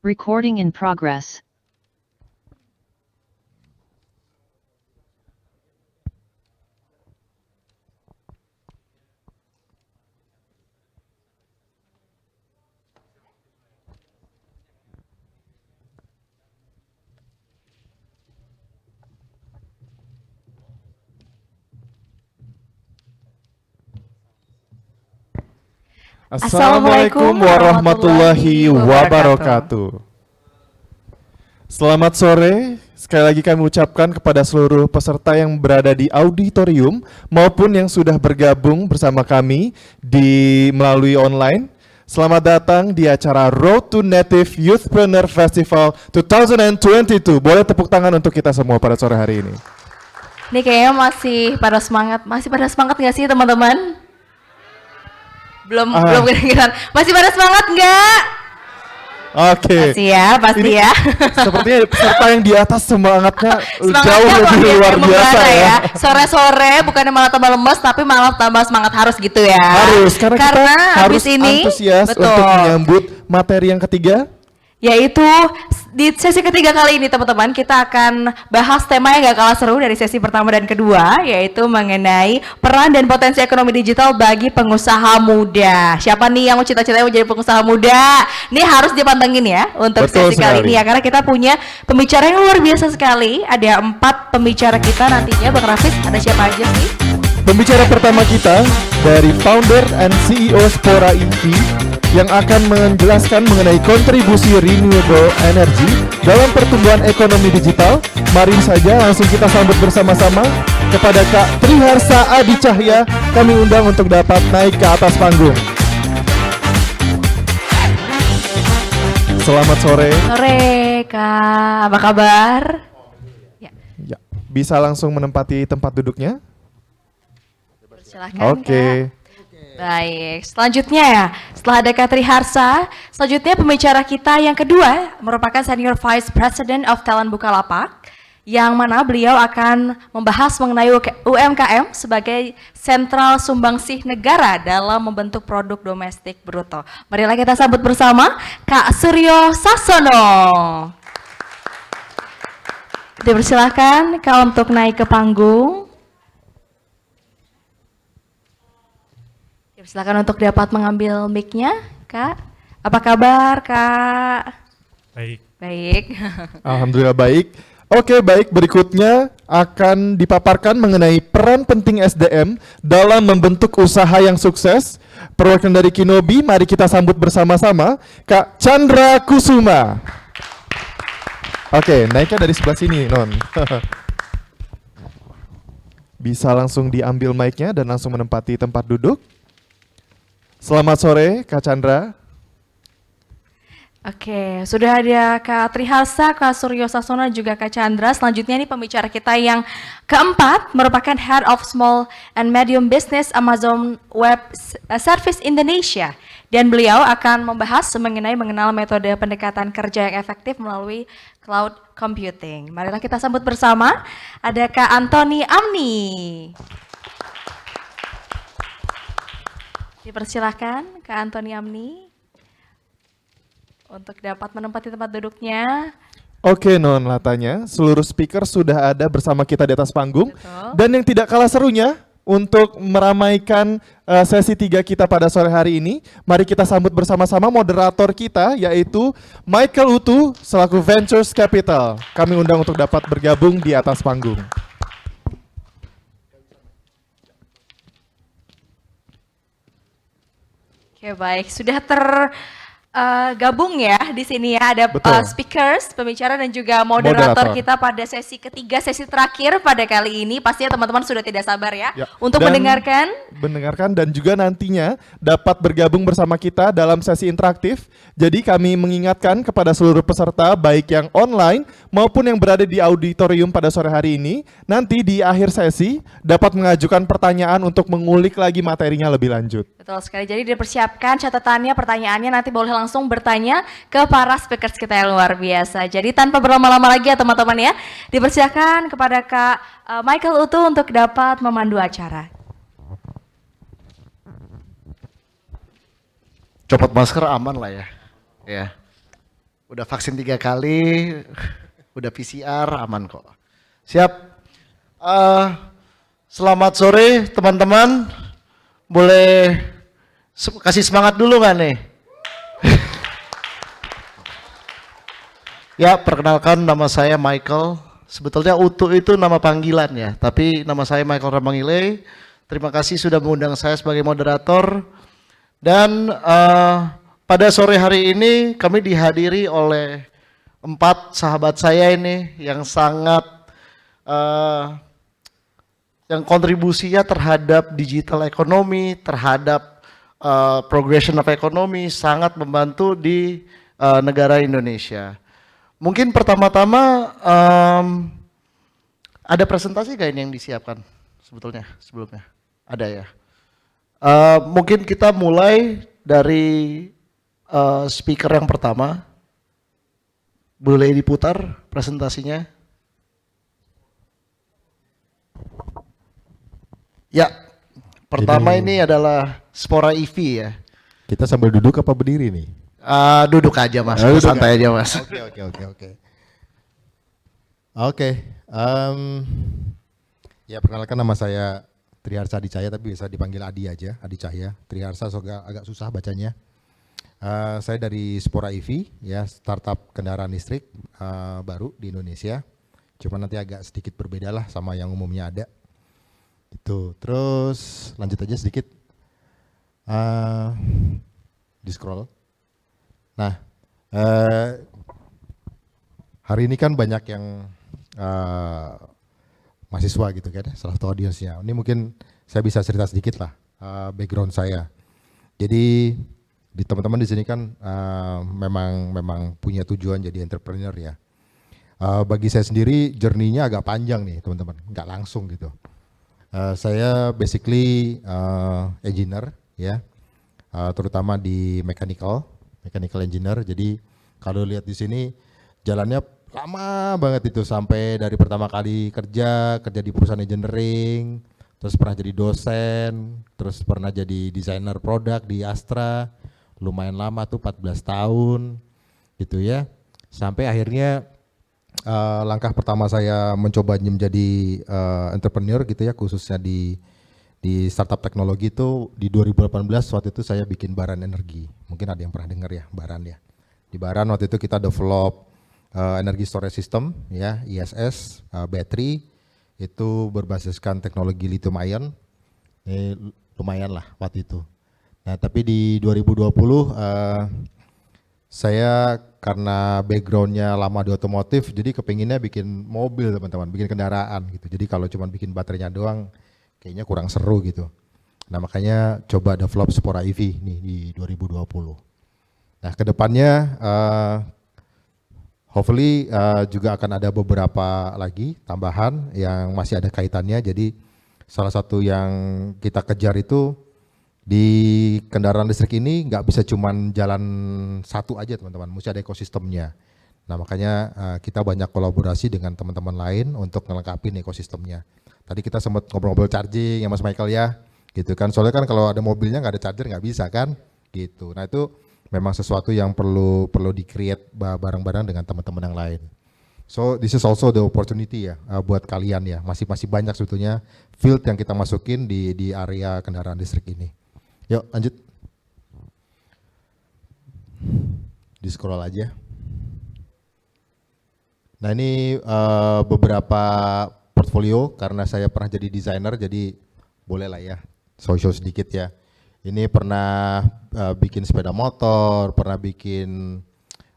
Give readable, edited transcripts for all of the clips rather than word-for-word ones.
Recording in progress. Assalamualaikum warahmatullahi wabarakatuh. Selamat sore. Sekali lagi kami ucapkan kepada seluruh peserta yang berada di auditorium maupun yang sudah bergabung bersama kami melalui online. Selamat datang di acara Road to Native Youthpreneur Festival 2022. Boleh tepuk tangan untuk kita semua pada sore hari ini. Ini kayaknya masih pada semangat nggak sih teman-teman? Belum kedengeran. Masih pada semangat nggak? Oke. Pasti ya. Sepertinya peserta yang di atas semangatnya jauh lebih luar biasa ya. Sore-sore bukannya malah tambah lemes tapi malah tambah semangat harus gitu ya. Harus karena kita harus habis ini antusias betul, untuk menyambut materi yang ketiga. Yaitu di sesi ketiga kali ini teman-teman kita akan bahas tema yang gak kalah seru dari sesi pertama dan kedua, yaitu mengenai peran dan potensi ekonomi digital bagi pengusaha muda. Siapa nih yang mau cita-citanya menjadi pengusaha muda? Ini harus dipantengin ya untuk Betul sesi kali ini ya, karena kita punya pembicara yang luar biasa sekali. Ada 4 pembicara kita nantinya. Bang Rafis, ada siapa aja sih? Pembicara pertama kita dari founder and CEO Spora EV yang akan menjelaskan mengenai kontribusi renewable energy dalam pertumbuhan ekonomi digital. Mari saja langsung kita sambut bersama-sama kepada Kak Triharsa Adi Cahya. Kami undang untuk dapat naik ke atas panggung. Selamat sore. Sore Kak, apa kabar? Ya, bisa langsung menempati tempat duduknya. Silakan. Oke. Baik, selanjutnya ya, setelah ada Kak Triharsa, selanjutnya pembicara kita yang kedua merupakan Senior Vice President of Talent Bukalapak, yang mana beliau akan membahas mengenai UMKM sebagai sentral sumbangsih negara dalam membentuk produk domestik bruto. Marilah kita sambut bersama Kak Suryo Sasono. Dipersilakan Kak untuk naik ke panggung. Silakan untuk dapat mengambil mic-nya, Kak. Apa kabar, Kak? Baik. Alhamdulillah baik. Oke, baik. Berikutnya akan dipaparkan mengenai peran penting SDM dalam membentuk usaha yang sukses. Perwakilan dari Kinobi, mari kita sambut bersama-sama Kak Chandra Kusuma. Oke, naiknya dari sebelah sini, Non. Bisa langsung diambil mic-nya dan langsung menempati tempat duduk. Selamat sore, Kak Chandra. Oke, sudah ada Kak Triharsa, Kak Suryo Sasono, juga Kak Chandra. Selanjutnya ini pembicara kita yang keempat merupakan Head of Small and Medium Business Amazon Web Service Indonesia. Dan beliau akan membahas mengenal metode pendekatan kerja yang efektif melalui cloud computing. Marilah kita sambut bersama, ada Kak Antoni Amni. Dipersilahkan Kak Antoni Amni untuk dapat menempati tempat duduknya. Oke, Non, latanya seluruh speaker sudah ada bersama kita di atas panggung. Betul. Dan yang tidak kalah serunya untuk meramaikan sesi 3 kita pada sore hari ini, mari kita sambut bersama-sama moderator kita, yaitu Michael Utu selaku Ventures Capital. Kami undang untuk dapat bergabung di atas panggung. Oke, baik, sudah tergabung ya di sini ya, ada speakers, pembicara dan juga moderator kita pada sesi ketiga, sesi terakhir pada kali ini. Pastinya teman-teman sudah tidak sabar ya untuk mendengarkan dan juga nantinya dapat bergabung bersama kita dalam sesi interaktif. Jadi kami mengingatkan kepada seluruh peserta baik yang online maupun yang berada di auditorium pada sore hari ini, nanti di akhir sesi dapat mengajukan pertanyaan untuk mengulik lagi materinya lebih lanjut. Betul sekali, jadi dipersiapkan catatannya, pertanyaannya nanti boleh langsung bertanya ke para speakers kita yang luar biasa. Jadi tanpa berlama-lama lagi ya teman-teman ya, dipersiapkan kepada Kak Michael Utu untuk dapat memandu acara. Copot masker aman lah ya. Ya. Udah vaksin 3 kali, udah PCR, aman kok. Siap. Eh, Selamat sore teman-teman. Boleh kasih semangat dulu nggak nih? Ya, perkenalkan nama saya Michael. Sebetulnya Utu itu nama panggilan ya, tapi nama saya Michael Ramangile. Terima kasih sudah mengundang saya sebagai moderator. Dan pada sore hari ini kami dihadiri oleh 4 sahabat saya ini yang sangat yang kontribusinya terhadap digital ekonomi, terhadap progression of ekonomi sangat membantu di negara Indonesia. Mungkin pertama-tama ada presentasi gak ini yang disiapkan sebetulnya sebelumnya? Ada ya. Mungkin kita mulai dari speaker yang pertama. Boleh diputar presentasinya? Ya, pertama ini adalah Spora EV ya. Kita sambil duduk apa berdiri nih? Duduk aja mas, Duduk santai aja mas. Oke. Ya perkenalkan nama saya Triharsa Adi Cahya, tapi bisa dipanggil Adi aja, Adi Cahya. Triharsa agak susah bacanya. Saya dari Spora EV, ya startup kendaraan listrik baru di Indonesia. Cuma nanti agak sedikit berbeda lah sama yang umumnya ada. Itu. Terus lanjut aja sedikit. Di scroll. Nah, hari ini kan banyak yang mahasiswa gitu kan, salah satu audiensnya. Ini mungkin saya bisa cerita sedikit lah background saya. Jadi di teman-teman di sini kan memang punya tujuan jadi entrepreneur ya. Bagi saya sendiri journey-nya agak panjang nih teman-teman, nggak langsung gitu. Saya basically engineer ya, terutama di mechanical engineer. Jadi kalau lihat di sini jalannya lama banget itu, sampai dari pertama kali kerja di perusahaan engineering, terus pernah jadi dosen, terus pernah jadi desainer produk di Astra, lumayan lama tuh 14 tahun gitu ya. Sampai akhirnya langkah pertama saya mencoba menjadi entrepreneur gitu ya, khususnya di startup teknologi itu di 2018. Waktu itu saya bikin Baran Energi. Mungkin ada yang pernah dengar ya Baran ya. Di Baran waktu itu kita develop energi storage system ya, ISS, battery itu berbasiskan teknologi lithium ion. Ini lumayan lah waktu itu. Nah, tapi di 2020 saya karena backgroundnya lama di otomotif, jadi kepinginnya bikin mobil teman-teman, bikin kendaraan gitu. Jadi kalau cuma bikin baterainya doang kayaknya kurang seru gitu. Nah makanya coba develop Spora EV nih di 2020. Nah kedepannya hopefully juga akan ada beberapa lagi tambahan yang masih ada kaitannya. Jadi salah satu yang kita kejar itu di kendaraan listrik ini nggak bisa cuman jalan satu aja teman-teman, mesti ada ekosistemnya. Nah makanya kita banyak kolaborasi dengan teman-teman lain untuk melengkapi ekosistemnya. Tadi kita sempat ngobrol-ngobrol charging ya Mas Michael ya, gitu kan. Soalnya kan kalau ada mobilnya nggak ada charger nggak bisa kan, gitu. Nah itu memang sesuatu yang perlu di-create bareng-bareng dengan teman-teman yang lain. So this is also the opportunity ya buat kalian ya. Masih banyak sebetulnya field yang kita masukin di area kendaraan listrik ini. Yuk lanjut. Di scroll aja. Nah ini beberapa portfolio, karena saya pernah jadi desainer jadi boleh lah ya show sedikit ya. Ini pernah bikin sepeda motor, pernah bikin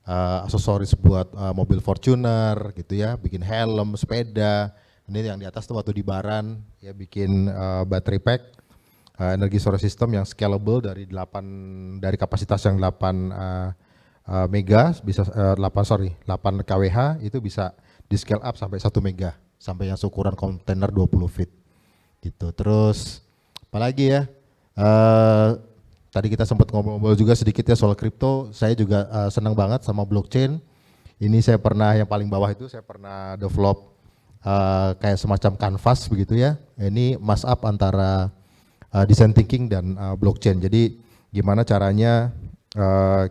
aksesoris buat mobil Fortuner gitu ya, bikin helm, sepeda. Ini yang di atas tuh waktu di Baran ya, bikin battery pack, energi storage system yang scalable dari kapasitas yang 8 mega bisa 8 kWh itu bisa di scale up sampai 1 mega, sampai yang ukuran kontainer 20 feet gitu. Terus apalagi ya, tadi kita sempat ngobrol-ngobrol juga sedikit ya soal kripto. Saya juga senang banget sama blockchain. Ini saya pernah, yang paling bawah itu saya pernah develop kayak semacam canvas begitu ya. Ini mash up antara design thinking dan blockchain. Jadi gimana caranya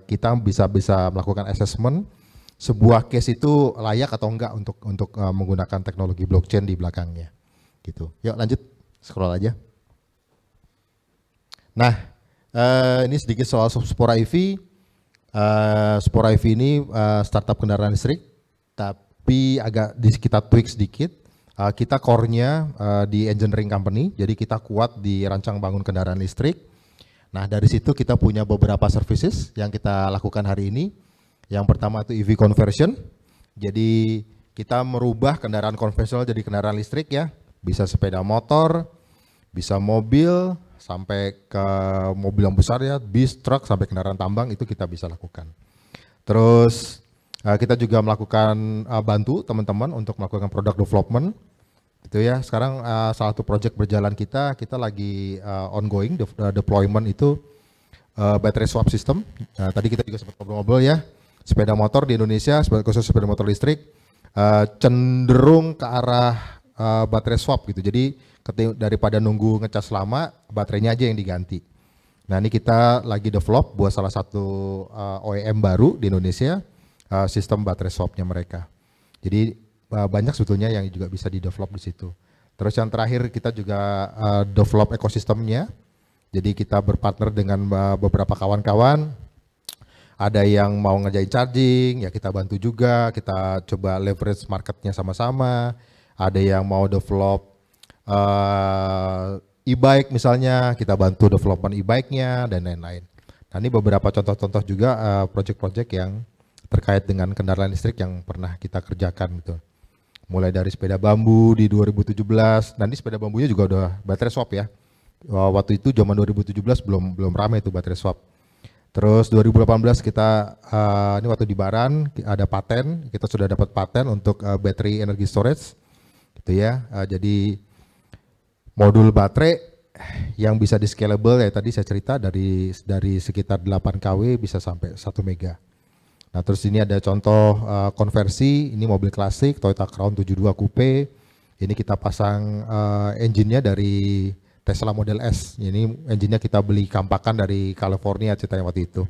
kita bisa melakukan assessment sebuah case itu layak atau enggak untuk menggunakan teknologi blockchain di belakangnya. Gitu. Yuk lanjut, scroll aja. Nah, ini sedikit soal Spora EV. Spora EV ini startup kendaraan listrik, tapi agak kita tweak sedikit. Kita core-nya di engineering company, jadi kita kuat di rancang bangun kendaraan listrik. Nah, dari situ kita punya beberapa services yang kita lakukan hari ini. Yang pertama itu EV conversion. Jadi kita merubah kendaraan konvensional jadi kendaraan listrik ya. Bisa sepeda motor, bisa mobil, sampai ke mobil yang besar ya, bis, truk, sampai kendaraan tambang itu kita bisa lakukan. Terus kita juga melakukan bantu teman-teman untuk melakukan product development. Itu ya, sekarang salah satu project berjalan kita lagi ongoing deployment itu battery swap system. Tadi kita juga sempat ngobrol ya, sepeda motor di Indonesia, khusus sepeda motor listrik cenderung ke arah baterai swap gitu. Jadi daripada nunggu ngecas lama, baterainya aja yang diganti. Nah, ini kita lagi develop buat salah satu OEM baru di Indonesia, sistem baterai swapnya mereka. Jadi banyak sebetulnya yang juga bisa di-develop di situ. Terus yang terakhir kita juga develop ekosistemnya. Jadi kita berpartner dengan beberapa kawan-kawan. Ada yang mau ngerjain charging, ya kita bantu juga. Kita coba leverage marketnya sama-sama. Ada yang mau develop e-bike misalnya, kita bantu development e-bike-nya dan lain-lain. Nah, ini beberapa contoh-contoh juga project-project yang terkait dengan kendaraan listrik yang pernah kita kerjakan gitu. Mulai dari sepeda bambu di 2017, nanti sepeda bambunya juga udah baterai swap ya. Waktu itu zaman 2017 belum ramai itu baterai swap. Terus 2018 kita ini waktu di Baran ada paten, kita sudah dapat paten untuk battery energy storage. Gitu ya. Jadi modul baterai yang bisa di scalable ya tadi saya cerita dari sekitar 8 kW bisa sampai 1 mega. Nah, terus ini ada contoh konversi, ini mobil klasik Toyota Crown 72 Coupe. Ini kita pasang engine-nya dari Tesla Model S. Ini engine-nya kita beli kampakan dari California ceritanya waktu itu.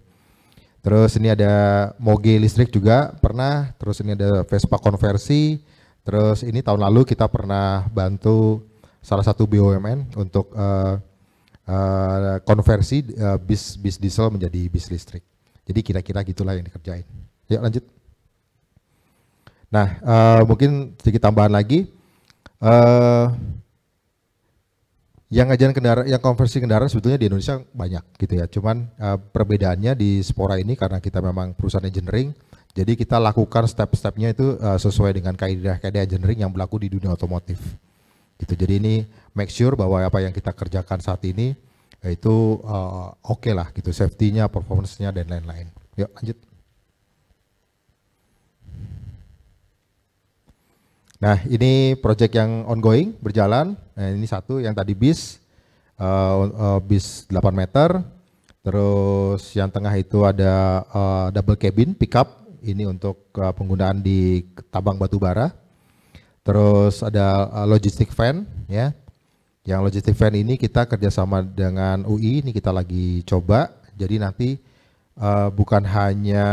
Terus ini ada Moge listrik juga pernah, terus ini ada Vespa konversi. Terus ini tahun lalu kita pernah bantu salah satu BUMN untuk konversi bis diesel menjadi bis listrik. Jadi kira-kira gitulah yang dikerjain. Yuk lanjut. Nah, mungkin sedikit tambahan lagi. Yang ngajarin kendaraan, yang konversi kendaraan sebetulnya di Indonesia banyak gitu ya. Cuman perbedaannya di Spora ini karena kita memang perusahaan engineering, jadi kita lakukan step-stepnya itu sesuai dengan kaidah-kaidah engineering yang berlaku di dunia otomotif. Gitu. Jadi ini make sure bahwa apa yang kita kerjakan saat ini itu oke lah gitu, safety-nya, performance-nya dan lain-lain. Yuk lanjut. Nah, ini project yang ongoing, berjalan. Nah, ini satu yang tadi bis 8 meter. Terus yang tengah itu ada double cabin pickup. Ini untuk penggunaan di tambang batu bara. Terus ada logistic van, ya. Yang logistic van ini kita kerjasama dengan UI. Ini kita lagi coba. Jadi nanti bukan hanya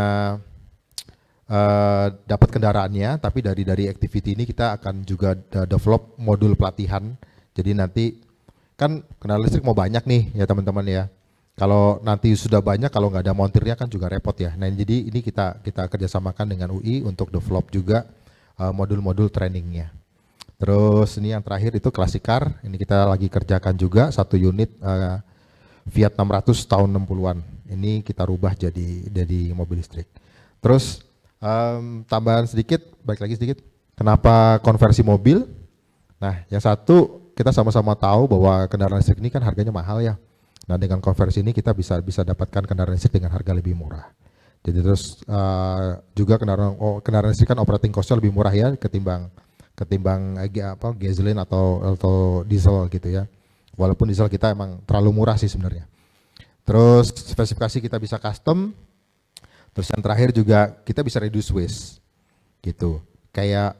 dapat kendaraannya, tapi dari activity ini kita akan juga develop modul pelatihan. Jadi nanti kan kendaraan listrik mau banyak nih ya teman-teman ya. Kalau nanti sudah banyak, kalau nggak ada montirnya kan juga repot ya. Nah jadi ini kita kerjasamakan dengan UI untuk develop juga modul-modul trainingnya. Terus ini yang terakhir itu classic car. Ini kita lagi kerjakan juga satu unit Fiat 600 tahun 60-an. Ini kita rubah jadi mobil listrik. Terus tambahan sedikit, balik lagi sedikit. Kenapa konversi mobil? Nah, yang satu kita sama-sama tahu bahwa kendaraan listrik ini kan harganya mahal ya. Nah, dengan konversi ini kita bisa dapatkan kendaraan listrik dengan harga lebih murah. Jadi terus juga kendaraan listrik kan operating cost-nya lebih murah ya ketimbang gasoline atau diesel gitu ya. Walaupun diesel kita emang terlalu murah sih sebenarnya. Terus spesifikasi kita bisa custom. Terus yang terakhir juga kita bisa reduce waste gitu. Kayak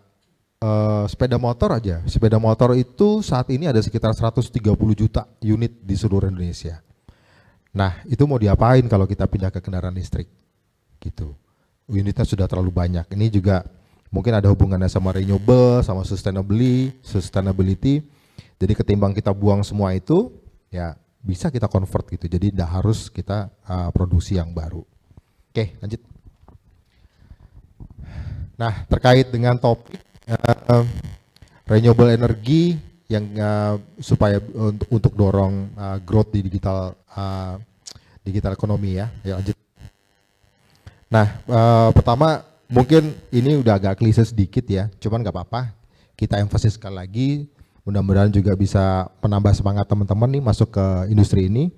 sepeda motor aja. Sepeda motor itu saat ini ada sekitar 130 juta unit di seluruh Indonesia. Nah, itu mau diapain kalau kita pindah ke kendaraan listrik? Gitu. unitnya sudah terlalu banyak. Ini juga mungkin ada hubungannya sama renewable, sama sustainability. Jadi ketimbang kita buang semua itu, ya bisa kita convert gitu. Jadi tidak harus kita produksi yang baru. Oke, lanjut. Nah, terkait dengan topik renewable energy yang supaya untuk dorong growth di digital ekonomi ya. Ya lanjut. Nah, pertama mungkin ini udah agak klise sedikit ya, cuman nggak apa-apa. Kita emfasis sekali lagi, mudah-mudahan juga bisa menambah semangat teman-teman nih masuk ke industri ini.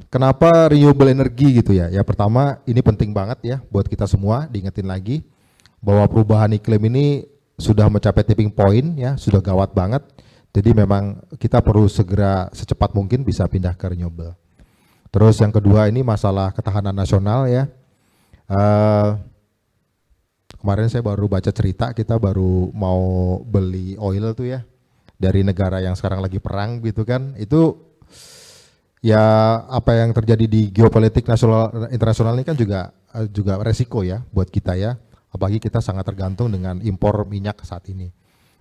Kenapa renewable energy gitu ya? Ya pertama ini penting banget ya buat kita semua, diingetin lagi bahwa perubahan iklim ini sudah mencapai tipping point ya, sudah gawat banget. Jadi memang kita perlu segera secepat mungkin bisa pindah ke renewable. Terus yang kedua ini masalah ketahanan nasional ya. Kemarin saya baru baca cerita, kita baru mau beli oil tuh ya dari negara yang sekarang lagi perang gitu kan. Itu ya apa yang terjadi di geopolitik nasional internasional ini kan juga resiko ya buat kita ya. Apalagi kita sangat tergantung dengan impor minyak saat ini.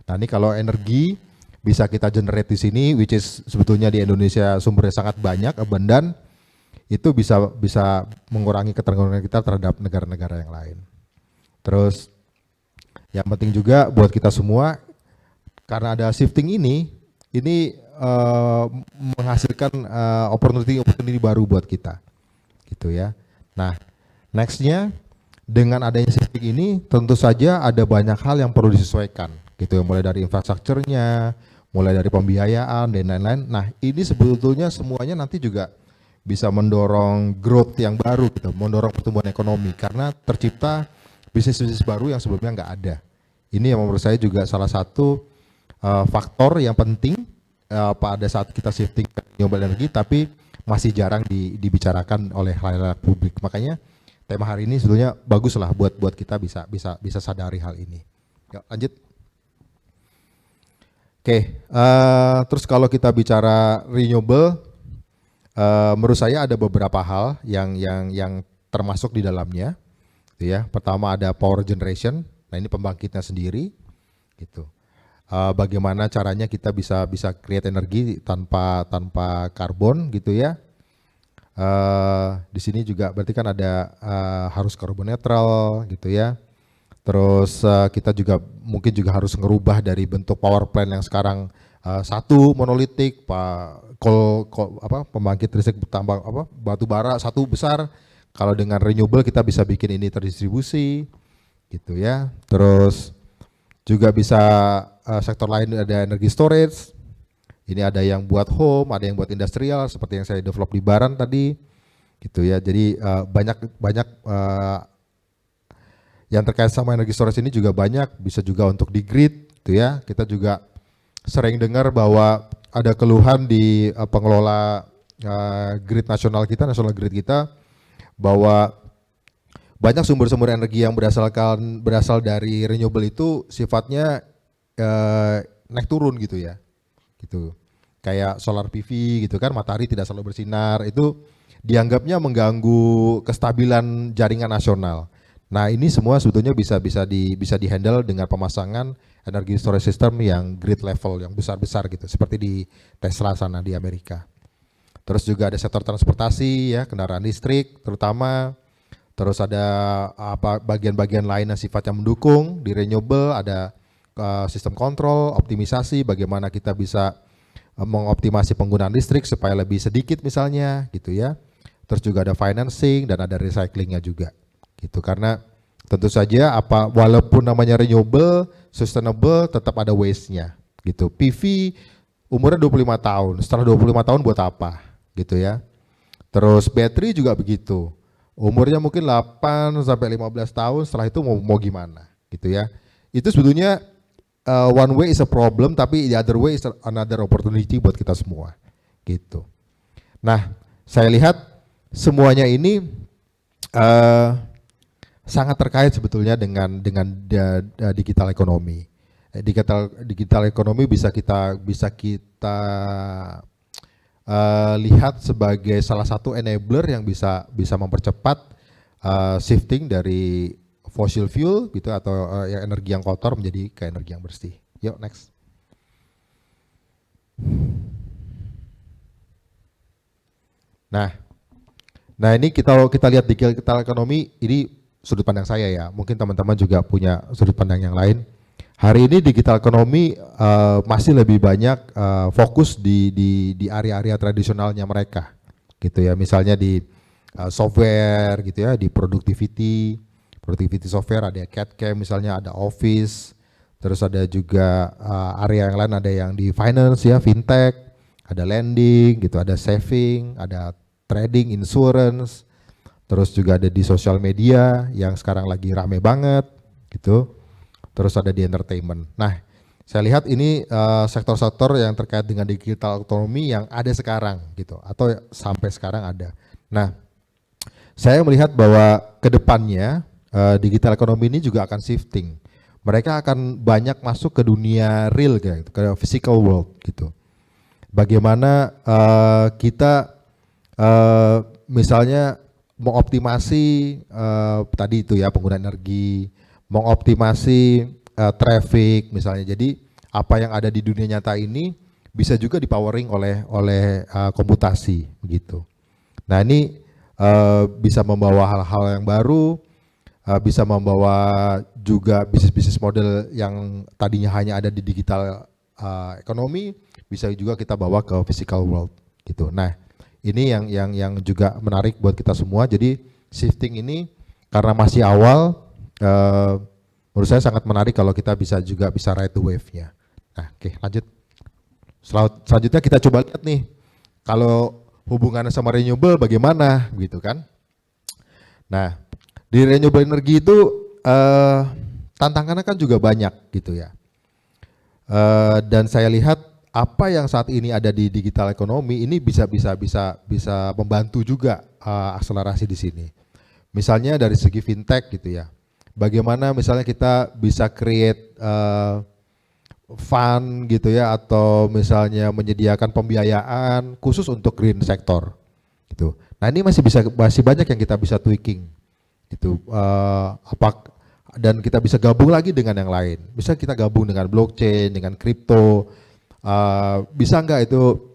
Nah ini kalau energi bisa kita generate di sini, which is sebetulnya di Indonesia sumbernya sangat banyak, abundan, itu bisa mengurangi ketergantungan kita terhadap negara-negara yang lain. Terus yang penting juga buat kita semua, karena ada shifting ini menghasilkan opportunity baru buat kita, gitu ya. Nah, nextnya dengan adanya shifting ini, tentu saja ada banyak hal yang perlu disesuaikan, gitu ya. Mulai dari infrastrukturnya, mulai dari pembiayaan dan lain-lain. Nah, ini sebetulnya semuanya nanti juga bisa mendorong growth yang baru gitu, mendorong pertumbuhan ekonomi karena tercipta bisnis-bisnis baru yang sebelumnya nggak ada. Ini yang menurut saya juga salah satu faktor yang penting pada saat kita shifting ke renewable energy, tapi masih jarang dibicarakan oleh halayak publik. Makanya tema hari ini sebetulnya bagus lah buat kita bisa sadari hal ini. Yuk, lanjut. Oke, terus kalau kita bicara renewable, menurut saya ada beberapa hal yang termasuk di dalamnya, gitu ya. Pertama ada power generation, nah ini pembangkitnya sendiri, gitu. Bagaimana caranya kita bisa create energi tanpa karbon, gitu ya. Di sini juga berarti kan ada harus carbon netral, gitu ya. Terus kita juga mungkin juga harus ngerubah dari bentuk power plant yang sekarang satu monolitik, pembangkit listrik tambang batu bara satu besar. Kalau dengan renewable kita bisa bikin ini terdistribusi, gitu ya. Terus juga bisa sektor lain ada energi storage. Ini ada yang buat home, ada yang buat industrial seperti yang saya develop di Baran tadi, gitu ya. Jadi banyak yang terkait sama energi storage ini juga banyak, bisa juga untuk di grid, gitu ya. Kita juga sering dengar bahwa ada keluhan di pengelola grid nasional grid kita, bahwa banyak sumber-sumber energi yang berasal dari renewable itu sifatnya naik turun gitu ya, gitu. Kayak solar PV gitu kan, matahari tidak selalu bersinar, itu dianggapnya mengganggu kestabilan jaringan nasional. Nah ini semua sebetulnya bisa dihandle dengan pemasangan energi storage system yang grid level yang besar-besar gitu, seperti di Tesla sana di Amerika. Terus juga ada sektor transportasi ya, kendaraan listrik terutama. Terus ada bagian-bagian lain yang sifatnya mendukung di renewable, ada sistem kontrol, optimisasi, bagaimana kita bisa mengoptimasi penggunaan listrik supaya lebih sedikit misalnya, gitu ya. Terus juga ada financing dan ada recyclingnya juga, gitu. Karena tentu saja walaupun namanya renewable, sustainable, tetap ada waste-nya, gitu. PV umurnya 25 tahun, setelah 25 tahun buat apa, gitu ya. Terus battery juga begitu. Umurnya mungkin 8 sampai 15 tahun, setelah itu mau gimana, gitu ya. Itu sebetulnya one way is a problem, tapi the other way is another opportunity buat kita semua, gitu. Nah, saya lihat semuanya ini sangat terkait sebetulnya dengan digital ekonomi. Digital ekonomi bisa kita lihat sebagai salah satu enabler yang bisa mempercepat shifting dari fossil fuel gitu atau yang energi yang kotor menjadi ke energi yang bersih. Yuk next. Nah ini kita lihat digital ekonomi, ini sudut pandang saya ya. Mungkin teman-teman juga punya sudut pandang yang lain. Hari ini digital ekonomi masih lebih banyak fokus di area-area tradisionalnya mereka, gitu ya. Misalnya di software, gitu ya, di productivity software, ada CAD/CAM misalnya, ada Office, terus ada juga area yang lain, ada yang di finance ya, fintech, ada lending, gitu, ada saving, ada trading, insurance, terus juga ada di sosial media yang sekarang lagi rame banget, gitu. Terus ada di entertainment. Nah, saya lihat ini sektor-sektor yang terkait dengan digital ekonomi yang ada sekarang, gitu, atau sampai sekarang ada. Nah, saya melihat bahwa kedepannya digital ekonomi ini juga akan shifting. Mereka akan banyak masuk ke dunia real, gitu, ke physical world, gitu. Bagaimana kita misalnya mengoptimasi tadi itu ya penggunaan energi, mengoptimasi traffic misalnya. Jadi apa yang ada di dunia nyata ini bisa juga dipowering oleh komputasi begitu. Nah ini bisa membawa hal-hal yang baru, bisa membawa juga bisnis-bisnis model yang tadinya hanya ada di digital ekonomi, bisa juga kita bawa ke physical world gitu. Nah ini yang juga menarik buat kita semua. Jadi shifting ini karena masih awal, menurut saya sangat menarik kalau kita bisa ride the wave-nya. Nah, oke, lanjut. Selanjutnya kita coba lihat nih, kalau hubungannya sama renewable bagaimana, gitu kan? Nah, di renewable energy itu tantangannya kan juga banyak, gitu ya. Dan saya lihat apa yang saat ini ada di digital ekonomi ini bisa membantu juga akselerasi di sini. Misalnya dari segi fintech gitu ya. Bagaimana misalnya kita bisa create fund gitu ya, atau misalnya menyediakan pembiayaan khusus untuk green sector gitu. Nah ini masih banyak yang kita bisa tweaking gitu. Dan kita bisa gabung lagi dengan yang lain. Bisa kita gabung dengan blockchain, dengan crypto. Bisa nggak itu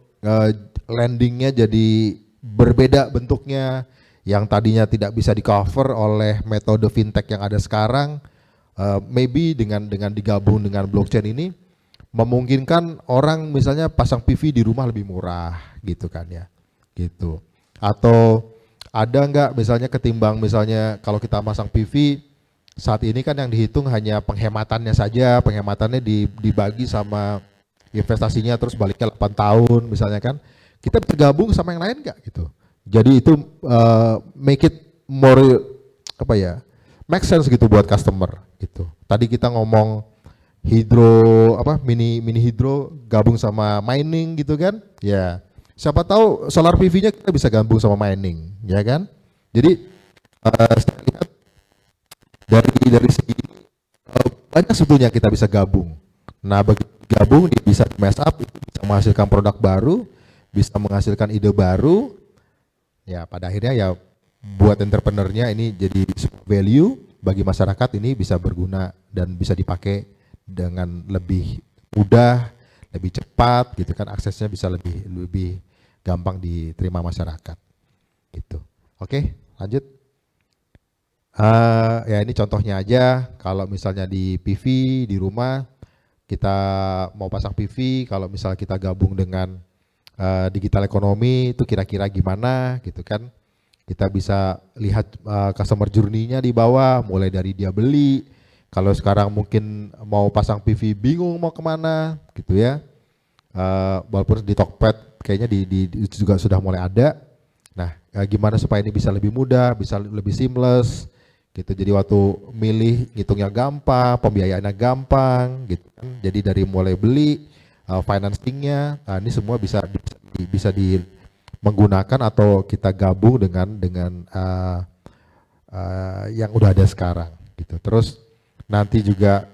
lendingnya jadi berbeda bentuknya, yang tadinya tidak bisa di cover oleh metode fintech yang ada sekarang, maybe dengan digabung dengan blockchain ini memungkinkan orang misalnya pasang PV di rumah lebih murah gitu kan ya, gitu. Atau ada nggak misalnya ketimbang misalnya kalau kita pasang PV saat ini kan yang dihitung hanya penghematannya saja, penghematannya dibagi sama investasinya terus baliknya 8 tahun misalnya kan, kita bisa gabung sama yang lain nggak gitu. Jadi itu make it more make sense gitu buat customer gitu. Tadi kita ngomong mini hidro gabung sama mining gitu kan, ya siapa tahu solar PV-nya kita bisa gabung sama mining, ya kan. Jadi saya lihat dari segi banyak sebetulnya kita bisa gabung. Nah begitu gabung bisa mass up, bisa menghasilkan produk baru, bisa menghasilkan ide baru, ya pada akhirnya ya buat entrepreneurnya ini jadi value bagi masyarakat, ini bisa berguna dan bisa dipakai dengan lebih mudah, lebih cepat gitu kan, aksesnya bisa lebih gampang diterima masyarakat gitu. Oke, lanjut. Ya ini contohnya aja, kalau misalnya di PV di rumah kita mau pasang PV, kalau misalnya kita gabung dengan digital ekonomi itu kira-kira gimana gitu kan. Kita bisa lihat customer journey-nya di bawah, mulai dari dia beli, kalau sekarang mungkin mau pasang PV bingung mau kemana gitu ya. Walaupun di Tokped kayaknya juga sudah mulai ada. Nah gimana supaya ini bisa lebih mudah, bisa lebih seamless gitu. Jadi waktu milih ngitungnya gampang, pembiayaannya gampang gitu kan. Jadi dari mulai beli, financingnya, ini semua bisa menggunakan atau kita gabung dengan yang udah ada sekarang gitu. Terus nanti juga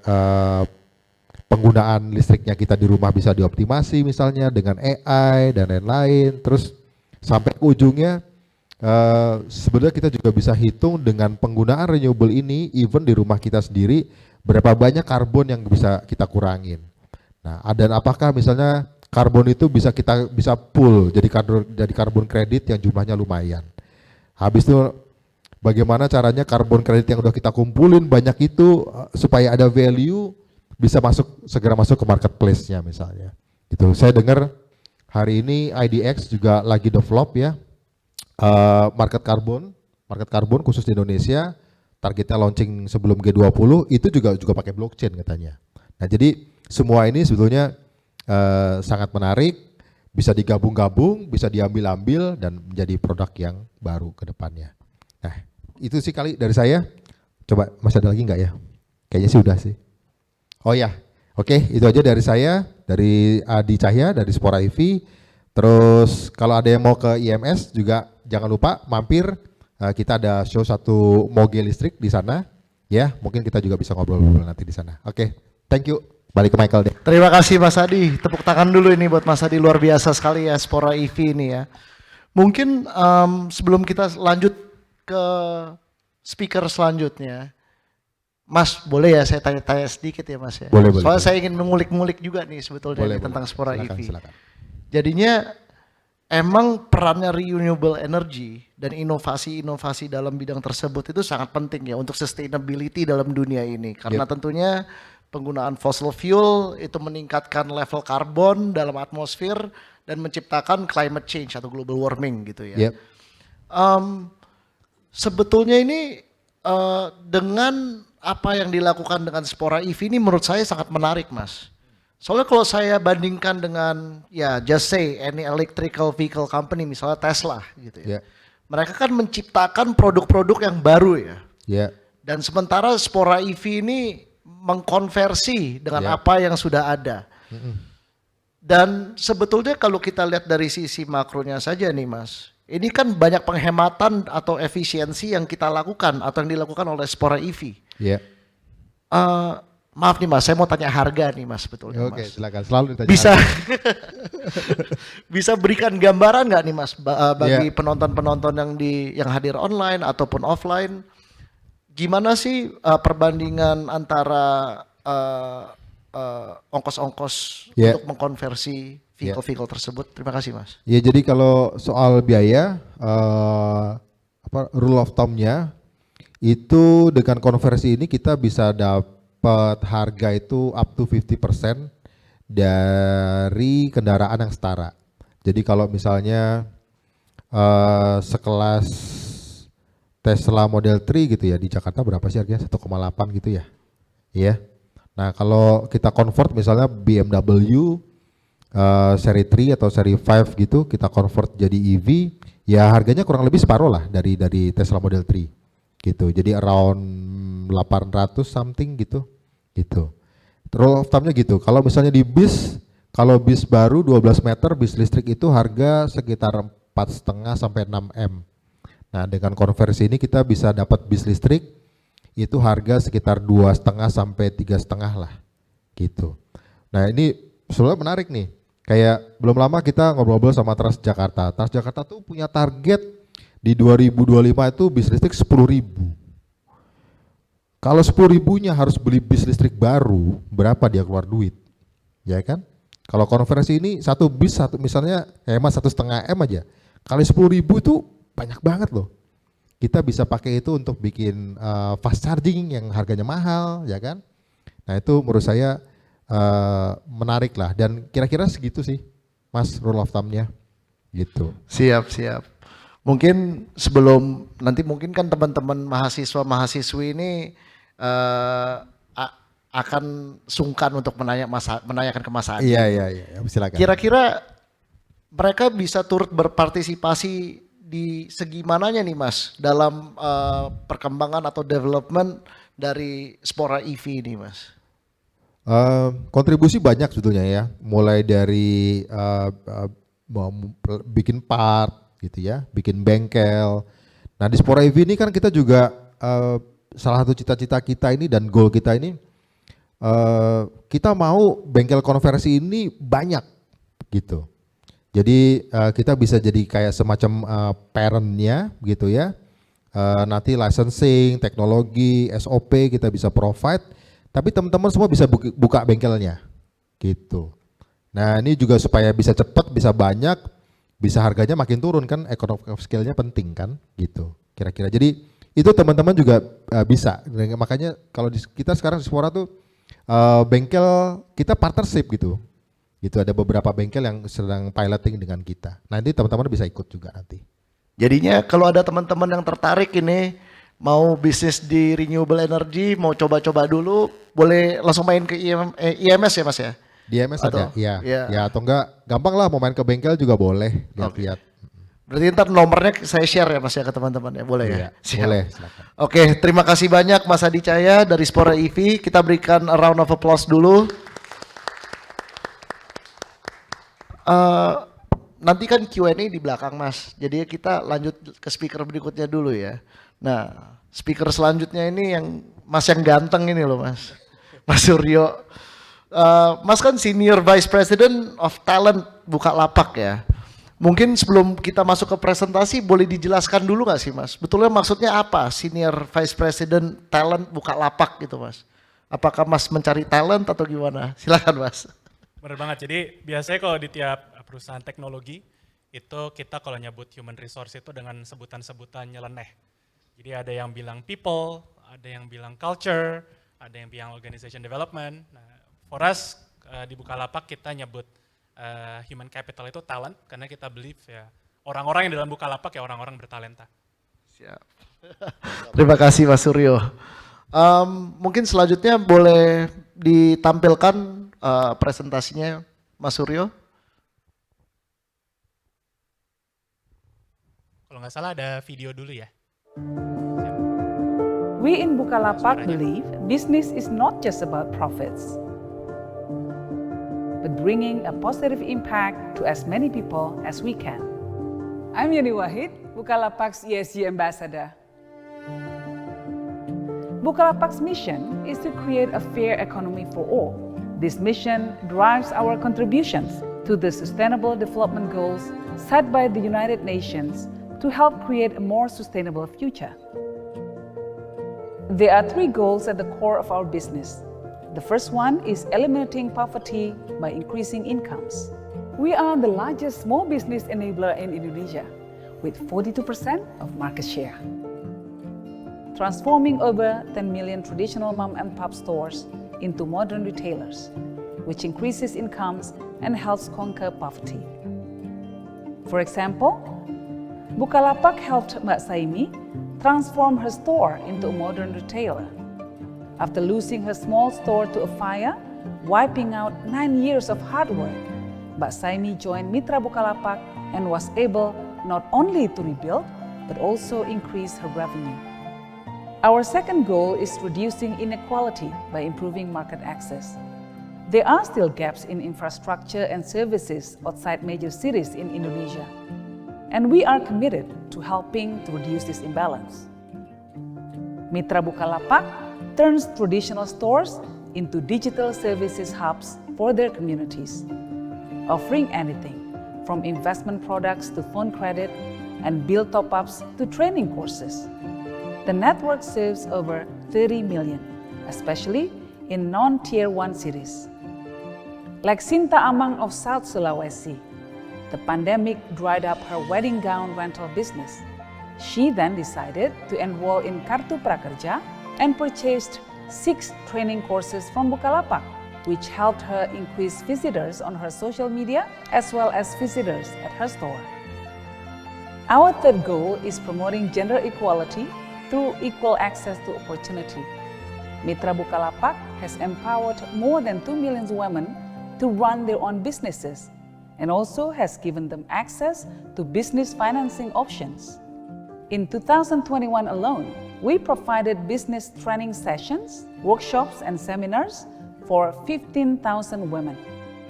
penggunaan listriknya kita di rumah bisa dioptimasi misalnya dengan AI dan lain-lain. Terus sampai ke ujungnya sebenarnya kita juga bisa hitung dengan penggunaan renewable ini, even di rumah kita sendiri, berapa banyak karbon yang bisa kita kurangin. Nah, dan apakah misalnya karbon itu kita bisa pool jadi karbon kredit yang jumlahnya lumayan. Habis itu bagaimana caranya karbon kredit yang udah kita kumpulin banyak itu supaya ada value bisa segera masuk ke marketplace-nya misalnya. Gitu. Saya dengar hari ini IDX juga lagi develop ya market karbon khusus di Indonesia, targetnya launching sebelum G20 itu juga pakai blockchain katanya. Nah, jadi semua ini sebetulnya sangat menarik, bisa digabung-gabung, bisa diambil-ambil dan menjadi produk yang baru ke depannya. Nah, itu sih kali dari saya. Coba masih ada lagi nggak ya? Kayaknya sih udah sih. Oh ya, oke, itu aja dari saya, dari Adi Cahya, dari Spora EV. Terus kalau ada yang mau ke IMS juga jangan lupa mampir, kita ada show satu moge listrik di sana, ya mungkin kita juga bisa ngobrol-ngobrol nanti di sana. Oke, thank you. Balik ke Michael deh. Terima kasih Mas Adi, tepuk tangan dulu ini buat Mas Adi, luar biasa sekali ya Spora EV ini ya. Mungkin sebelum kita lanjut ke speaker selanjutnya, Mas boleh ya saya tanya-tanya sedikit ya Mas ya? Boleh. Soalnya saya ingin mengulik-ngulik juga nih sebetulnya Boleh. tentang Spora EV. Silakan. Jadinya emang perannya renewable energy dan inovasi-inovasi dalam bidang tersebut itu sangat penting ya untuk sustainability dalam dunia ini. Karena tentunya penggunaan fossil fuel itu meningkatkan level karbon dalam atmosfer dan menciptakan climate change atau global warming gitu ya. Sebetulnya ini dengan apa yang dilakukan dengan Spora EV ini menurut saya sangat menarik Mas. Soalnya kalau saya bandingkan dengan ya just say any electrical vehicle company misalnya Tesla gitu ya. Mereka kan menciptakan produk-produk yang baru ya. Dan sementara Spora EV ini mengkonversi dengan apa yang sudah ada. Dan sebetulnya kalau kita lihat dari sisi makronya saja nih Mas. Ini kan banyak penghematan atau efisiensi yang kita lakukan atau yang dilakukan oleh Spora EV. Maaf nih Mas, saya mau tanya harga nih Mas sebetulnya Mas. Oke, silakan. Selalu ditanya. Bisa bisa berikan gambaran nggak nih Mas bagi penonton-penonton yang hadir online ataupun offline, gimana sih perbandingan antara ongkos-ongkos untuk mengkonversi vehicle-vehicle tersebut? Terima kasih Mas. Ya, jadi kalau soal biaya, rule of thumb-nya itu dengan konversi ini kita bisa dapat harga itu up to 50% dari kendaraan yang setara. Jadi kalau misalnya sekelas Tesla Model 3 gitu ya di Jakarta berapa sih harganya? 1,8 gitu ya. Iya. Nah, kalau kita convert misalnya BMW seri 3 atau seri 5 gitu, kita convert jadi EV, ya harganya kurang lebih separuh lah dari Tesla Model 3 gitu. Jadi around 800 something gitu. Rule of thumb-nya gitu. Kalau misalnya di bis, kalau bis baru 12 meter bis listrik itu harga sekitar 4,5 sampai 6 M. Nah, dengan konversi ini kita bisa dapat bis listrik itu harga sekitar 2,5 sampai 3,5 lah gitu. Nah, ini sebenarnya menarik nih. Kayak belum lama kita ngobrol-ngobrol sama Transjakarta. Transjakarta tuh punya target di 2025 itu bis listrik 10.000. Kalau 10.000-nya harus beli bis listrik baru, berapa dia keluar duit? Ya kan? Kalau konversi ini satu bis misalnya hemat 1,5 M aja. Kali 10.000 itu banyak banget loh. Kita bisa pakai itu untuk bikin fast charging yang harganya mahal, ya kan? Nah, itu menurut saya menarik lah, dan kira-kira segitu sih Mas rule of thumb-nya gitu. Siap. Mungkin sebelum nanti mungkin kan teman-teman mahasiswa-mahasiswi ini akan sungkan untuk menanyakan ke Mas Adi. Iya, silakan. Kira-kira mereka bisa turut berpartisipasi di segi mananya nih Mas dalam perkembangan atau development dari Spora EV ini Mas? Kontribusi banyak sebetulnya ya, mulai dari bikin part gitu ya, bikin bengkel. Nah, di Spora EV ini kan kita juga salah satu cita-cita kita ini dan goal kita ini kita mau bengkel konversi ini banyak gitu. Jadi kita bisa jadi kayak semacam parent-nya gitu ya. Nanti licensing, teknologi, SOP kita bisa provide, tapi teman-teman semua bisa buka bengkelnya gitu. Nah ini juga supaya bisa cepat, bisa banyak, bisa harganya makin turun kan, economy of scale-nya penting kan gitu kira-kira. Jadi itu teman-teman juga bisa. Dan makanya kalau kita sekarang di Spora tuh bengkel kita partnership gitu. Itu ada beberapa bengkel yang sedang piloting dengan kita. Nanti teman-teman bisa ikut juga nanti. Jadinya kalau ada teman-teman yang tertarik ini mau bisnis di renewable energy, mau coba-coba dulu, boleh langsung main ke IMS ya Mas ya? Di IMS ada, iya. ya atau enggak gampang lah mau main ke bengkel juga boleh lihat-lihat. Berarti ntar nomornya saya share ya Mas ya ke teman-teman ya, boleh ya? Iya, Siap. boleh, silakan. Oke, terima kasih banyak Mas Adi Cahya dari Spora EV. Kita berikan a round of applause dulu. Nanti kan Q&A di belakang Mas, jadi kita lanjut ke speaker berikutnya dulu ya. Nah, speaker selanjutnya ini yang Mas yang ganteng ini loh Mas, Mas Suryo. Mas kan Senior Vice President of Talent Bukalapak ya. Mungkin sebelum kita masuk ke presentasi boleh dijelaskan dulu nggak sih Mas? Betulnya maksudnya apa Senior Vice President Talent Bukalapak gitu Mas? Apakah Mas mencari talent atau gimana? Silakan Mas. Bener banget, jadi biasanya kalau di tiap perusahaan teknologi, itu kita kalau nyebut human resource itu dengan sebutan-sebutan nyeleneh. Jadi ada yang bilang people, ada yang bilang culture, ada yang bilang organization development. Nah, for us di Bukalapak kita nyebut human capital itu talent, karena kita believe ya orang-orang yang dalam Bukalapak ya orang-orang bertalenta. Siap. Terima kasih Mas Suryo. Mungkin selanjutnya boleh ditampilkan presentasinya Mas Suryo. Kalau nggak salah ada video dulu ya. We in Bukalapak believe business is not just about profits, but bringing a positive impact to as many people as we can. I'm Yani Wahid, Bukalapak's ESG ambassador. Bukalapak's mission is to create a fair economy for all. This mission drives our contributions to the Sustainable Development Goals set by the United Nations to help create a more sustainable future. There are 3 goals at the core of our business. The first one is eliminating poverty by increasing incomes. We are the largest small business enabler in Indonesia with 42% of market share. Transforming over 10 million traditional mom and pop stores into modern retailers, which increases incomes and helps conquer poverty. For example, Bukalapak helped Mbak Saimi transform her store into a modern retailer. After losing her small store to a fire, wiping out 9 years of hard work, Mbak Saimi joined Mitra Bukalapak and was able not only to rebuild, but also increase her revenue. Our second goal is reducing inequality by improving market access. There are still gaps in infrastructure and services outside major cities in Indonesia, and we are committed to helping to reduce this imbalance. Mitra Bukalapak turns traditional stores into digital services hubs for their communities, offering anything from investment products to phone credit and bill top-ups to training courses. The network serves over 30 million, especially in non-Tier 1 cities. Like Sinta Amang of South Sulawesi, the pandemic dried up her wedding gown rental business. She then decided to enroll in Kartu Prakerja and purchased 6 training courses from Bukalapak, which helped her increase visitors on her social media as well as visitors at her store. Our third goal is promoting gender equality through equal access to opportunity. Mitra Bukalapak has empowered more than 2 million women to run their own businesses and also has given them access to business financing options. In 2021 alone, we provided business training sessions, workshops, and seminars for 15,000 women.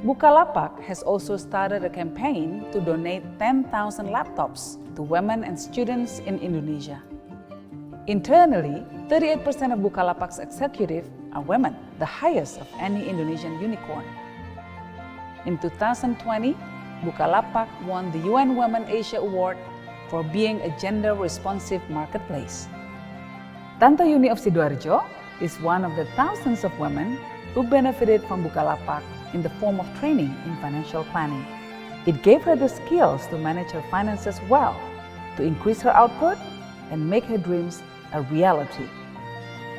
Bukalapak has also started a campaign to donate 10,000 laptops to women and students in Indonesia. Internally, 38% of Bukalapak's executives are women, the highest of any Indonesian unicorn. In 2020, Bukalapak won the UN Women Asia Award for being a gender-responsive marketplace. Tante Yuni of Sidoarjo is one of the thousands of women who benefited from Bukalapak in the form of training in financial planning. It gave her the skills to manage her finances well, to increase her output, and make her dreams a reality.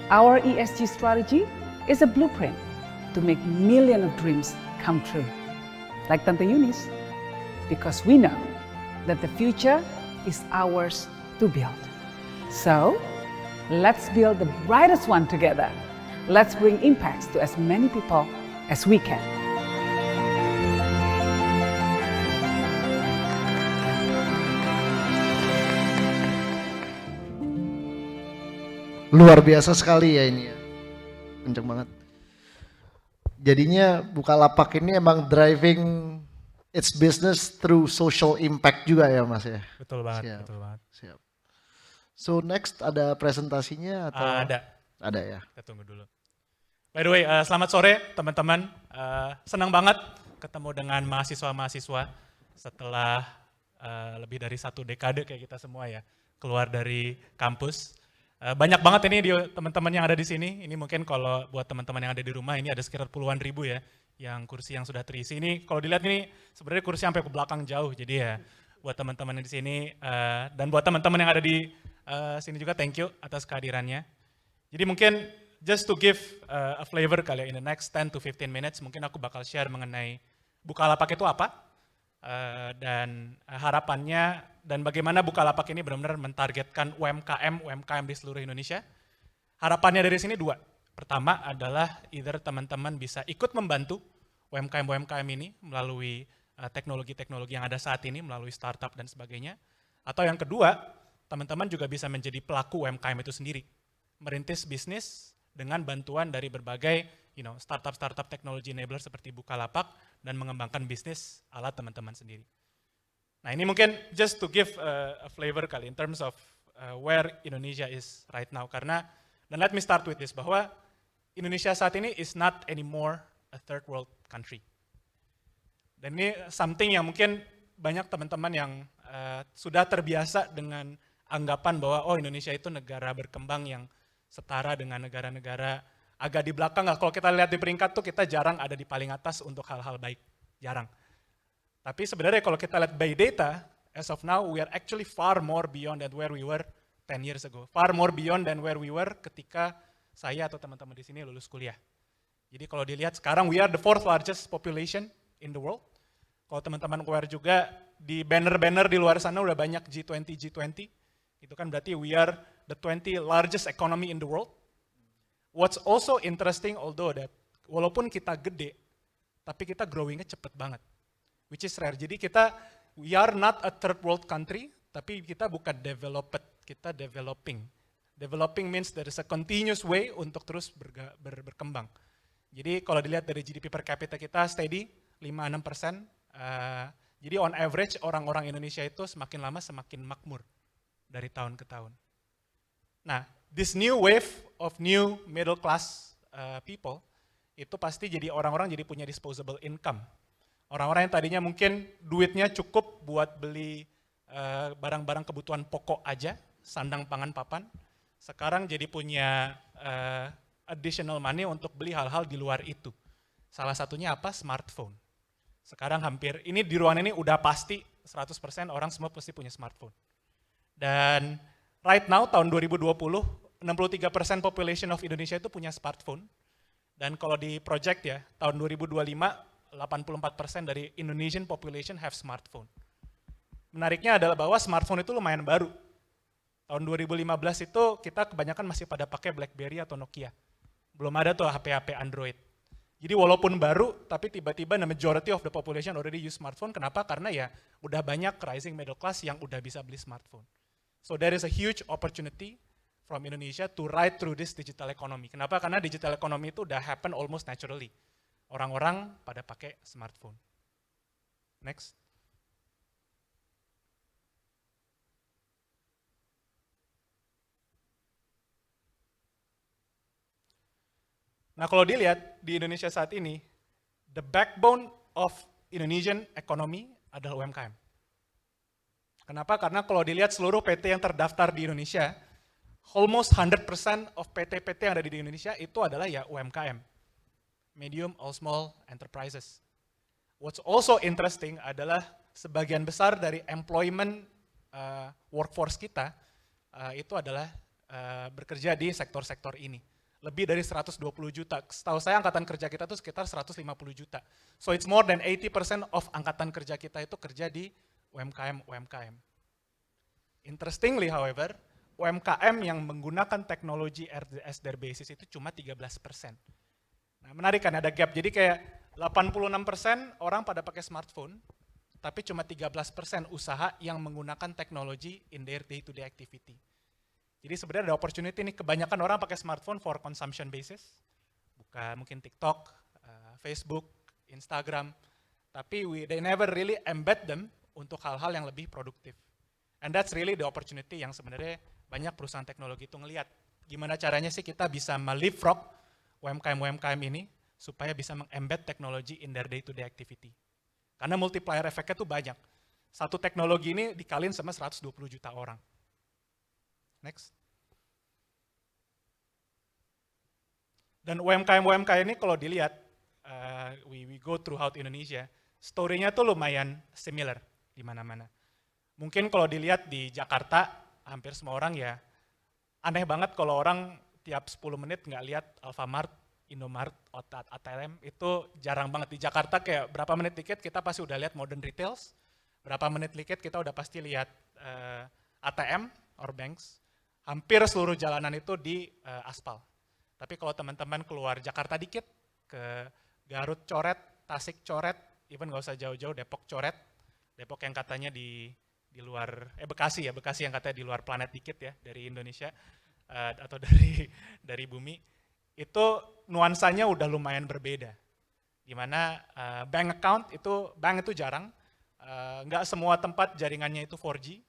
Our ESG strategy is a blueprint to make millions of dreams come true. Like Tante Yunis, because we know that the future is ours to build. So, let's build the brightest one together. Let's bring impacts to as many people as we can. Luar biasa sekali ya ini ya. Kenceng banget. Jadinya Bukalapak ini emang driving its business through social impact juga ya Mas ya. Betul banget, Siap. betul banget. Siap. So next ada presentasinya atau? Ada. Ada ya. Kita tunggu dulu. By the way, selamat sore teman-teman. Senang banget ketemu dengan mahasiswa-mahasiswa setelah lebih dari 1 dekade kayak kita semua ya keluar dari kampus. Banyak banget ini teman-teman yang ada di sini. Ini mungkin kalau buat teman-teman yang ada di rumah ini ada sekitar puluhan ribu ya yang kursi yang sudah terisi. Ini kalau dilihat ini sebenarnya kursi sampai ke belakang jauh. Jadi ya buat teman-teman yang di sini dan buat teman-teman yang ada di sini juga thank you atas kehadirannya. Jadi mungkin just to give a flavor kali ya in the next 10 to 15 minutes mungkin aku bakal share mengenai Bukalapak itu apa dan harapannya dan bagaimana Bukalapak ini benar-benar mentargetkan UMKM di seluruh Indonesia. Harapannya dari sini 2. Pertama adalah either teman-teman bisa ikut membantu UMKM ini melalui teknologi-teknologi yang ada saat ini, melalui startup dan sebagainya. Atau yang kedua, teman-teman juga bisa menjadi pelaku UMKM itu sendiri. Merintis bisnis dengan bantuan dari berbagai startup teknologi enabler seperti Bukalapak dan mengembangkan bisnis ala teman-teman sendiri. Nah ini mungkin just to give a flavor kali in terms of where Indonesia is right now. Karena, dan let me start with this, bahwa Indonesia saat ini is not anymore a third world country. Dan ini something yang mungkin banyak teman-teman yang sudah terbiasa dengan anggapan bahwa Indonesia itu negara berkembang yang setara dengan negara-negara agak di belakang. Kalau kita lihat di peringkat tuh kita jarang ada di paling atas untuk hal-hal baik, jarang. Tapi sebenarnya kalau kita lihat by data, as of now we are actually far more beyond than where we were 10 years ago. Far more beyond than where we were ketika saya atau teman-teman di sini lulus kuliah. Jadi kalau dilihat sekarang we are the 4th largest population in the world. Kalau teman-teman aware juga di banner-banner di luar sana udah banyak G20. Itu kan berarti we are the 20 largest economy in the world. What's also interesting although that walaupun kita gede, tapi kita growing-nya cepet banget. Which is rare. Jadi we are not a third world country, tapi kita bukan developed, kita developing. Developing means there is a continuous way untuk terus berkembang. Jadi kalau dilihat dari GDP per capita kita steady, 5-6%. Jadi on average orang-orang Indonesia itu semakin lama semakin makmur dari tahun ke tahun. Nah, this new wave of new middle class people, itu pasti jadi orang-orang jadi punya disposable income. Orang-orang yang tadinya mungkin duitnya cukup buat beli barang-barang kebutuhan pokok aja, sandang pangan papan, sekarang jadi punya additional money untuk beli hal-hal di luar itu. Salah satunya apa? Smartphone. Sekarang hampir, ini di ruangan ini udah pasti 100% orang semua pasti punya smartphone. Dan right now tahun 2020, 63% population of Indonesia itu punya smartphone. Dan kalau di project ya, tahun 2025, 84% dari Indonesian population have smartphone. Menariknya adalah bahwa smartphone itu lumayan baru. Tahun 2015 itu kita kebanyakan masih pada pakai BlackBerry atau Nokia. Belum ada tuh HP-HP Android. Jadi walaupun baru, tapi tiba-tiba the majority of the population already use smartphone. Kenapa? Karena ya udah banyak rising middle class yang udah bisa beli smartphone. So there is a huge opportunity from Indonesia to ride through this digital economy. Kenapa? Karena digital economy itu udah happen almost naturally. Orang-orang pada pakai smartphone. Next. Nah kalau dilihat di Indonesia saat ini, the backbone of Indonesian economy adalah UMKM. Kenapa? Karena kalau dilihat seluruh PT yang terdaftar di Indonesia, almost 100% of PT-PT yang ada di Indonesia itu adalah ya UMKM. Medium or small enterprises. What's also interesting adalah sebagian besar dari employment workforce kita itu adalah bekerja di sektor-sektor ini. Lebih dari 120 juta. Setahu saya angkatan kerja kita itu sekitar 150 juta. So it's more than 80% of angkatan kerja kita itu kerja di UMKM. Interestingly however, UMKM yang menggunakan teknologi as their basis itu cuma 13%. Nah, menarik kan ada gap. Jadi kayak 86% orang pada pakai smartphone, tapi cuma 13% usaha yang menggunakan teknologi in their day-to-day activity. Jadi sebenarnya ada opportunity nih, kebanyakan orang pakai smartphone for consumption basis, buka mungkin TikTok, Facebook, Instagram, tapi they never really embed them untuk hal-hal yang lebih produktif. And that's really the opportunity yang sebenarnya banyak perusahaan teknologi itu ngelihat. Gimana caranya sih kita bisa meleapfrog UMKM ini supaya bisa meng-embed teknologi in their day-to-day activity. Karena multiplier efeknya tuh banyak. Satu teknologi ini dikaliin sama 120 juta orang. Next. Dan UMKM ini kalau dilihat, we go throughout Indonesia, story-nya tuh lumayan similar di mana-mana. Mungkin kalau dilihat di Jakarta, hampir semua orang ya, aneh banget kalau orang tiap 10 menit nggak lihat Alfamart, Indomart, ATM, itu jarang banget. Di Jakarta kayak berapa menit dikit kita pasti udah lihat modern retails, berapa menit dikit kita udah pasti lihat ATM or banks, hampir seluruh jalanan itu di aspal. Tapi kalau teman-teman keluar Jakarta dikit, ke Garut coret, Tasik coret, even nggak usah jauh-jauh, Depok coret, Depok yang katanya di luar, Bekasi yang katanya di luar planet dikit ya, dari Indonesia, atau dari bumi, itu nuansanya udah lumayan berbeda. Dimana bank itu jarang, nggak semua tempat jaringannya itu 4G,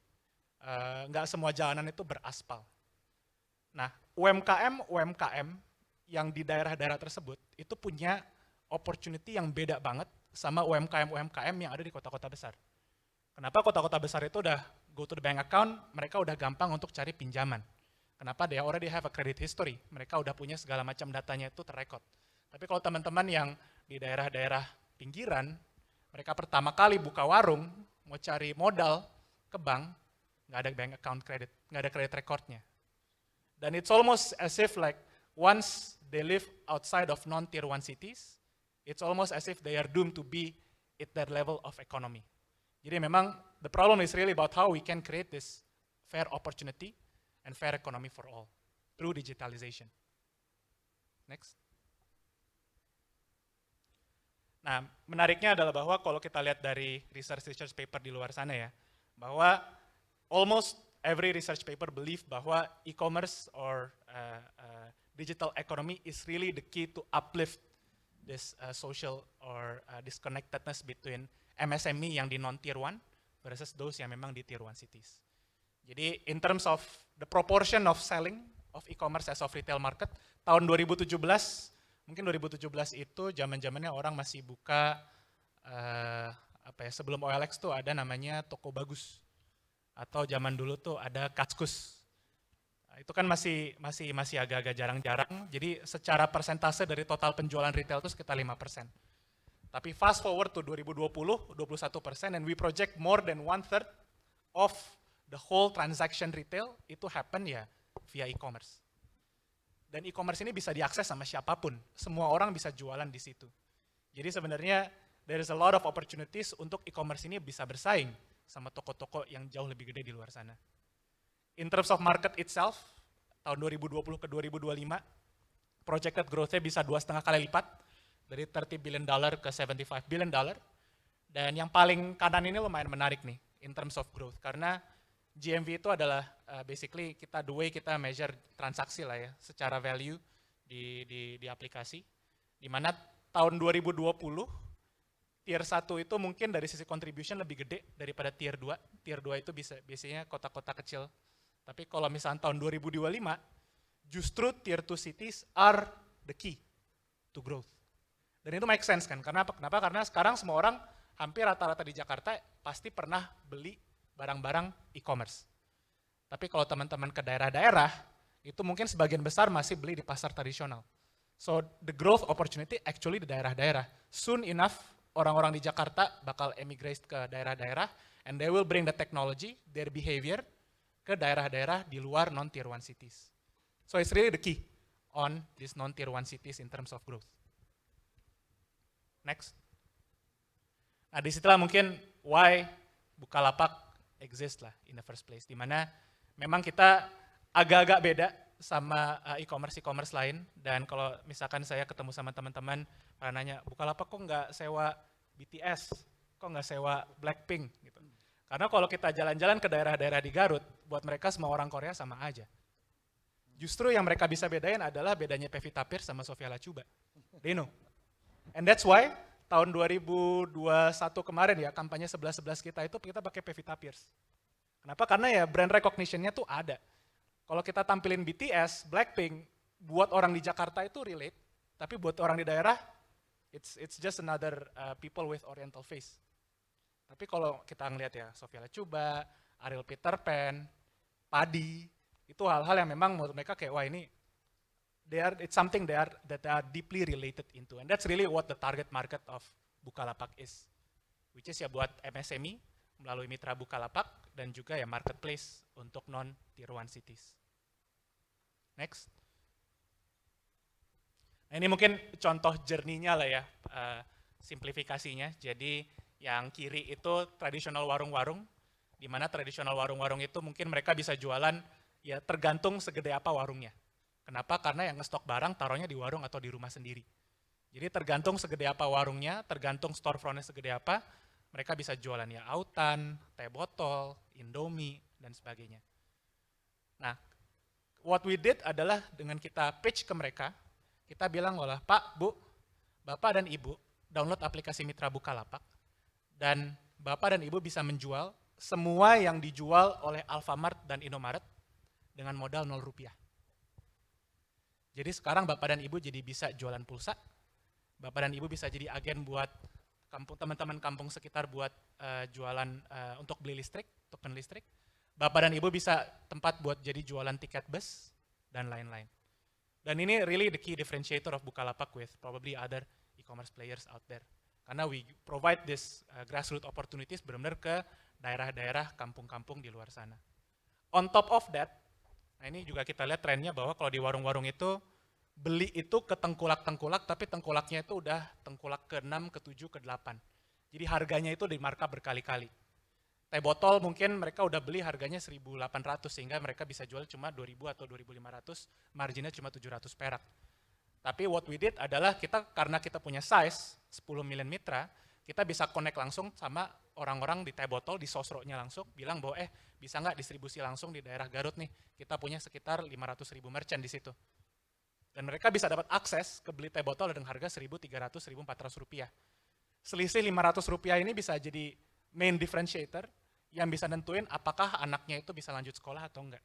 nggak semua jalanan itu beraspal. Nah, UMKM yang di daerah-daerah tersebut itu punya opportunity yang beda banget sama UMKM yang ada di kota-kota besar. Kenapa kota-kota besar itu udah go to the bank account, mereka udah gampang untuk cari pinjaman. Kenapa? They already have a credit history. Mereka udah punya segala macam datanya itu terrekod. Tapi kalau teman-teman yang di daerah-daerah pinggiran, mereka pertama kali buka warung, mau cari modal ke bank, nggak ada bank account credit, nggak ada credit recordnya. Dan it's almost as if like once they live outside of non-tier 1 cities, it's almost as if they are doomed to be at that level of economy. Jadi memang the problem is really about how we can create this fair opportunity and fair economy for all through digitalization. Next. Nah, menariknya adalah bahwa kalau kita lihat dari research paper di luar sana ya, bahwa almost every research paper believe bahwa e-commerce or digital economy is really the key to uplift this social or disconnectedness between MSME yang di non-tier 1 versus those yang memang di tier 1 cities. Jadi in terms of the proportion of selling of e-commerce as of retail market, tahun 2017, mungkin 2017 itu zaman-zamannya orang masih buka, sebelum OLX tuh ada namanya Toko Bagus. Atau zaman dulu tuh ada Kaskus. Itu kan masih agak-agak jarang-jarang, jadi secara persentase dari total penjualan retail itu sekitar 5%. Tapi fast forward to 2020, 21%, and we project more than 1/3 of the whole transaction retail itu happen ya via e-commerce. Dan e-commerce ini bisa diakses sama siapapun, semua orang bisa jualan di situ. Jadi sebenarnya there is a lot of opportunities untuk e-commerce ini bisa bersaing sama toko-toko yang jauh lebih gede di luar sana. In terms of market itself, tahun 2020 ke 2025, projected growth-nya bisa 2,5 kali lipat, dari $30 billion ke $75 billion. Dan yang paling kanan ini lumayan menarik nih, in terms of growth, karena GMV itu adalah basically the way kita measure transaksi lah ya, secara value di aplikasi, di mana tahun 2020, tier 1 itu mungkin dari sisi contribution lebih gede daripada tier 2. Tier 2 itu biasanya kota-kota kecil. Tapi kalau misalnya tahun 2025, justru tier 2 cities are the key to growth. Dan itu make sense kan, kenapa? Karena sekarang semua orang hampir rata-rata di Jakarta pasti pernah beli barang-barang e-commerce. Tapi kalau teman-teman ke daerah-daerah, itu mungkin sebagian besar masih beli di pasar tradisional. So the growth opportunity actually di daerah-daerah. Soon enough, orang-orang di Jakarta bakal emigrate ke daerah-daerah, and they will bring the technology, their behavior, ke daerah-daerah di luar non-tier 1 cities. So it's really the key on these non-tier 1 cities in terms of growth. Next. Nah, disitulah mungkin why Bukalapak exist lah in the first place, di mana memang kita agak-agak beda sama e-commerce lain, dan kalau misalkan saya ketemu sama teman-teman pada nanya, Bukalapak kok nggak sewa BTS, kok nggak sewa Blackpink gitu. Karena kalau kita jalan-jalan ke daerah-daerah di Garut, buat mereka semua orang Korea sama aja. Justru yang mereka bisa bedain adalah bedanya Pevita Pierce sama Sofia Lachuba. They know. And that's why tahun 2021 kemarin ya, kampanye 11-11 kita itu kita pakai Pevita Pierce. Kenapa? Karena ya brand recognition-nya tuh ada. Kalau kita tampilin BTS, Blackpink, buat orang di Jakarta itu relate, tapi buat orang di daerah, it's just another people with oriental face. Tapi kalau kita ngelihat ya, Sofia Lachuba, Ariel Peter Pan, Padi, itu hal-hal yang memang menurut mereka kayak, wah ini, it's something that they are deeply related into. And that's really what the target market of Bukalapak is. Which is ya buat MSME, melalui mitra Bukalapak, dan juga ya marketplace untuk non-tier 1 cities. Next. Nah ini mungkin contoh journey-nya lah ya, simplifikasinya. Jadi yang kiri itu tradisional warung-warung, di mana tradisional warung-warung itu mungkin mereka bisa jualan ya tergantung segede apa warungnya. Kenapa? Karena yang ngestok barang taruhnya di warung atau di rumah sendiri. Jadi tergantung segede apa warungnya, tergantung storefront-nya segede apa, mereka bisa jualan ya autan, teh botol, Indomie, dan sebagainya. Nah, what we did adalah dengan kita pitch ke mereka, kita bilang, olah Pak, Bu, Bapak dan Ibu, download aplikasi Mitra Bukalapak, dan Bapak dan Ibu bisa menjual semua yang dijual oleh Alfamart dan Indomaret dengan modal 0 rupiah. Jadi sekarang Bapak dan Ibu jadi bisa jualan pulsa, Bapak dan Ibu bisa jadi agen buat teman-teman kampung sekitar buat jualan untuk beli listrik, token listrik. Bapak dan Ibu bisa tempat buat jadi jualan tiket bus, dan lain-lain. Dan ini really the key differentiator of Bukalapak with probably other e-commerce players out there. Karena we provide this grassroots opportunities benar-benar ke daerah-daerah, kampung-kampung di luar sana. On top of that, nah ini juga kita lihat trennya bahwa kalau di warung-warung itu, beli itu ke tengkulak-tengkulak, tapi tengkulaknya itu udah tengkulak ke-6, ke-7, ke-8. Jadi harganya itu di markup berkali-kali. Teh botol mungkin mereka udah beli harganya 1.800, sehingga mereka bisa jual cuma 2.000 atau 2.500, marginnya cuma 700 perak. Tapi what we did adalah karena kita punya size 10 million mitra, kita bisa connect langsung sama orang-orang di teh botol, di sosro-nya langsung, bilang bahwa bisa nggak distribusi langsung di daerah Garut nih, kita punya sekitar 500.000 merchant di situ. Dan mereka bisa dapat akses ke beli teh botol dengan harga 1.300, 1.400 rupiah. Selisih 500 rupiah ini bisa jadi main differentiator yang bisa nentuin apakah anaknya itu bisa lanjut sekolah atau enggak.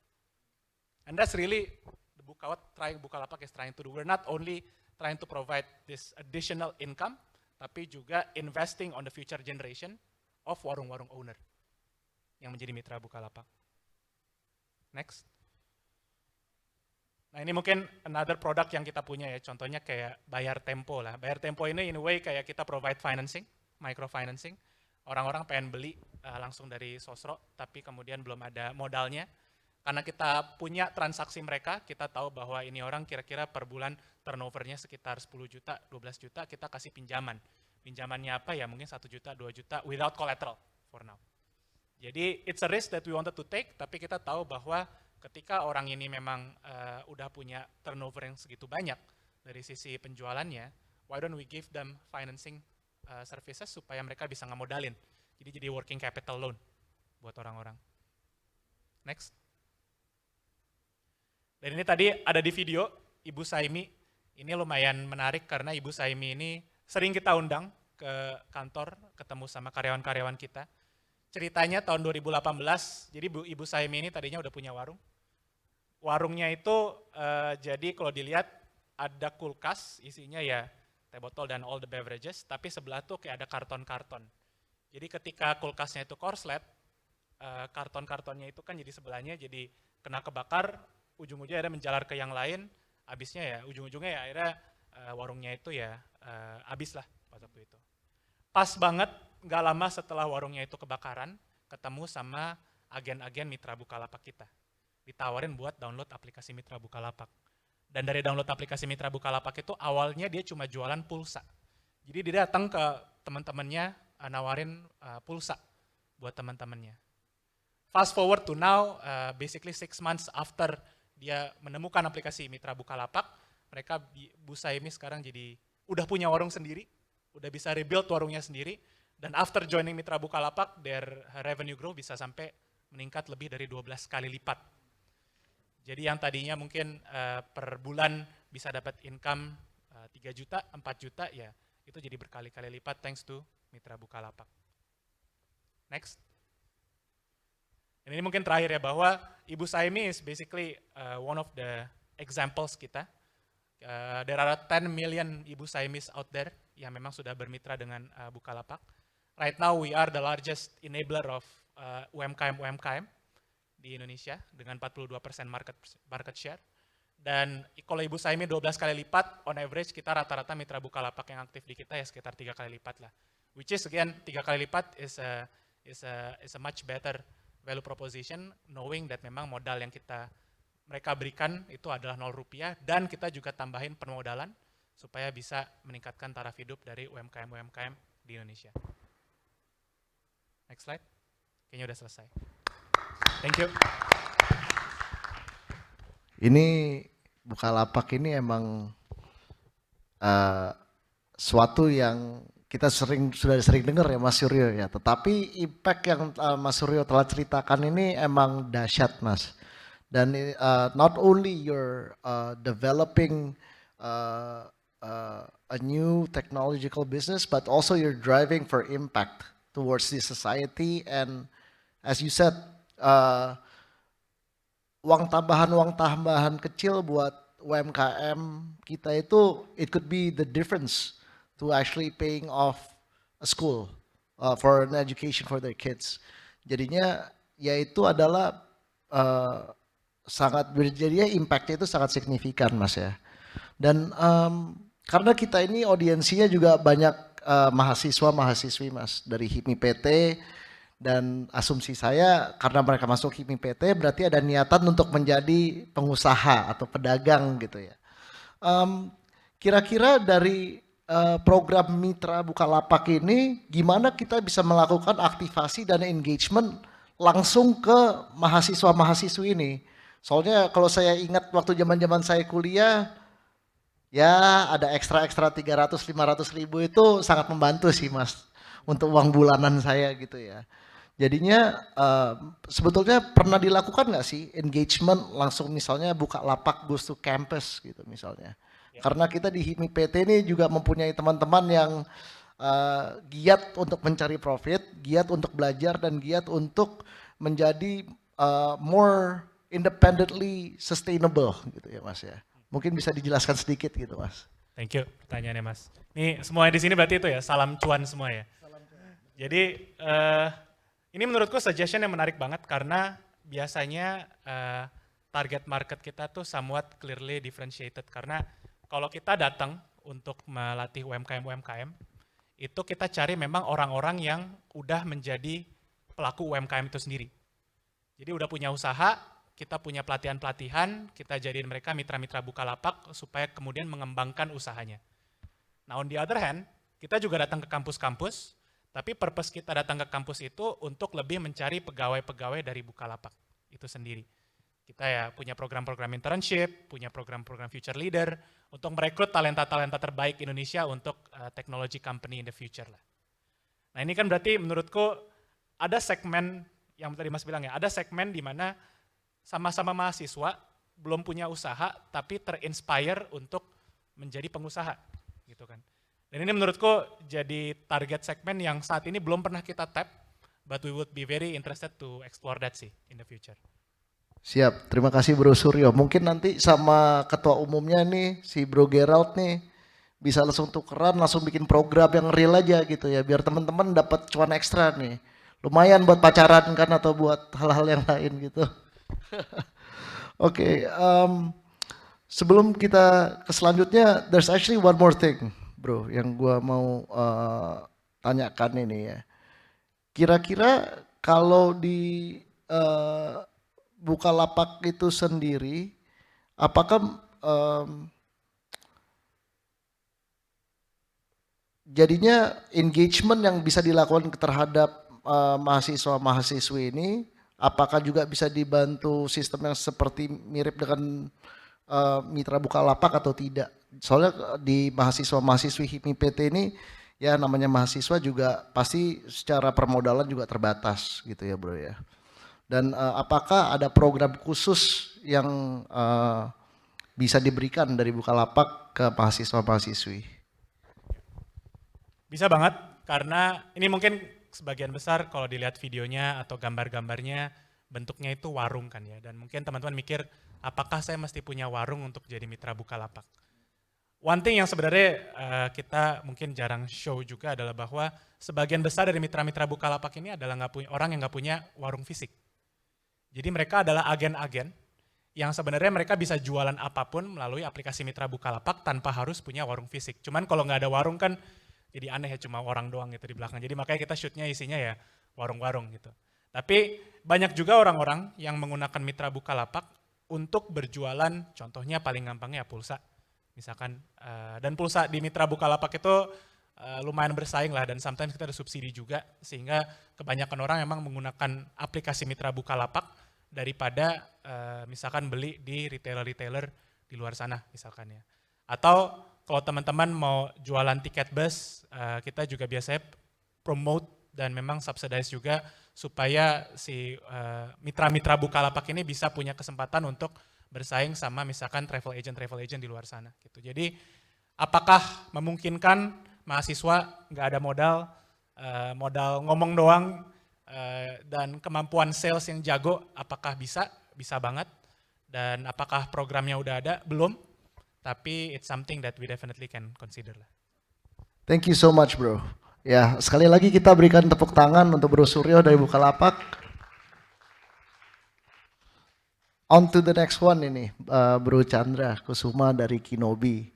And that's really the Bukalapak is trying to do. We're not only trying to provide this additional income, tapi juga investing on the future generation of warung-warung owner yang menjadi mitra Bukalapak. Next. Nah ini mungkin another product yang kita punya ya, contohnya kayak Bayar Tempo lah. Bayar Tempo ini in a way kayak kita provide financing, microfinancing. Orang-orang pengen beli langsung dari sosro, tapi kemudian belum ada modalnya. Karena kita punya transaksi mereka, kita tahu bahwa ini orang kira-kira per bulan turnovernya sekitar 10 juta, 12 juta, kita kasih pinjaman. Pinjamannya apa ya, mungkin 1 juta, 2 juta, without collateral for now. Jadi it's a risk that we wanted to take, tapi kita tahu bahwa ketika orang ini memang udah punya turnover yang segitu banyak dari sisi penjualannya, why don't we give them financing services supaya mereka bisa ngemodalin. Jadi working capital loan buat orang-orang. Next. Dan ini tadi ada di video, Ibu Saimi. Ini lumayan menarik karena Ibu Saimi ini sering kita undang ke kantor, ketemu sama karyawan-karyawan kita. Ceritanya tahun 2018, jadi Ibu Saimi ini tadinya udah punya warung. Warungnya itu jadi kalau dilihat ada kulkas, isinya ya teh botol dan all the beverages, tapi sebelah tuh kayak ada karton-karton. Jadi ketika kulkasnya itu korslet, karton-kartonnya itu kan jadi sebelahnya jadi kena kebakar, ujung-ujungnya ada menjalar ke yang lain, habisnya ya ujung-ujungnya ya akhirnya warungnya itu ya habis lah waktu itu. Pas banget nggak lama setelah warungnya itu kebakaran, ketemu sama agen-agen Mitra Bukalapak kita. Ditawarin buat download aplikasi Mitra Bukalapak. Dan dari download aplikasi Mitra Bukalapak itu awalnya dia cuma jualan pulsa. Jadi dia datang ke teman-temannya nawarin pulsa buat teman-temannya. Fast forward to now, basically 6 months after dia menemukan aplikasi Mitra Bukalapak, mereka Bu Saimi sekarang jadi udah punya warung sendiri, udah bisa rebuild warungnya sendiri, dan after joining Mitra Bukalapak, their revenue growth bisa sampai meningkat lebih dari 12 kali lipat. Jadi yang tadinya mungkin per bulan bisa dapat income 3 juta, 4 juta, ya itu jadi berkali-kali lipat thanks to Mitra Bukalapak. Next. Dan ini mungkin terakhir ya, bahwa Ibu Saimi is basically one of the examples kita. There are 10 million Ibu Saimis out there yang memang sudah bermitra dengan Bukalapak. Right now we are the largest enabler of UMKM di Indonesia dengan 42% market share. Dan kalau Ibu Saimi 12 kali lipat, on average kita rata-rata mitra Bukalapak yang aktif di kita ya sekitar 3 kali lipat lah. Which is again 3 kali lipat is a much better value proposition, knowing that memang modal yang mereka berikan itu adalah 0 rupiah, dan kita juga tambahin permodalan supaya bisa meningkatkan taraf hidup dari UMKM-UMKM di Indonesia. Next slide. Kayaknya udah selesai. Thank you. Ini Bukalapak ini emang suatu yang kita sudah sering dengar ya Mas Suryo ya, tetapi impact yang Mas Suryo telah ceritakan ini emang dahsyat Mas. Dan not only you're developing a new technological business, but also you're driving for impact towards the society, and as you said, uang tambahan kecil buat UMKM kita itu, it could be the difference to actually paying off a school for an education for their kids. Jadinya ya itu adalah jadinya impactnya itu sangat signifikan Mas ya. Dan karena kita ini audiensinya juga banyak mahasiswa-mahasiswi Mas dari HIPMI PT, dan asumsi saya karena mereka masuk HIPMI PT berarti ada niatan untuk menjadi pengusaha atau pedagang gitu ya. Kira-kira dari program Mitra Bukalapak ini gimana kita bisa melakukan aktivasi dan engagement langsung ke mahasiswa-mahasiswi ini? Soalnya kalau saya ingat waktu zaman-zaman saya kuliah, ya ada ekstra-ekstra 300-500 ribu itu sangat membantu sih Mas untuk uang bulanan saya gitu ya. Jadinya sebetulnya pernah dilakukan nggak sih engagement langsung, misalnya Bukalapak goes to campus gitu misalnya. Ya. Karena kita di HIPMI PT ini juga mempunyai teman-teman yang giat untuk mencari profit, giat untuk belajar, dan giat untuk menjadi more independently sustainable gitu ya Mas ya. Mungkin bisa dijelaskan sedikit gitu Mas. Thank you pertanyaannya Mas. Ini semua di sini berarti itu ya, salam cuan semua ya. Jadi ini menurutku suggestion yang menarik banget karena biasanya target market kita tuh somewhat clearly differentiated, karena kalau kita datang untuk melatih UMKM itu kita cari memang orang-orang yang udah menjadi pelaku UMKM itu sendiri. Jadi udah punya usaha, kita punya pelatihan-pelatihan, kita jadiin mereka mitra-mitra Bukalapak supaya kemudian mengembangkan usahanya. Nah on the other hand, kita juga datang ke kampus-kampus, tapi purpose kita datang ke kampus itu untuk lebih mencari pegawai-pegawai dari Bukalapak itu sendiri. Kita ya punya program-program internship, punya program-program future leader, untuk merekrut talenta-talenta terbaik Indonesia untuk technology company in the future lah. Nah ini kan berarti menurutku ada segmen, yang tadi Mas bilang ya, ada segmen di mana sama-sama mahasiswa, belum punya usaha, tapi terinspire untuk menjadi pengusaha gitu kan. Dan ini menurutku jadi target segmen yang saat ini belum pernah kita tap, but we would be very interested to explore that sih in the future. Siap, terima kasih Bro Suryo. Mungkin nanti sama ketua umumnya nih, si Bro Gerald nih, bisa langsung tukeran, langsung bikin program yang real aja gitu ya, biar teman-teman dapat cuan ekstra nih. Lumayan buat pacaran kan atau buat hal-hal yang lain gitu. Oke, sebelum kita ke selanjutnya, there's actually one more thing, bro, yang gua mau tanyakan ini ya. Kira-kira kalau di Bukalapak itu sendiri, apakah jadinya engagement yang bisa dilakukan terhadap mahasiswa-mahasiswi ini, apakah juga bisa dibantu sistem yang seperti mirip dengan mitra Bukalapak atau tidak? Soalnya di mahasiswa-mahasiswi HIPMI PT ini ya namanya mahasiswa juga pasti secara permodalan juga terbatas gitu ya bro ya. Dan apakah ada program khusus yang bisa diberikan dari Bukalapak ke mahasiswa-mahasiswi? Bisa banget, karena ini mungkin sebagian besar kalau dilihat videonya atau gambar-gambarnya bentuknya itu warung kan ya. Dan mungkin teman-teman mikir, apakah saya mesti punya warung untuk jadi mitra Bukalapak? One thing yang sebenarnya kita mungkin jarang show juga adalah bahwa sebagian besar dari mitra-mitra Bukalapak ini adalah orang yang nggak punya warung fisik. Jadi mereka adalah agen-agen yang sebenarnya mereka bisa jualan apapun melalui aplikasi mitra Bukalapak tanpa harus punya warung fisik. Cuman kalau nggak ada warung kan jadi aneh ya, cuma orang doang gitu di belakang. Jadi makanya kita shootnya isinya ya warung-warung gitu. Tapi banyak juga orang-orang yang menggunakan mitra Bukalapak untuk berjualan, contohnya paling gampangnya pulsa. Misalkan, dan pulsa di mitra Bukalapak itu lumayan bersaing lah, dan sometimes kita ada subsidi juga, sehingga kebanyakan orang emang menggunakan aplikasi mitra Bukalapak daripada misalkan beli di retailer-retailer di luar sana misalkan ya. Atau kalau teman-teman mau jualan tiket bus, kita juga biasanya promote dan memang subsidize juga supaya si mitra-mitra Bukalapak ini bisa punya kesempatan untuk bersaing sama misalkan travel agent di luar sana gitu. Jadi apakah memungkinkan mahasiswa nggak ada modal ngomong doang dan kemampuan sales yang jago, apakah bisa? Bisa banget. Dan apakah programnya udah ada? Belum. Tapi it's something that we definitely can consider lah. Thank you so much bro. Ya sekali lagi kita berikan tepuk tangan untuk Bro Suryo dari Bukalapak. On to the next one ini, Bro Chandra Kusuma dari Kinobi.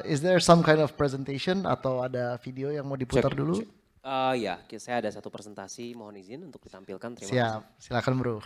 Is there some kind of presentation atau ada video yang mau diputar dulu? Ya, saya ada satu presentasi, mohon izin untuk ditampilkan. Terima Siap, kasih. silakan bro.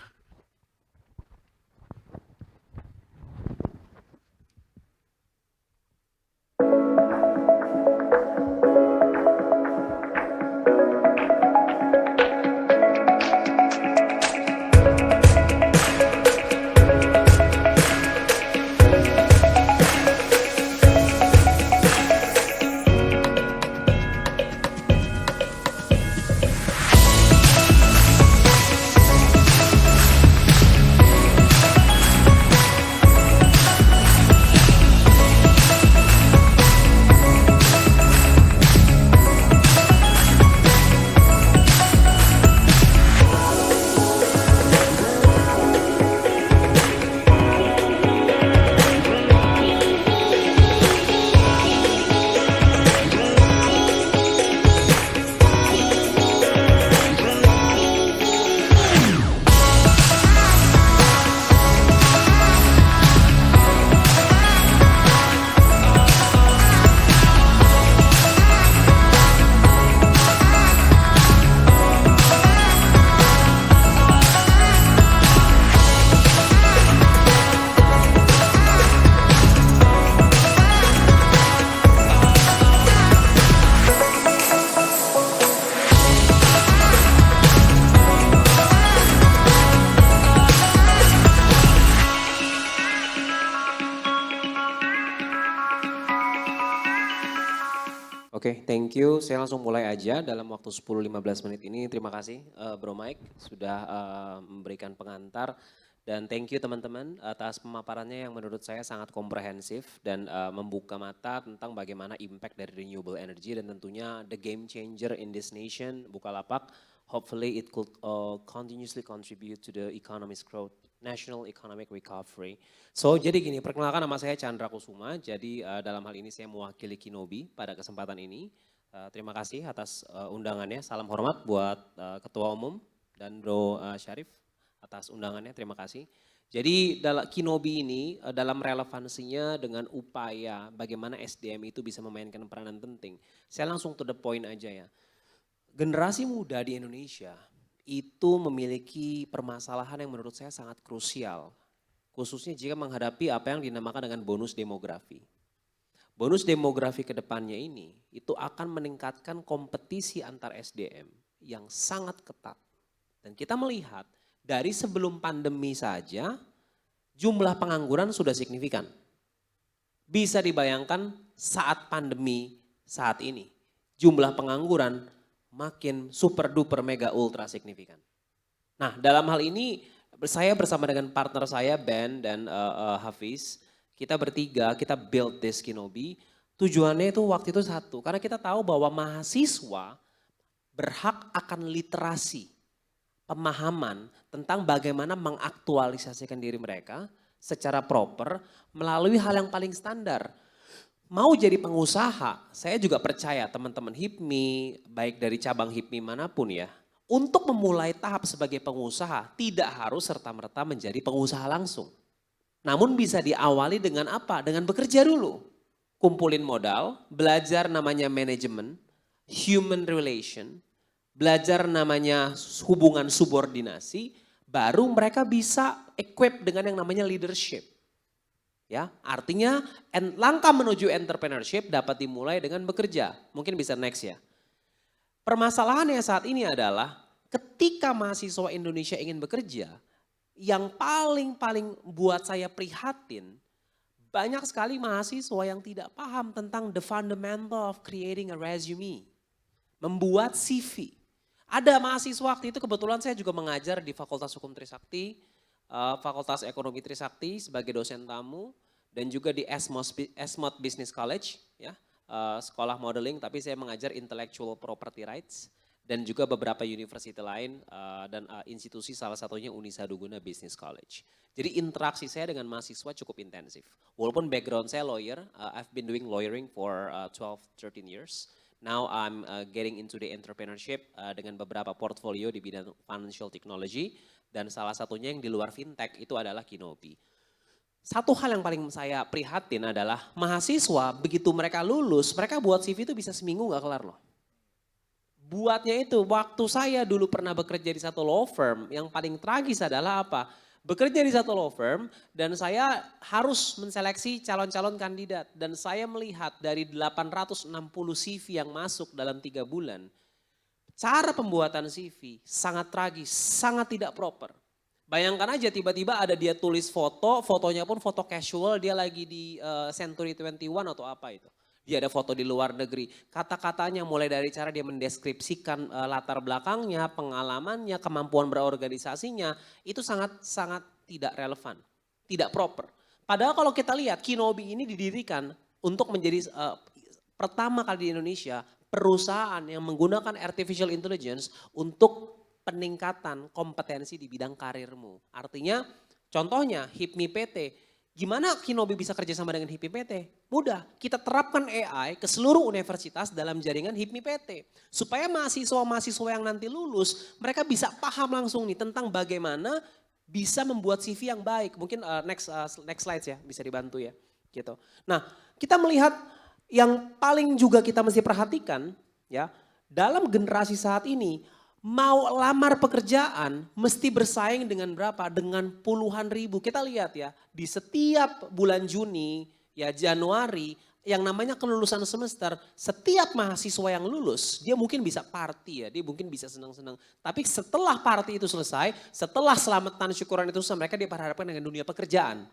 Oke, thank you. Saya langsung mulai aja dalam waktu 10-15 menit ini. Terima kasih Bro Mike sudah memberikan pengantar. Dan thank you teman-teman atas pemaparannya yang menurut saya sangat komprehensif dan membuka mata tentang bagaimana impact dari renewable energy dan tentunya the game changer in this nation, Bukalapak. Hopefully it could continuously contribute to the economy's growth National Economic Recovery. So jadi gini, perkenalkan nama saya Chandra Kusuma, jadi dalam hal ini saya mewakili Kinobi pada kesempatan ini. Terima kasih atas undangannya, salam hormat buat Ketua Umum dan Bro Syarif atas undangannya, terima kasih. Jadi dalam Kinobi ini dalam relevansinya dengan upaya bagaimana SDM itu bisa memainkan peranan penting. Saya langsung to the point aja ya. Generasi muda di Indonesia itu memiliki permasalahan yang menurut saya sangat krusial. Khususnya jika menghadapi apa yang dinamakan dengan bonus demografi. Bonus demografi ke depannya ini itu akan meningkatkan kompetisi antar SDM yang sangat ketat. Dan kita melihat dari sebelum pandemi saja jumlah pengangguran sudah signifikan. Bisa dibayangkan saat pandemi saat ini jumlah pengangguran makin super duper mega ultra signifikan. Nah dalam hal ini saya bersama dengan partner saya Ben dan Hafiz, kita bertiga kita build this Kinobi. Tujuannya itu waktu itu satu, karena kita tahu bahwa mahasiswa berhak akan literasi, pemahaman tentang bagaimana mengaktualisasikan diri mereka secara proper melalui hal yang paling standar. Mau jadi pengusaha, saya juga percaya teman-teman HIPMI, baik dari cabang HIPMI manapun ya, untuk memulai tahap sebagai pengusaha tidak harus serta-merta menjadi pengusaha langsung. Namun bisa diawali dengan apa? Dengan bekerja dulu. Kumpulin modal, belajar namanya manajemen, human relation, belajar namanya hubungan subordinasi, baru mereka bisa equip dengan yang namanya leadership. Ya, artinya langkah menuju entrepreneurship dapat dimulai dengan bekerja. Mungkin bisa next ya. Permasalahannya saat ini adalah ketika mahasiswa Indonesia ingin bekerja, yang paling buat saya prihatin, banyak sekali mahasiswa yang tidak paham tentang the fundamental of creating a resume. Membuat CV. Ada mahasiswa waktu itu kebetulan saya juga mengajar di Fakultas Hukum Trisakti, Fakultas Ekonomi Trisakti sebagai dosen tamu, dan juga di Esmod Business College, ya, sekolah modeling, tapi saya mengajar intellectual property rights, dan juga beberapa university lain dan institusi salah satunya Unisaduguna Business College. Jadi interaksi saya dengan mahasiswa cukup intensif. Walaupun background saya lawyer, I've been doing lawyering for 12-13 years. Now I'm getting into the entrepreneurship dengan beberapa portfolio di bidang financial technology dan salah satunya yang di luar fintech itu adalah Kinobi. Satu hal yang paling saya prihatin adalah mahasiswa begitu mereka lulus, mereka buat CV itu bisa seminggu nggak kelar loh. Buatnya itu waktu saya dulu pernah bekerja di satu law firm, yang paling tragis adalah apa? Bekerja di satu law firm dan saya harus menseleksi calon-calon kandidat. Dan saya melihat dari 860 CV yang masuk dalam 3 bulan, cara pembuatan CV sangat tragis, sangat tidak proper. Bayangkan aja tiba-tiba ada dia tulis foto, fotonya pun foto casual, dia lagi di Century 21 atau apa itu. Dia ada foto di luar negeri, kata-katanya mulai dari cara dia mendeskripsikan latar belakangnya, pengalamannya, kemampuan berorganisasinya, itu sangat tidak relevan, tidak proper. Padahal kalau kita lihat Kinobi ini didirikan untuk menjadi pertama kali di Indonesia perusahaan yang menggunakan artificial intelligence untuk peningkatan kompetensi di bidang karirmu. Artinya contohnya HIPMI PT. Gimana Kinobi bisa kerjasama dengan HIPMI PT? Mudah, kita terapkan AI ke seluruh universitas dalam jaringan HIPMI PT. Supaya mahasiswa-mahasiswa yang nanti lulus, mereka bisa paham langsung nih tentang bagaimana bisa membuat CV yang baik. Mungkin next slide ya, bisa dibantu ya. Gitu. Nah, kita melihat yang paling juga kita mesti perhatikan ya, dalam generasi saat ini, mau lamar pekerjaan mesti bersaing dengan berapa? Dengan puluhan ribu. Kita lihat ya, di setiap bulan Juni, ya Januari, yang namanya kelulusan semester, setiap mahasiswa yang lulus, dia mungkin bisa party ya, dia mungkin bisa senang-senang. Tapi setelah party itu selesai, setelah selamatan syukuran itu selesai, mereka diperhadapkan dengan dunia pekerjaan.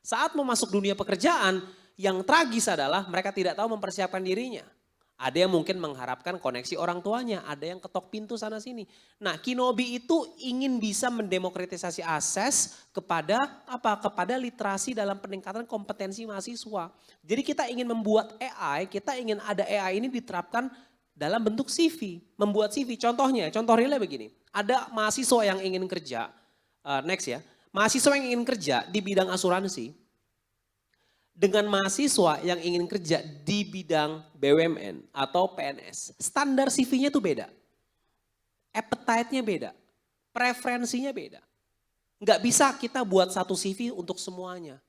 Saat mau masuk dunia pekerjaan, yang tragis adalah mereka tidak tahu mempersiapkan dirinya. Ada yang mungkin mengharapkan koneksi orang tuanya, ada yang ketok pintu sana sini. Nah, Kinobi itu ingin bisa mendemokratisasi akses kepada apa? Kepada literasi dalam peningkatan kompetensi mahasiswa. Jadi kita ingin membuat AI, kita ingin ada AI ini diterapkan dalam bentuk CV, membuat CV. Contohnya, contoh realnya begini. Ada mahasiswa yang ingin kerja, next ya. mahasiswa yang ingin kerja di bidang asuransi dengan mahasiswa yang ingin kerja di bidang BUMN atau PNS, standar CV-nya tuh beda. Appetite-nya beda, preferensinya beda. Nggak bisa kita buat satu CV untuk semuanya.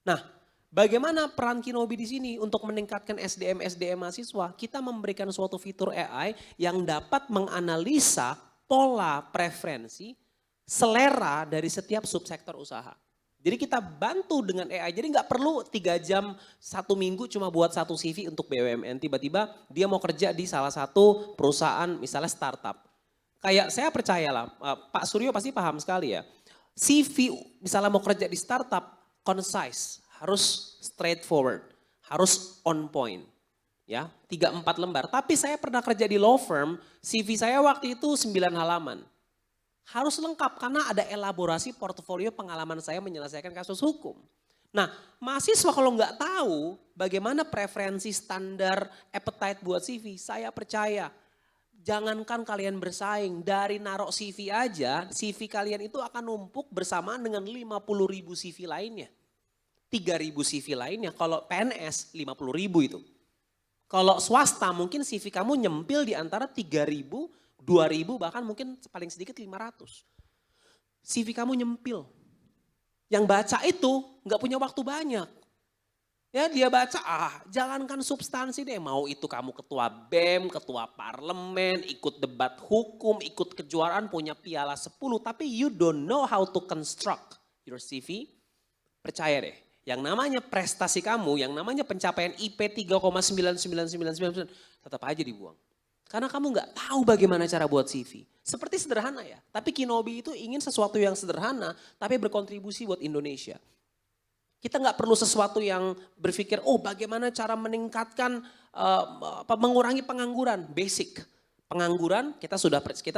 Nah, bagaimana peran Kinobi di sini untuk meningkatkan SDM mahasiswa? Kita memberikan suatu fitur AI yang dapat menganalisa pola preferensi, selera dari setiap subsektor usaha. Jadi kita bantu dengan AI, jadi nggak perlu 3 jam 1 minggu cuma buat satu CV untuk BUMN. Tiba-tiba dia mau kerja di salah satu perusahaan misalnya startup. Kayak saya percayalah, Pak Suryo pasti paham sekali ya. CV misalnya mau kerja di startup, concise, harus straightforward, harus on point. Ya, 3-4 lembar. Tapi saya pernah kerja di law firm, CV saya waktu itu 9 halaman. Harus lengkap karena ada elaborasi portofolio pengalaman saya menyelesaikan kasus hukum. Nah, mahasiswa kalau nggak tahu bagaimana preferensi standar appetite buat CV, saya percaya jangankan kalian bersaing, dari narok CV aja, CV kalian itu akan numpuk bersamaan dengan 50.000 CV lainnya. 3.000 CV lainnya, kalau PNS 50.000 itu. Kalau swasta mungkin CV kamu nyempil di antara 3.000, 2.000 bahkan mungkin paling sedikit 500. CV kamu nyempil. Yang baca itu nggak punya waktu banyak. Ya dia baca, jangankan substansi deh, mau itu kamu ketua BEM, ketua parlemen, ikut debat hukum, ikut kejuaraan, punya piala 10, tapi you don't know how to construct your CV, percaya deh, yang namanya prestasi kamu, yang namanya pencapaian IP 3,99999 tetap aja dibuang. Karena kamu nggak tahu bagaimana cara buat CV. Seperti sederhana ya, tapi Kinobi itu ingin sesuatu yang sederhana, tapi berkontribusi buat Indonesia. Kita nggak perlu sesuatu yang berpikir, bagaimana cara meningkatkan, mengurangi pengangguran, basic. Pengangguran kita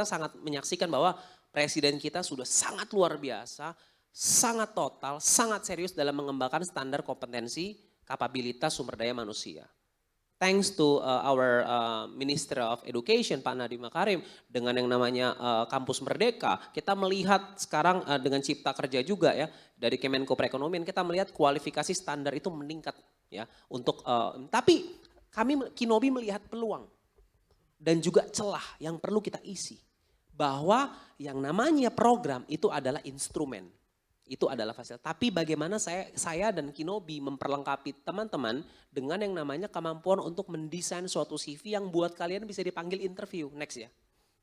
sangat menyaksikan bahwa presiden kita sudah sangat luar biasa, sangat total, sangat serius dalam mengembangkan standar kompetensi, kapabilitas sumber daya manusia. Thanks to our Minister of Education, Pak Nadiem Makarim, dengan yang namanya Kampus Merdeka, kita melihat sekarang dengan Cipta Kerja juga ya, dari Kemenko Perekonomian, kita melihat kualifikasi standar itu meningkat ya. Tapi Kinobi melihat peluang dan juga celah yang perlu kita isi. Bahwa yang namanya program itu adalah instrumen. Itu adalah fasilitas. Tapi bagaimana saya dan Kinobi memperlengkapi teman-teman dengan yang namanya kemampuan untuk mendesain suatu CV yang buat kalian bisa dipanggil interview. Next ya.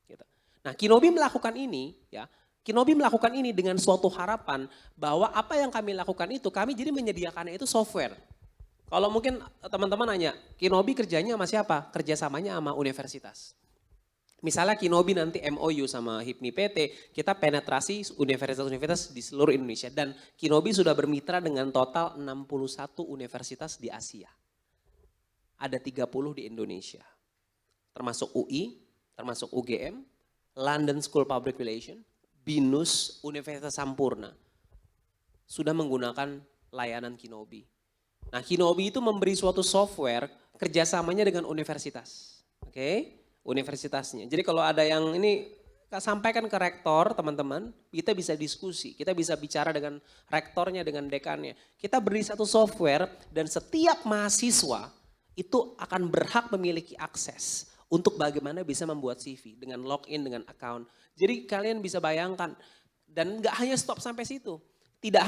Gitu. Nah, Kinobi melakukan ini ya. Kinobi melakukan ini dengan suatu harapan bahwa apa yang kami lakukan itu, kami jadi menyediakannya itu software. Kalau mungkin teman-teman nanya, Kinobi kerjanya sama siapa? Kerjasamanya sama universitas. Misalnya Kinobi nanti MOU sama HIPMI PT, kita penetrasi universitas-universitas di seluruh Indonesia. Dan Kinobi sudah bermitra dengan total 61 universitas di Asia. Ada 30 di Indonesia. Termasuk UI, termasuk UGM, London School Public Relations, BINUS, Universitas Sampurna. Sudah menggunakan layanan Kinobi. Nah, Kinobi itu memberi suatu software kerjasamanya dengan universitas. Oke? Universitasnya. Jadi kalau ada yang ini sampaikan ke rektor teman-teman, kita bisa diskusi, kita bisa bicara dengan rektornya, dengan dekannya. Kita beri satu software dan setiap mahasiswa itu akan berhak memiliki akses untuk bagaimana bisa membuat CV dengan login, dengan account. Jadi kalian bisa bayangkan dan nggak hanya stop sampai situ. Tidak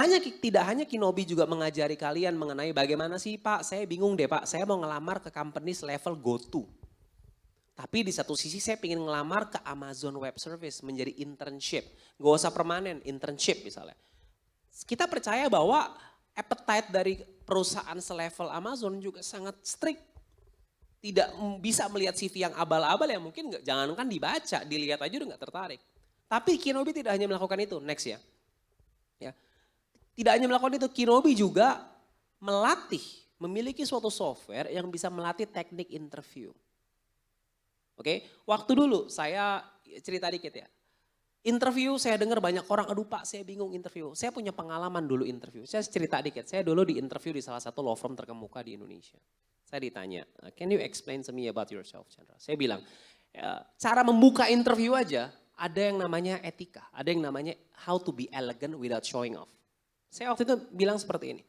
hanya Kinobi juga mengajari kalian mengenai bagaimana sih Pak, saya bingung deh Pak, saya mau ngelamar ke company level go to. Tapi di satu sisi saya ingin ngelamar ke Amazon Web Service menjadi internship. Gak usah permanen, internship misalnya. Kita percaya bahwa appetite dari perusahaan selevel Amazon juga sangat strict. Tidak bisa melihat CV yang abal-abal yang mungkin jangankan dibaca, dilihat aja udah gak tertarik. Tapi Kinobi tidak hanya melakukan itu, next ya. Tidak hanya melakukan itu, Kinobi juga memiliki suatu software yang bisa melatih teknik interview. Oke, waktu dulu saya cerita dikit ya. Interview saya dengar banyak orang, aduh Pak saya bingung interview. Saya punya pengalaman dulu interview, saya cerita dikit. Saya dulu di interview di salah satu law firm terkemuka di Indonesia. Saya ditanya, can you explain to me about yourself Chandra? Saya bilang, cara membuka interview aja ada yang namanya etika, ada yang namanya how to be elegant without showing off. Saya waktu itu bilang seperti ini.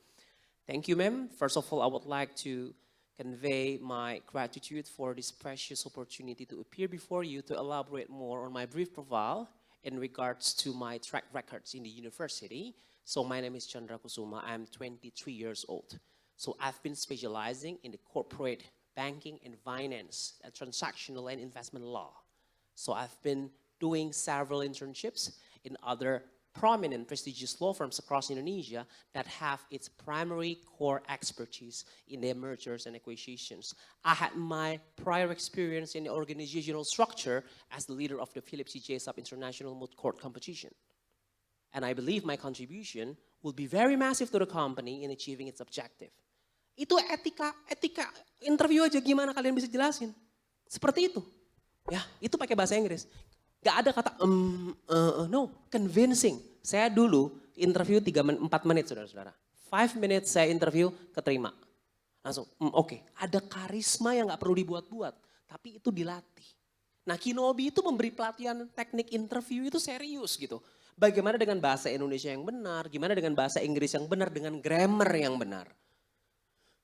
Thank you ma'am, first of all I would like to convey my gratitude for this precious opportunity to appear before you to elaborate more on my brief profile in regards to my track records in the university. So my name is Chandra Kusuma, I'm 23 years old. So I've been specializing in the corporate banking and finance, and transactional and investment law. So I've been doing several internships in other prominent prestigious law firms across Indonesia that have its primary core expertise in their mergers and acquisitions. I had my prior experience in the organizational structure as the leader of the Philip C. Jessup International Moot Court Competition. And I believe my contribution will be very massive to the company in achieving its objective. Itu etika interview aja, gimana kalian bisa jelasin? Seperti itu. Ya, itu pakai bahasa Inggris. Gak ada kata no, convincing. Saya dulu interview 4 menit saudara-saudara. 5 minutes saya interview, keterima. Langsung, oke. Ada karisma yang gak perlu dibuat-buat, tapi itu dilatih. Nah Kinobi itu memberi pelatihan teknik interview itu serius gitu. Bagaimana dengan bahasa Indonesia yang benar, gimana dengan bahasa Inggris yang benar, dengan grammar yang benar.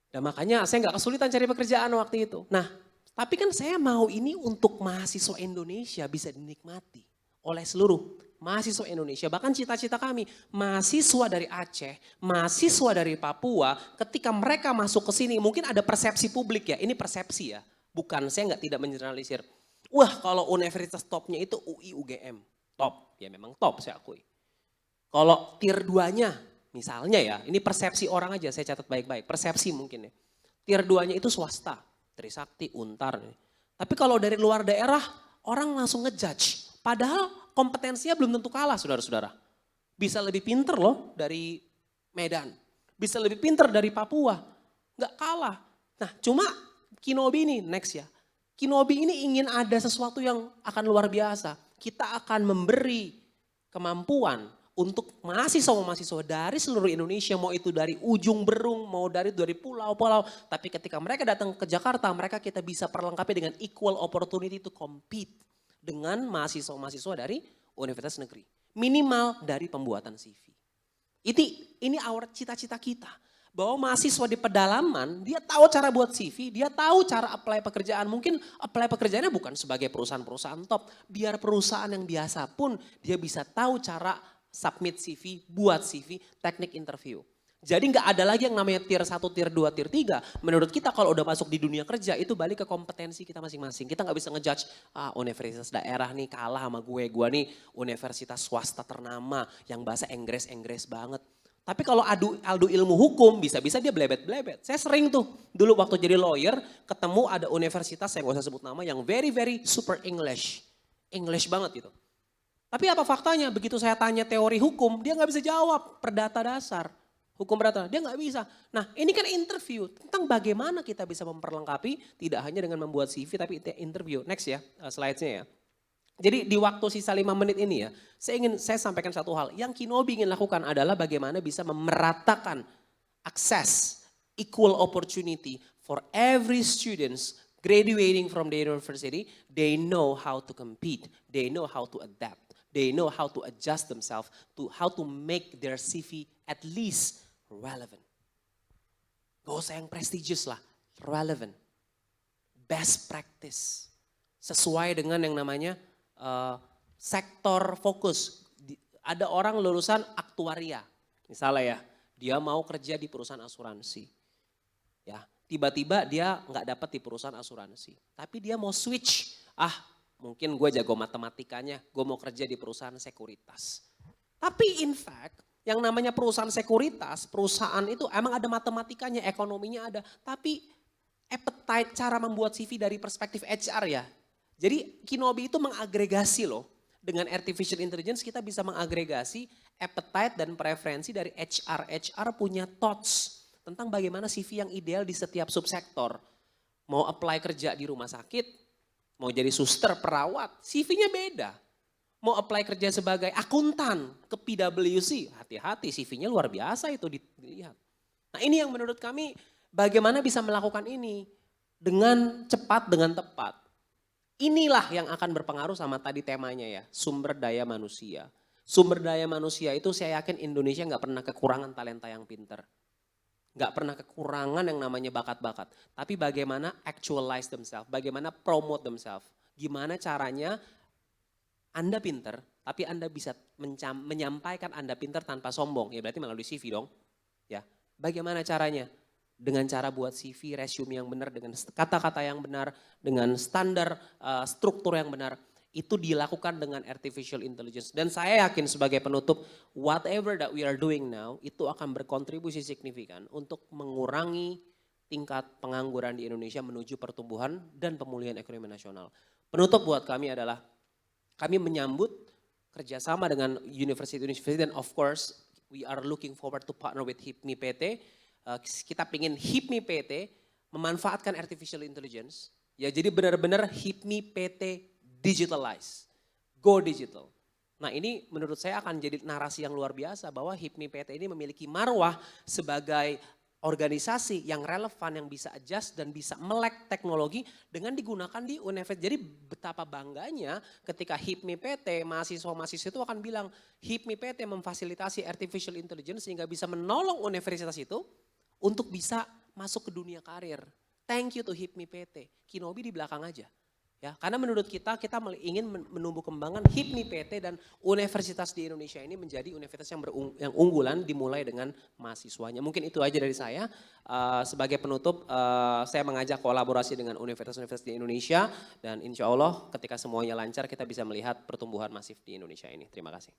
Dan makanya saya gak kesulitan cari pekerjaan waktu itu. Nah, tapi kan saya mau ini untuk mahasiswa Indonesia bisa dinikmati oleh seluruh mahasiswa Indonesia. Bahkan cita-cita kami, mahasiswa dari Aceh, mahasiswa dari Papua, ketika mereka masuk ke sini, mungkin ada persepsi publik ya, ini persepsi ya. Bukan, saya tidak mengeneralisir. Wah kalau universitas topnya itu UI, UGM, top. Ya memang top saya akui. Kalau tier 2-nya, misalnya ya, ini persepsi orang aja, saya catat baik-baik. Persepsi mungkin ya. Tier 2-nya itu swasta. Trisakti, Untar. Tapi kalau dari luar daerah, orang langsung ngejudge. Padahal kompetensinya belum tentu kalah saudara-saudara. Bisa lebih pinter loh dari Medan. Bisa lebih pinter dari Papua. Nggak kalah. Nah cuma Kinobi ini next ya. Kinobi ini ingin ada sesuatu yang akan luar biasa. Kita akan memberi kemampuan untuk mahasiswa-mahasiswa dari seluruh Indonesia, mau itu dari ujung berung, mau dari pulau-pulau. Tapi ketika mereka datang ke Jakarta, kita bisa perlengkapi dengan equal opportunity to compete dengan mahasiswa-mahasiswa dari universitas negeri. Minimal dari pembuatan CV. Ini our cita-cita kita. Bahwa mahasiswa di pedalaman, dia tahu cara buat CV, dia tahu cara apply pekerjaan. Mungkin apply pekerjaannya bukan sebagai perusahaan-perusahaan top. Biar perusahaan yang biasa pun dia bisa tahu cara submit CV, buat CV, teknik interview. Jadi nggak ada lagi yang namanya tier 1, tier 2, tier 3. Menurut kita kalau udah masuk di dunia kerja itu balik ke kompetensi kita masing-masing. Kita nggak bisa ngejudge, universitas daerah nih kalah sama gue nih universitas swasta ternama yang bahasa Inggris banget. Tapi kalau adu ilmu hukum bisa-bisa dia blebet-blebet. Saya sering tuh dulu waktu jadi lawyer ketemu ada universitas yang gak usah sebut nama yang very super English banget gitu. Tapi apa faktanya? Begitu saya tanya teori hukum, dia nggak bisa jawab perdata dasar. Hukum perdata, dia nggak bisa. Nah ini kan interview tentang bagaimana kita bisa memperlengkapi, tidak hanya dengan membuat CV tapi interview. Next ya, slide-nya ya. Jadi di waktu sisa 5 menit ini ya, saya sampaikan satu hal. Yang Kinobi ingin lakukan adalah bagaimana bisa memeratakan akses, equal opportunity for every students graduating from the university. They know how to compete, they know how to adapt. They know how to adjust themselves to how to make their CV at least relevant. Gak usah yang prestigious lah, relevant. Best practice. Sesuai dengan yang namanya sektor fokus. Ada orang lulusan aktuaria. Misalnya ya, dia mau kerja di perusahaan asuransi. Ya, tiba-tiba dia nggak dapat di perusahaan asuransi. Tapi dia mau switch, mungkin gue jago matematikanya, gue mau kerja di perusahaan sekuritas. Tapi in fact, yang namanya perusahaan sekuritas, perusahaan itu emang ada matematikanya, ekonominya ada. Tapi appetite cara membuat CV dari perspektif HR ya. Jadi Kinobi itu mengagregasi loh. Dengan artificial intelligence kita bisa mengagregasi appetite dan preferensi dari HR. HR punya thoughts tentang bagaimana CV yang ideal di setiap subsektor. Mau apply kerja di rumah sakit, mau jadi suster, perawat, CV-nya beda. Mau apply kerja sebagai akuntan ke PwC, hati-hati CV-nya luar biasa itu dilihat. Nah ini yang menurut kami bagaimana bisa melakukan ini dengan cepat, dengan tepat. Inilah yang akan berpengaruh sama tadi temanya ya, sumber daya manusia. Sumber daya manusia itu saya yakin Indonesia nggak pernah kekurangan talenta yang pinter. Nggak pernah kekurangan yang namanya bakat-bakat. Tapi bagaimana actualize themselves, bagaimana promote themselves. Gimana caranya Anda pinter, tapi Anda bisa menyampaikan Anda pinter tanpa sombong. Ya berarti melalui CV dong. Ya, bagaimana caranya? Dengan cara buat CV, resume yang benar, dengan kata-kata yang benar, dengan standar struktur yang benar. Itu dilakukan dengan artificial intelligence. Dan saya yakin sebagai penutup, whatever that we are doing now, itu akan berkontribusi signifikan untuk mengurangi tingkat pengangguran di Indonesia menuju pertumbuhan dan pemulihan ekonomi nasional. Penutup buat kami adalah, kami menyambut kerjasama dengan university dan of course, we are looking forward to partner with HIPMI PT. Kita ingin HIPMI PT memanfaatkan artificial intelligence. Ya jadi benar-benar HIPMI PT digitalize, go digital. Nah ini menurut saya akan jadi narasi yang luar biasa bahwa HIPMI PT ini memiliki marwah sebagai organisasi yang relevan, yang bisa adjust dan bisa melek teknologi dengan digunakan di universitas. Jadi betapa bangganya ketika HIPMI PT, mahasiswa-mahasiswa itu akan bilang HIPMI PT memfasilitasi artificial intelligence sehingga bisa menolong universitas itu untuk bisa masuk ke dunia karir. Thank you to HIPMI PT. Kinobi di belakang aja. Ya, karena menurut kita ingin menumbuh kembangkan HIPMI PT dan universitas di Indonesia ini menjadi universitas yang unggulan dimulai dengan mahasiswanya. Mungkin itu aja dari saya. Sebagai penutup, saya mengajak kolaborasi dengan universitas-universitas di Indonesia dan insya Allah ketika semuanya lancar kita bisa melihat pertumbuhan masif di Indonesia ini. Terima kasih.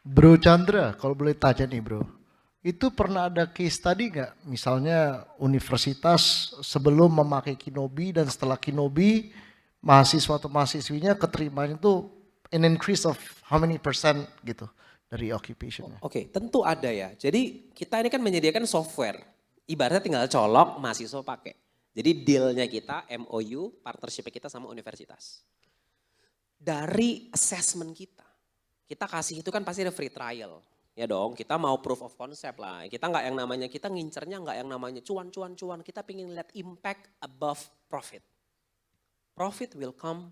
Bro Chandra, kalau boleh tanya nih bro, itu pernah ada case tadi nggak? Misalnya universitas sebelum memakai Kinobi dan setelah Kinobi, mahasiswa atau mahasiswinya keterimanya itu an increase of how many percent gitu dari occupationnya? Oke, tentu ada ya. Jadi kita ini kan menyediakan software, ibaratnya tinggal colok mahasiswa pakai. Jadi dealnya kita, MOU, partnership kita sama universitas. Dari assessment kita kasih itu kan pasti ada free trial. Ya dong, kita mau proof of concept lah. Kita nggak yang namanya, kita ngincernya nggak yang namanya cuan. Kita pengen lihat impact above profit. Profit will come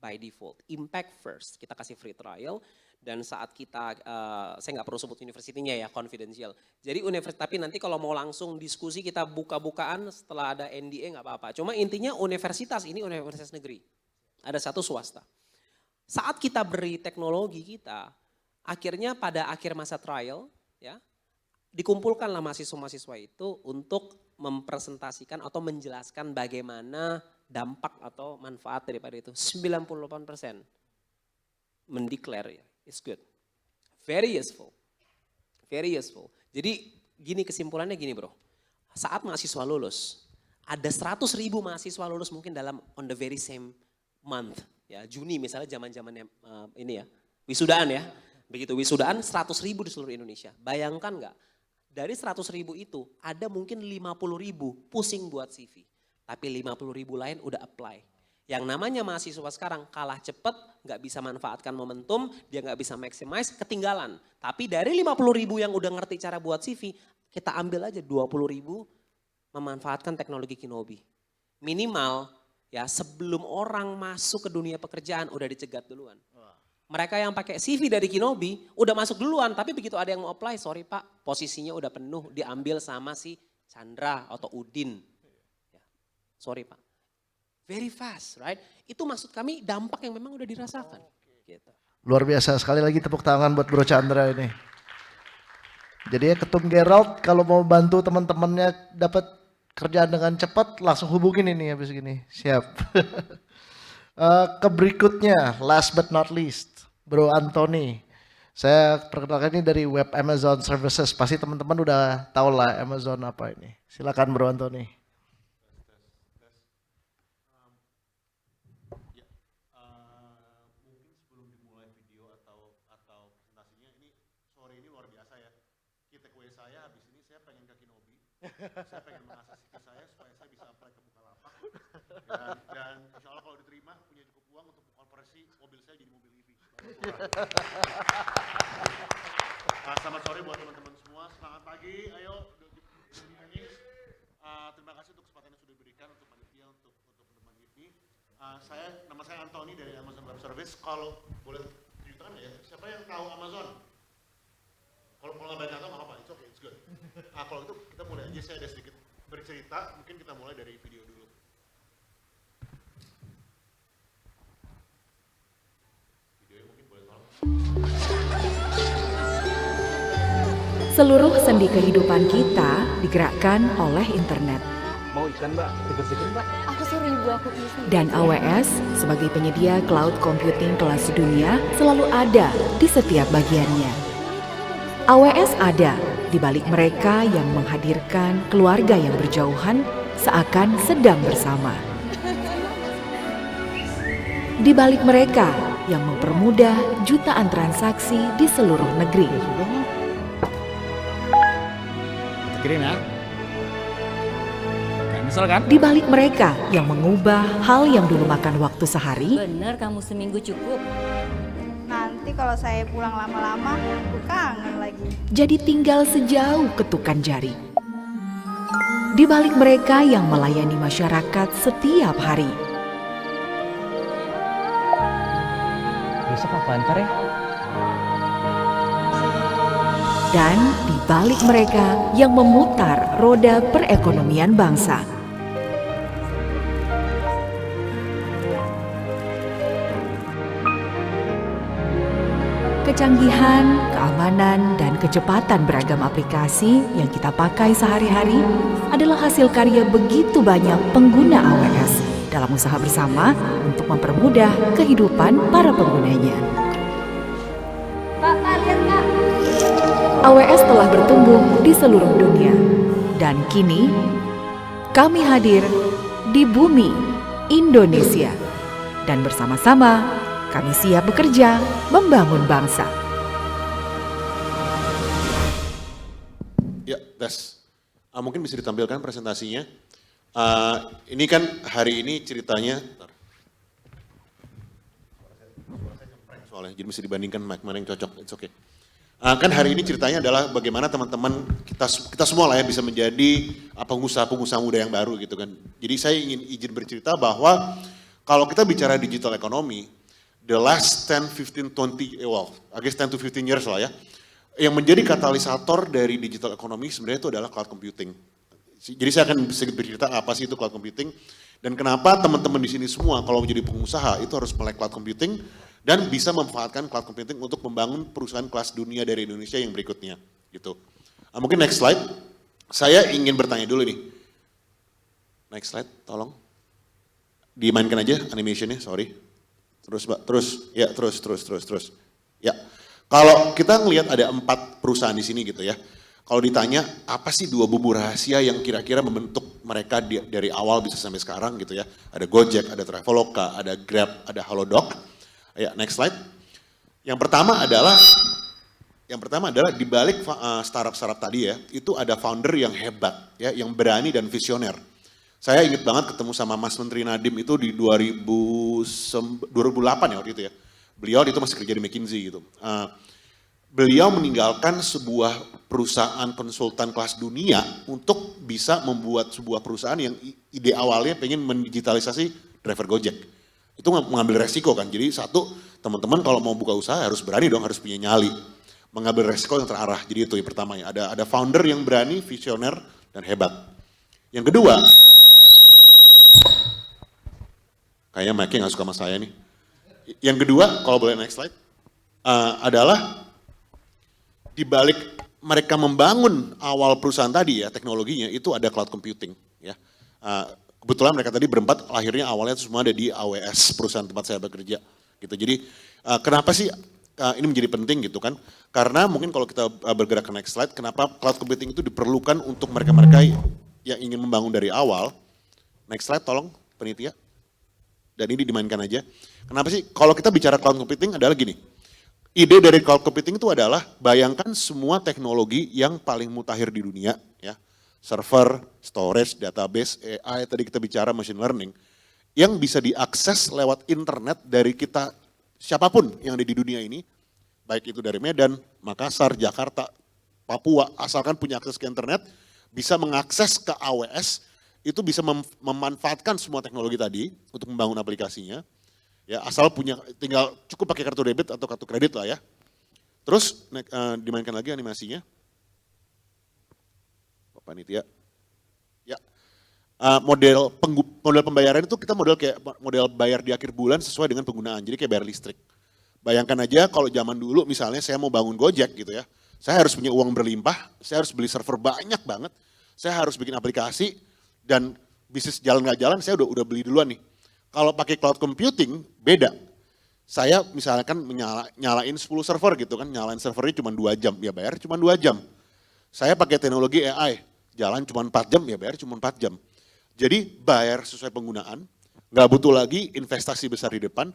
by default. Impact first. Kita kasih free trial. Dan saat kita, saya nggak perlu sebut universitinya ya, confidential. Jadi tapi nanti kalau mau langsung diskusi kita buka-bukaan setelah ada NDA nggak apa-apa. Cuma intinya universitas ini universitas negeri. Ada satu swasta. Saat kita beri teknologi kita, akhirnya pada akhir masa trial, ya, dikumpulkanlah mahasiswa-mahasiswa itu untuk mempresentasikan atau menjelaskan bagaimana dampak atau manfaat daripada itu. 98% mendeklar ya, it's good. Very useful. Very useful. Jadi gini kesimpulannya gini bro, saat mahasiswa lulus, ada 100.000 mahasiswa lulus mungkin dalam on the very same month. Ya, Juni misalnya zaman-zamannya ini ya, wisudaan ya. Begitu wisudaan 100.000 di seluruh Indonesia. Bayangkan nggak? Dari 100.000 itu ada mungkin 50.000 pusing buat CV. Tapi 50.000 lain udah apply. Yang namanya mahasiswa sekarang kalah cepet, nggak bisa manfaatkan momentum, dia nggak bisa maximize, ketinggalan. Tapi dari 50.000 yang udah ngerti cara buat CV, kita ambil aja 20.000 memanfaatkan teknologi Kinobi. Minimal ya sebelum orang masuk ke dunia pekerjaan udah dicegat duluan. Mereka yang pakai CV dari Kinobi udah masuk duluan, tapi begitu ada yang mau apply, sorry Pak, posisinya udah penuh, diambil sama si Chandra atau Udin. Ya, sorry Pak. Very fast, right? Itu maksud kami dampak yang memang udah dirasakan. Gitu. Luar biasa, sekali lagi tepuk tangan buat Bro Chandra ini. Jadi ya Ketum Gerald kalau mau bantu teman-temannya dapat kerjaan dengan cepat, langsung hubungin ini habis gini. Siap. Ke berikutnya, last but not least, Bro Anthony. Saya perkenalkan ini dari web Amazon Services. Pasti teman-teman udah tahu lah Amazon apa ini. Silakan Bro Anthony. Mungkin sebelum dimulai video atau presentasinya, ini sore ini luar biasa ya. Takeaway saya habis ini saya pengen ke Kinobi. Saya pengen mengasah CV saya supaya saya bisa apply ke Bukalapak. Dan insya Allah kalau diterima punya cukup uang untuk konversi mobil saya jadi mobil EV. Selamat sore buat teman-teman semua. Semangat pagi. Ayo. Terima kasih untuk Nama saya Anthony dari Amazon Web Service. Kalau boleh tunjukkan ya, siapa yang tahu Amazon? Kalau nggak banyak tahu nggak apa-apa, it's okay, it's good. Kalau itu kita mulai aja, saya ada sedikit bercerita, mungkin kita mulai dari video dulu. Videonya mungkin boleh tolong. Seluruh sendi kehidupan kita digerakkan oleh internet. Mau ikan mbak? Seger-seger mbak? Aku suruh ibu aku bisa. Dan AWS sebagai penyedia cloud computing kelas dunia selalu ada di setiap bagiannya. AWS ada di balik mereka yang menghadirkan keluarga yang berjauhan seakan sedang bersama. Di balik mereka yang mempermudah jutaan transaksi di seluruh negeri. Kirim ya. Cancel kan? Di balik mereka yang mengubah hal yang dulu makan waktu sehari. Bener kamu seminggu cukup. Nanti kalau saya pulang lama-lama, aku kangen lagi. Jadi tinggal sejauh ketukan jari. Di balik mereka yang melayani masyarakat setiap hari. Besok apa antar ya? Dan di balik mereka yang memutar roda perekonomian bangsa. Kecanggihan, keamanan, dan kecepatan beragam aplikasi yang kita pakai sehari-hari adalah hasil karya begitu banyak pengguna AWS dalam usaha bersama untuk mempermudah kehidupan para penggunanya. Kak, lihat Kak. AWS telah bertumbuh di seluruh dunia dan kini kami hadir di bumi Indonesia dan bersama-sama kami siap bekerja membangun bangsa. Ya, mungkin bisa ditampilkan presentasinya. Ini kan hari ini ceritanya, soalnya jadi mesti dibandingkan mana yang cocok, it's okay. Kan hari ini ceritanya adalah bagaimana teman-teman kita semua lah ya bisa menjadi pengusaha-pengusaha muda yang baru gitu kan. Jadi saya ingin izin bercerita bahwa kalau kita bicara digital economy, the last 10, 15, 20, I guess 10 to 15 years lah ya, yang menjadi katalisator dari digital economy sebenarnya itu adalah cloud computing. Jadi saya akan sedikit bercerita apa sih itu cloud computing dan kenapa teman-teman di sini semua kalau menjadi pengusaha itu harus melek cloud computing dan bisa memanfaatkan cloud computing untuk membangun perusahaan kelas dunia dari Indonesia yang berikutnya gitu. Mungkin next slide. Saya ingin bertanya dulu nih. Next slide, tolong. Dimainkan aja animationnya, sorry. Terus Mbak, terus. Ya, kalau kita ngelihat ada 4 perusahaan di sini gitu ya. Kalau ditanya apa sih 2 bumbu rahasia yang kira-kira membentuk mereka dari awal bisa sampai sekarang gitu ya. Ada Gojek, ada Traveloka, ada Grab, ada Halodoc. Ya, next slide. Yang pertama adalah di balik startup tadi ya, itu ada founder yang hebat ya, yang berani dan visioner. Saya ingat banget ketemu sama Mas Menteri Nadiem itu di 2008 ya waktu itu ya. Beliau itu masih kerja di McKinsey gitu. Beliau meninggalkan sebuah perusahaan konsultan kelas dunia untuk bisa membuat sebuah perusahaan yang ide awalnya pengen mendigitalisasi driver Gojek. Itu mengambil resiko kan, jadi satu teman-teman kalau mau buka usaha harus berani dong, harus punya nyali. Mengambil resiko yang terarah, jadi itu yang pertamanya. Ada founder yang berani, visioner, dan hebat. Yang kedua, kayaknya Mike nggak suka sama saya nih. Yang kedua, kalau boleh next slide, adalah di balik mereka membangun awal perusahaan tadi ya, teknologinya itu ada cloud computing ya. Kebetulan mereka tadi berempat lahirnya awalnya itu semua ada di AWS, perusahaan tempat saya bekerja gitu. Jadi kenapa sih ini menjadi penting gitu kan? Karena mungkin kalau kita bergerak ke next slide, kenapa cloud computing itu diperlukan untuk mereka-mereka yang ingin membangun dari awal. Next slide tolong penitia. Dan ini dimainkan aja. Kenapa sih kalau kita bicara cloud computing adalah gini. Ide dari cloud computing itu adalah bayangkan semua teknologi yang paling mutakhir di dunia ya. Server, storage, database, AI, tadi kita bicara machine learning, yang bisa diakses lewat internet dari kita siapapun yang ada di dunia ini, baik itu dari Medan, Makassar, Jakarta, Papua, asalkan punya akses ke internet, bisa mengakses ke AWS itu bisa memanfaatkan semua teknologi tadi untuk membangun aplikasinya. Ya, asal tinggal cukup pakai kartu debit atau kartu kredit lah ya. Terus dimainkan lagi animasinya. Pak Panitia. Ya. Model pembayaran itu kita model bayar di akhir bulan sesuai dengan penggunaan. Jadi kayak bayar listrik. Bayangkan aja kalau zaman dulu misalnya saya mau bangun Gojek gitu ya. Saya harus punya uang berlimpah, saya harus beli server banyak banget. Saya harus bikin aplikasi dan bisnis jalan nggak jalan saya udah beli duluan nih. Kalau pakai cloud computing beda. Saya misalkan nyalain 10 server gitu kan, nyalain servernya cuma 2 jam, ya bayar cuma 2 jam. Saya pakai teknologi AI, jalan cuma 4 jam, ya bayar cuma 4 jam. Jadi bayar sesuai penggunaan, nggak butuh lagi investasi besar di depan,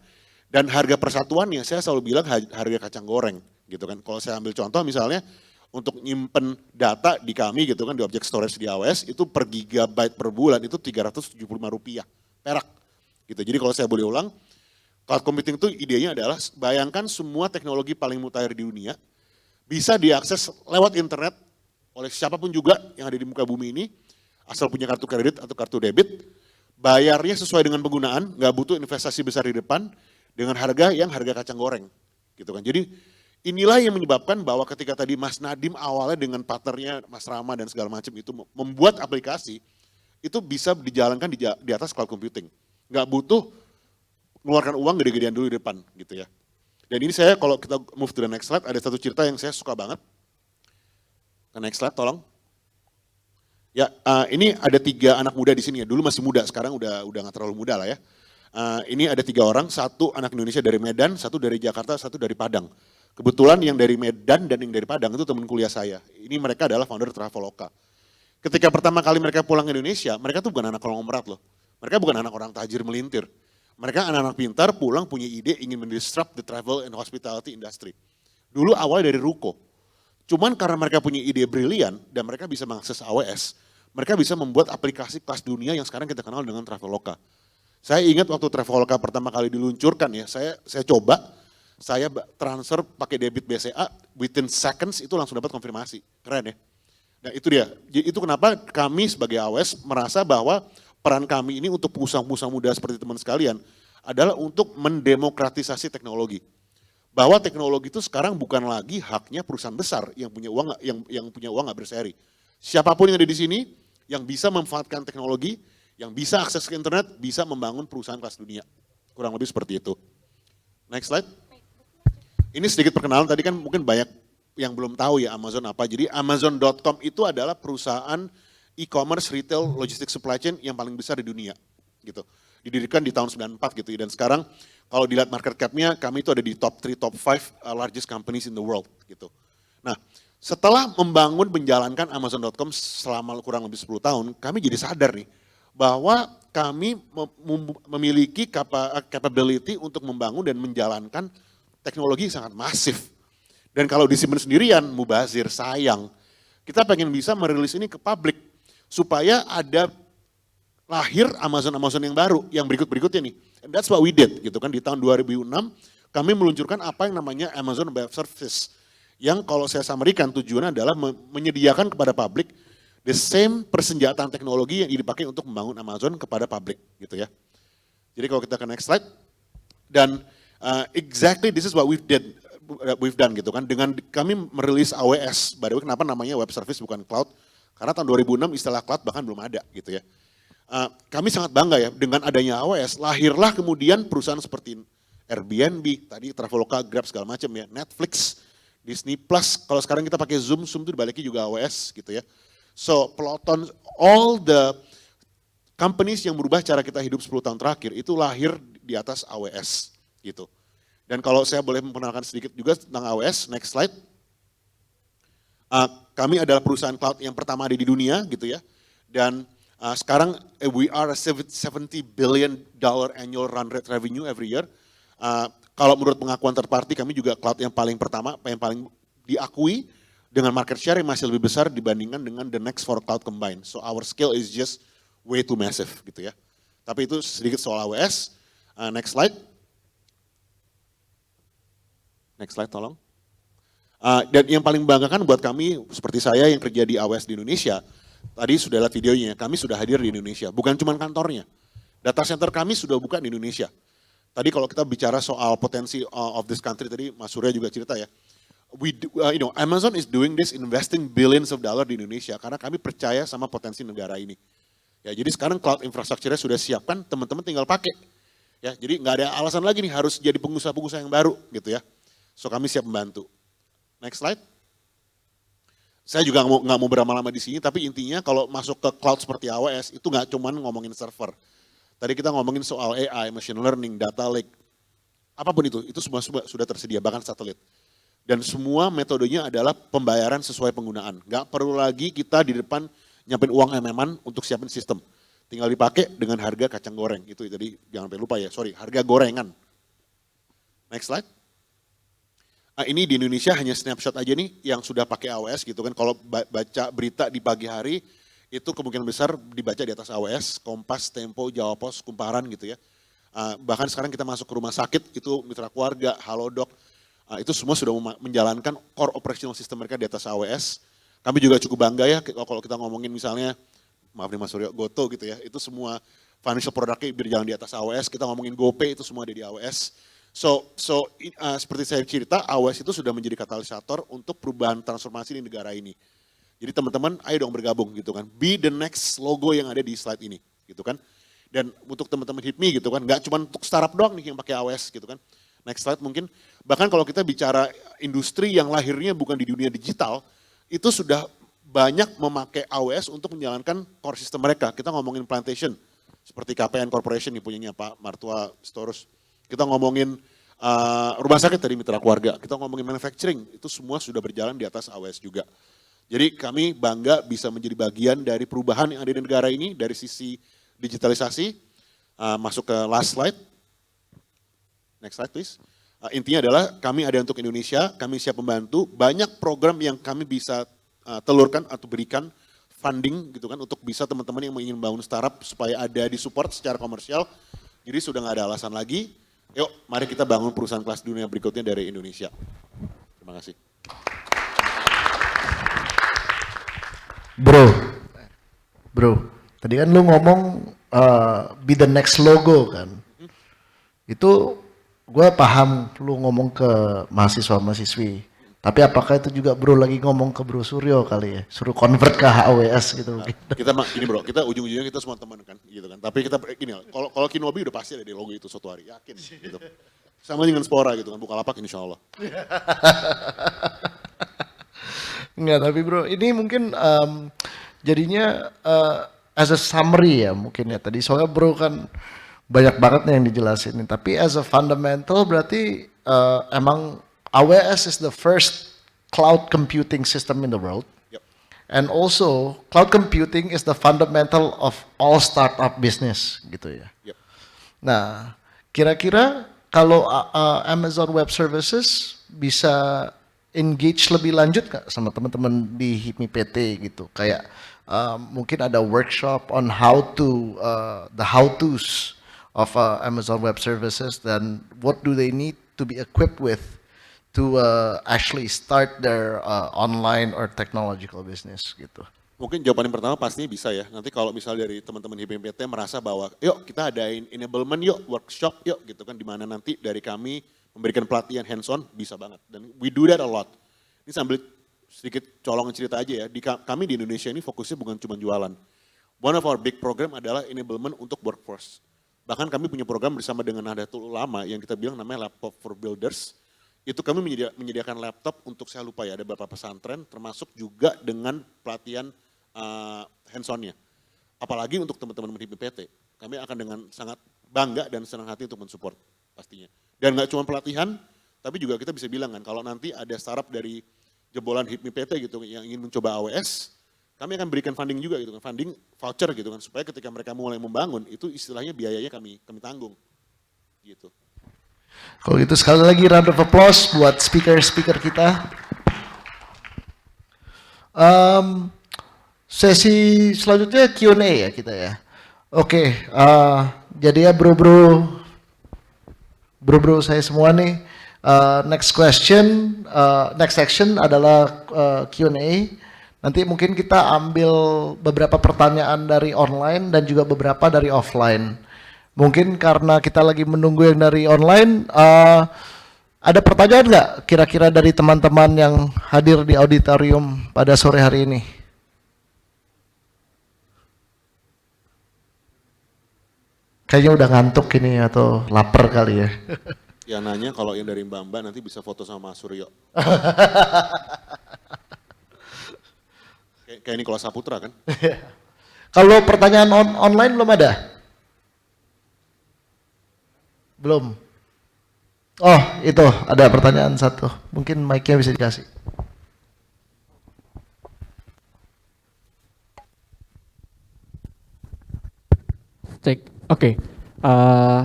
dan harga persatuannya saya selalu bilang harga kacang goreng gitu kan. Kalau saya ambil contoh misalnya, untuk nyimpen data di kami gitu kan, di object storage di AWS, itu per gigabyte per bulan itu Rp375 perak. Gitu. Jadi kalau saya boleh ulang, cloud computing itu idenya adalah bayangkan semua teknologi paling mutakhir di dunia bisa diakses lewat internet oleh siapapun juga yang ada di muka bumi ini, asal punya kartu kredit atau kartu debit, bayarnya sesuai dengan penggunaan, nggak butuh investasi besar di depan, dengan harga yang harga kacang goreng. Gitu kan. Jadi inilah yang menyebabkan bahwa ketika tadi Mas Nadiem awalnya dengan partnernya Mas Rama dan segala macam itu membuat aplikasi, itu bisa dijalankan di atas cloud computing. Nggak butuh mengeluarkan uang gede-gedean dulu di depan gitu ya. Dan ini saya kalau kita move to the next slide, ada satu cerita yang saya suka banget. Ke next slide tolong. Ya, ini ada 3 anak muda di sini ya. Dulu masih muda, sekarang udah nggak terlalu muda lah ya. Ini ada 3 orang, 1 anak Indonesia dari Medan, 1 dari Jakarta, 1 dari Padang. Kebetulan yang dari Medan dan yang dari Padang itu teman kuliah saya. Ini mereka adalah founder Traveloka. Ketika pertama kali mereka pulang ke Indonesia, mereka tuh bukan anak konglomerat loh. Mereka bukan anak orang tajir melintir. Mereka anak-anak pintar pulang punya ide ingin mendisrupt the travel and hospitality industry. Dulu awalnya dari ruko. Cuman karena mereka punya ide brilian dan mereka bisa mengakses AWS, mereka bisa membuat aplikasi kelas dunia yang sekarang kita kenal dengan Traveloka. Saya ingat waktu Traveloka pertama kali diluncurkan ya, saya coba, saya transfer pakai debit BCA, within seconds itu langsung dapat konfirmasi. Keren ya. Nah itu dia, itu kenapa kami sebagai AWS merasa bahwa peran kami ini untuk pengusaha-pengusaha muda seperti teman sekalian adalah untuk mendemokratisasi teknologi. Bahwa teknologi itu sekarang bukan lagi haknya perusahaan besar yang punya uang nggak berseri. Siapapun yang ada di sini yang bisa memanfaatkan teknologi, yang bisa akses ke internet, bisa membangun perusahaan kelas dunia. Kurang lebih seperti itu. Next slide. Ini sedikit perkenalan, tadi kan mungkin banyak yang belum tahu ya Amazon apa. Jadi Amazon.com itu adalah perusahaan e-commerce, retail, logistik supply chain yang paling besar di dunia. Gitu. Didirikan di tahun 94 gitu. Dan sekarang kalau dilihat market cap-nya, kami itu ada di top 3, top 5 largest companies in the world. Gitu. Nah, setelah membangun, menjalankan Amazon.com selama kurang lebih 10 tahun, kami jadi sadar nih, bahwa kami memiliki capability untuk membangun dan menjalankan teknologi yang sangat masif. Dan kalau disimpan sendirian, mubazir, sayang. Kita pengen bisa merilis ini ke publik, supaya ada lahir Amazon yang baru, yang berikutnya nih. And that's what we did gitu kan, di tahun 2006 kami meluncurkan apa yang namanya Amazon Web Service. Yang kalau saya samarikan tujuannya adalah menyediakan kepada publik the same persenjataan teknologi yang dipakai untuk membangun Amazon kepada publik gitu ya. Jadi kalau kita ke next slide, dan exactly this is what we've done gitu kan, dengan kami merilis AWS, by the way kenapa namanya web service bukan cloud, karena tahun 2006 istilah cloud bahkan belum ada gitu ya. Kami sangat bangga ya dengan adanya AWS, lahirlah kemudian perusahaan seperti Airbnb, tadi Traveloka, Grab segala macam ya, Netflix, Disney Plus, kalau sekarang kita pakai Zoom itu dibaliknya juga AWS gitu ya. So Peloton, all the companies yang berubah cara kita hidup 10 tahun terakhir itu lahir di atas AWS gitu. Dan kalau saya boleh memperkenalkan sedikit juga tentang AWS, next slide. Kami adalah perusahaan cloud yang pertama ada di dunia gitu ya. Dan sekarang we are a $70 billion annual run rate revenue every year. Kalau menurut pengakuan third party kami juga cloud yang paling pertama, yang paling diakui dengan market share yang masih lebih besar dibandingkan dengan the next four cloud combined. So our scale is just way too massive gitu ya. Tapi itu sedikit soal AWS. Next slide. Next slide tolong. Dan yang paling membanggakan buat kami seperti saya yang kerja di AWS di Indonesia, Tadi sudah lihat videonya, kami sudah hadir di Indonesia, bukan cuma kantornya. Data center kami sudah buka di Indonesia. Tadi kalau kita bicara soal potensi of this country, tadi Mas Surya juga cerita ya. Amazon is doing this, investing billions of dollar di Indonesia karena kami percaya sama potensi negara ini. Ya, jadi sekarang cloud infrastructure-nya sudah siapkan, teman-teman tinggal pakai. Ya, jadi nggak ada alasan lagi nih harus jadi pengusaha-pengusaha yang baru gitu ya. So kami siap membantu. Next slide. Saya juga nggak mau berlama-lama di sini, tapi intinya kalau masuk ke cloud seperti AWS itu nggak cuma ngomongin server. Tadi kita ngomongin soal AI, machine learning, data lake, apapun itu semua sudah tersedia, bahkan satelit. Dan semua metodenya adalah pembayaran sesuai penggunaan. Nggak perlu lagi kita di depan nyiapin uang MM-an untuk siapin sistem. Tinggal dipakai dengan harga kacang goreng. Itu tadi jangan sampai lupa ya, harga gorengan. Next slide. Ini di Indonesia hanya snapshot aja nih yang sudah pakai AWS gitu kan. Kalau baca berita di pagi hari itu kemungkinan besar dibaca di atas AWS, Kompas, Tempo, Jawa Pos, Kumparan gitu ya. Bahkan sekarang kita masuk ke rumah sakit itu Mitra Keluarga, Halodoc, itu semua sudah menjalankan core operational system mereka di atas AWS. Kami juga cukup bangga ya kalau kita ngomongin misalnya, maaf nih Mas Suryo, Goto gitu ya, itu semua financial productnya berjalan di atas AWS. Kita ngomongin GoPay itu semua ada di AWS. Seperti saya cerita, AWS itu sudah menjadi katalisator untuk perubahan transformasi di negara ini. Jadi teman-teman, ayo dong bergabung gitu kan. Be the next logo yang ada di slide ini gitu kan. Dan untuk teman-teman HIPMI gitu kan, nggak cuma untuk startup doang nih yang pakai AWS gitu kan. Next slide mungkin. Bahkan kalau kita bicara industri yang lahirnya bukan di dunia digital, itu sudah banyak memakai AWS untuk menjalankan core system mereka. Kita ngomongin plantation, seperti KPN Corporation nih punyanya Pak Martua Storus. Kita ngomongin rumah sakit dari Mitra Keluarga, kita ngomongin manufacturing, itu semua sudah berjalan di atas AWS juga. Jadi kami bangga bisa menjadi bagian dari perubahan yang ada di negara ini dari sisi digitalisasi. Masuk ke last slide. Next slide please. Intinya adalah kami ada untuk Indonesia, kami siap membantu. Banyak program yang kami bisa telurkan atau berikan funding gitu kan untuk bisa teman-teman yang ingin bangun startup supaya ada di support secara komersial. Jadi sudah nggak ada alasan lagi. Yuk, mari kita bangun perusahaan kelas dunia berikutnya dari Indonesia. Terima kasih. Bro, tadi kan lu ngomong be the next logo kan. Itu gue paham lu ngomong ke mahasiswa-mahasiswi. Tapi apakah itu juga bro lagi ngomong ke Bro Suryo kali ya? Suruh convert ke AWS gitu mungkin. Kita ini bro, kita ujung-ujungnya kita semua teman kan gitu kan. Tapi kita gini, kalau Kinobi udah pasti ada di logo itu suatu hari, yakin gitu. Sama dengan Spora gitu kan, Bukalapak insya Allah. Enggak, tapi bro ini mungkin jadinya as a summary ya mungkin ya. Tadi soalnya bro kan banyak banget nih yang dijelasin. Tapi as a fundamental berarti emang AWS is the first cloud computing system in the world. Yep. And also cloud computing is the fundamental of all startup business gitu ya. Yep. Nah, kira-kira kalau Amazon Web Services bisa engage lebih lanjut nggak sama teman-teman di HIPMI PT gitu? Kayak mungkin ada workshop on how to the how-tos of Amazon Web Services dan what do they need to be equipped with to actually start their online or technological business gitu. Mungkin jawaban yang pertama pastinya bisa ya. Nanti kalau misal dari teman-teman HIPMI merasa bahwa yuk kita adain enablement yuk, workshop yuk gitu kan. Dimana nanti dari kami memberikan pelatihan hands-on bisa banget. Dan we do that a lot. Ini sambil sedikit colongan cerita aja ya. Kami di Indonesia ini fokusnya bukan cuma jualan. One of our big program adalah enablement untuk workforce. Bahkan kami punya program bersama dengan Nahdlatul Ulama yang kita bilang namanya Laptop for Builders. Itu kami menyediakan laptop untuk saya lupa ya, ada beberapa pesantren termasuk juga dengan pelatihan hands-on-nya. Apalagi untuk teman-teman di PT, kami akan dengan sangat bangga dan senang hati untuk mensupport pastinya. Dan nggak cuma pelatihan, tapi juga kita bisa bilang kan, kalau nanti ada startup dari jebolan HIPMI PT gitu yang ingin mencoba AWS, kami akan berikan funding juga gitu kan, funding voucher gitu kan, supaya ketika mereka mulai membangun, itu istilahnya biayanya kami tanggung gitu. Kalau gitu sekali lagi round of applause buat speaker-speaker kita. Sesi selanjutnya Q&A ya kita ya. Oke, jadi ya bro-bro saya semua nih. Next section adalah Q&A. Nanti mungkin kita ambil beberapa pertanyaan dari online dan juga beberapa dari offline. Mungkin karena kita lagi menunggu yang dari online, ada pertanyaan nggak kira-kira dari teman-teman yang hadir di auditorium pada sore hari ini? Kayaknya udah ngantuk ini atau lapar kali ya. Yang nanya kalau yang dari Mbak nanti bisa foto sama Mas Suryo. Kayak Nikola Saputra kan? Kalau pertanyaan online belum ada? Belum. Oh itu ada pertanyaan satu. Mungkin mic-nya bisa dikasih. Cek. Oke.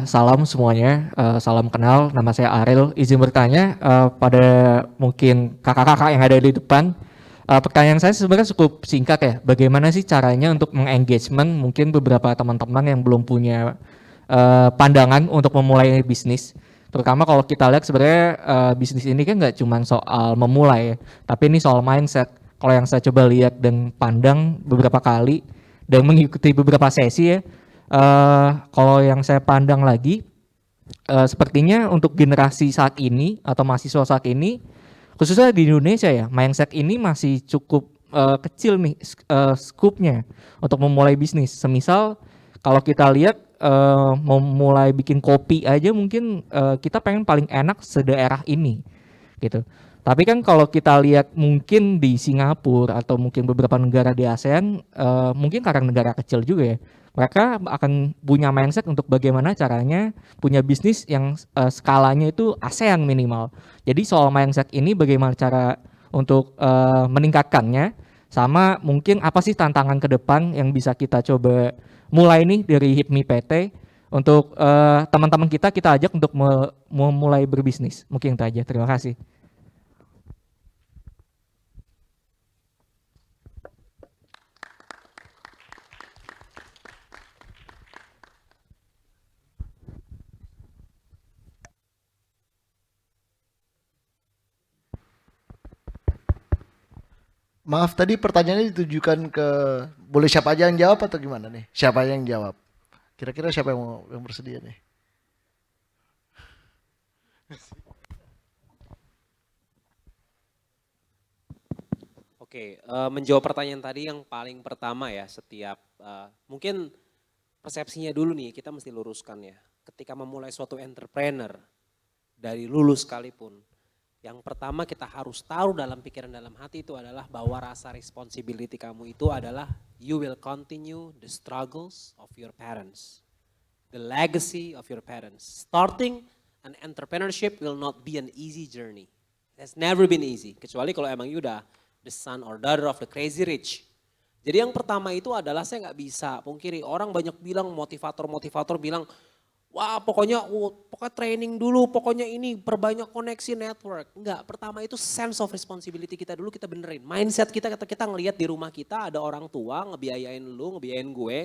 Salam semuanya, salam kenal, nama saya Ariel. Izin bertanya pada mungkin kakak-kakak yang ada di depan. Pertanyaan saya sebenarnya cukup singkat ya. Bagaimana sih caranya untuk mengengagement mungkin beberapa teman-teman yang belum punya pandangan untuk memulai bisnis. Terutama kalau kita lihat sebenarnya bisnis ini kan nggak cuma soal memulai ya, tapi ini soal mindset. Kalau yang saya coba lihat dan pandang beberapa kali dan mengikuti beberapa sesi ya, kalau yang saya pandang lagi, sepertinya untuk generasi saat ini atau mahasiswa saat ini, khususnya di Indonesia ya, mindset ini masih cukup kecil nih scope-nya untuk memulai bisnis. Semisal kalau kita lihat mau mulai bikin kopi aja mungkin kita pengen paling enak sedaerah ini gitu. Tapi kan kalau kita lihat mungkin di Singapura atau mungkin beberapa negara di ASEAN, mungkin karena negara kecil juga ya, mereka akan punya mindset untuk bagaimana caranya punya bisnis yang skalanya itu ASEAN minimal. Jadi soal mindset ini bagaimana cara untuk meningkatkannya, sama mungkin apa sih tantangan ke depan yang bisa kita coba mulai nih dari HIPMI PT untuk teman-teman kita ajak untuk memulai berbisnis. Mungkin itu aja, terima kasih. Maaf tadi pertanyaannya ditujukan ke boleh siapa aja yang jawab atau gimana nih? Siapa yang jawab? Kira-kira siapa yang bersedia nih? Oke, menjawab pertanyaan tadi yang paling pertama ya, setiap mungkin persepsinya dulu nih kita mesti luruskan ya. Ketika memulai suatu entrepreneur dari lulus sekalipun, yang pertama kita harus taruh dalam pikiran dalam hati itu adalah bahwa rasa responsibility kamu itu adalah you will continue the struggles of your parents. The legacy of your parents. Starting an entrepreneurship will not be an easy journey. It has never been easy. Kecuali kalau emang you udah the son or daughter of the crazy rich. Jadi yang pertama itu adalah saya nggak bisa pungkiri. Orang banyak bilang motivator bilang, wah pokoknya training dulu, pokoknya ini perbanyak koneksi network. Enggak, pertama itu sense of responsibility kita dulu kita benerin. Mindset kita ngelihat di rumah kita ada orang tua ngebiayain lu, ngebiayain gue.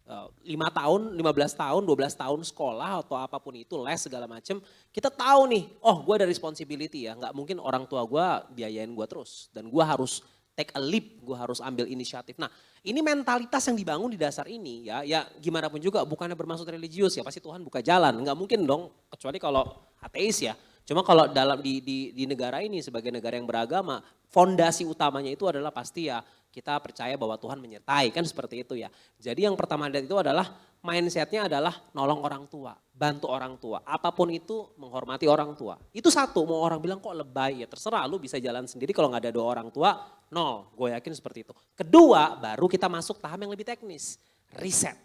5 tahun, 15 tahun, 12 tahun sekolah atau apapun itu, les segala macem. Kita tahu nih, oh gue ada responsibility ya. Nggak mungkin orang tua gue biayain gue terus. Dan gue harus take a leap, gue harus ambil inisiatif. Nah ini mentalitas yang dibangun di dasar ini ya gimana pun juga bukannya bermaksud religius ya pasti Tuhan buka jalan. Nggak mungkin dong kecuali kalau ateis ya. Cuma kalau dalam di negara ini sebagai negara yang beragama fondasi utamanya itu adalah pasti ya kita percaya bahwa Tuhan menyertai kan seperti itu ya. Jadi yang pertama itu adalah mindsetnya adalah nolong orang tua, bantu orang tua. Apapun itu menghormati orang tua. Itu satu, mau orang bilang kok lebay ya terserah lu bisa jalan sendiri kalau nggak ada doa orang tua. Nol, gue yakin seperti itu. Kedua baru kita masuk tahap yang lebih teknis, riset.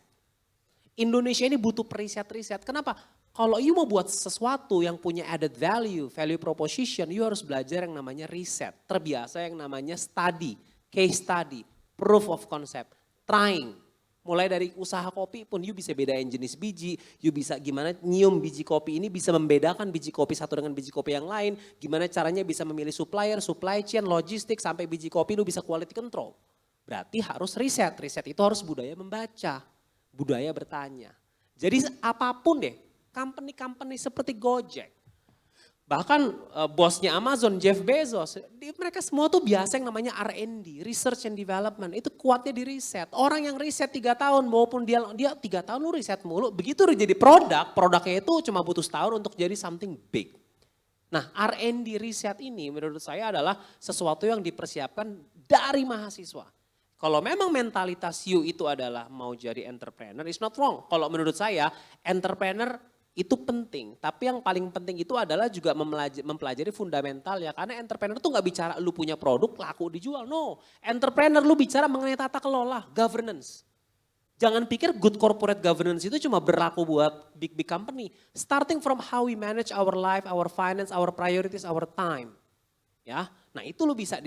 Indonesia ini butuh riset. Kenapa? Kalau you mau buat sesuatu yang punya added value proposition, you harus belajar yang namanya riset. Terbiasa yang namanya study. Case study, proof of concept, trying. Mulai dari usaha kopi pun you bisa bedain jenis biji, you bisa gimana nyium biji kopi ini bisa membedakan biji kopi satu dengan biji kopi yang lain, gimana caranya bisa memilih supplier, supply chain, logistik sampai biji kopi lu bisa quality control. Berarti harus riset itu harus budaya membaca, budaya bertanya. Jadi apapun deh, company seperti Gojek, Bahkan bosnya Amazon, Jeff Bezos, mereka semua tuh biasa yang namanya R&D, Research and Development. Itu kuatnya di riset. Orang yang riset 3 tahun maupun dia 3 tahun lu riset mulu. Begitu udah jadi produknya itu cuma butuh setahun untuk jadi something big. Nah R&D riset ini menurut saya adalah sesuatu yang dipersiapkan dari mahasiswa. Kalau memang mentalitas you itu adalah mau jadi entrepreneur, it's not wrong. Kalau menurut saya entrepreneur itu penting, tapi yang paling penting itu adalah juga mempelajari fundamental ya. Karena entrepreneur tuh nggak bicara lu punya produk laku dijual, no. Entrepreneur lu bicara mengenai tata kelola, governance. Jangan pikir good corporate governance itu cuma berlaku buat big company. Starting from how we manage our life, our finance, our priorities, our time. Ya, nah itu lu bisa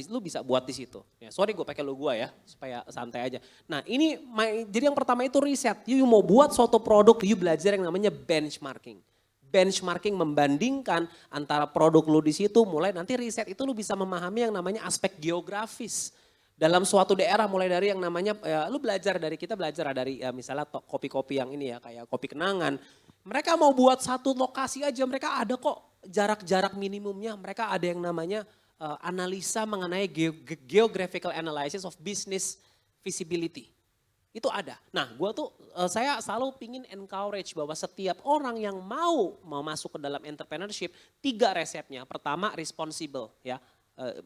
buat di situ. Ya, sorry gue pakai lu gua ya, supaya santai aja. Nah ini, jadi yang pertama itu riset. You mau buat suatu produk, you belajar yang namanya benchmarking. Benchmarking membandingkan antara produk lu di situ, mulai nanti riset itu lu bisa memahami yang namanya aspek geografis. Dalam suatu daerah mulai dari yang namanya, kita belajar dari misalnya kopi-kopi yang ini ya, kayak kopi Kenangan. Mereka mau buat satu lokasi aja, mereka ada kok jarak-jarak minimumnya, mereka ada yang namanya analisa mengenai geographical analysis of business feasibility. Itu ada. Nah saya selalu pingin encourage bahwa setiap orang yang mau masuk ke dalam entrepreneurship, 3 resepnya. Pertama responsible ya,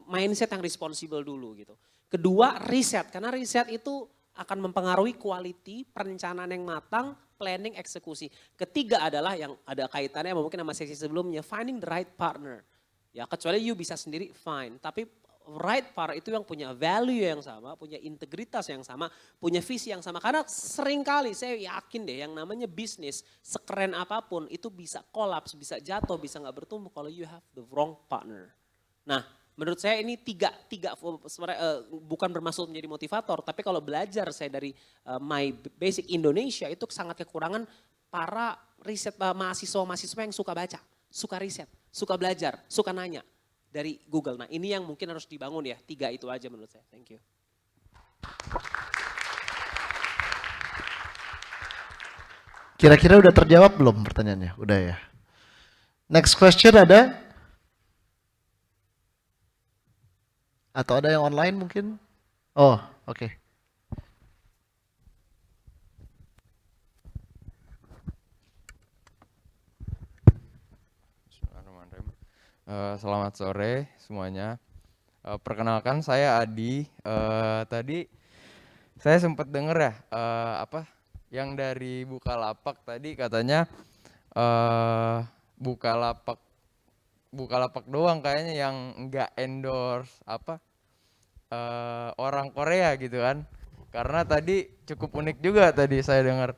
mindset yang responsible dulu gitu. Kedua riset, karena riset itu akan mempengaruhi quality, perencanaan yang matang, planning, eksekusi. Ketiga adalah yang ada kaitannya mungkin sama sesi sebelumnya, finding the right partner. Ya kecuali you bisa sendiri fine, tapi right partner itu yang punya value yang sama, punya integritas yang sama, punya visi yang sama. Karena seringkali saya yakin deh yang namanya bisnis sekeren apapun itu bisa kolaps, bisa jatuh, bisa nggak bertumbuh kalau you have the wrong partner. Nah menurut saya ini tiga bukan bermaksud menjadi motivator, tapi kalau belajar saya dari My Basic Indonesia itu sangat kekurangan para riset mahasiswa yang suka baca, suka riset, suka belajar, suka nanya dari Google. Nah ini yang mungkin harus dibangun ya, 3 itu aja menurut saya. Thank you. Kira-kira udah terjawab belum pertanyaannya? Udah ya. Next question ada? Atau ada yang online mungkin? Oh, oke. Selamat sore semuanya. Perkenalkan saya Adi. Tadi saya sempat dengar ya yang dari Bukalapak tadi katanya Bukalapak doang kayaknya yang nggak endorse orang Korea gitu kan. Karena tadi cukup unik juga tadi saya dengar.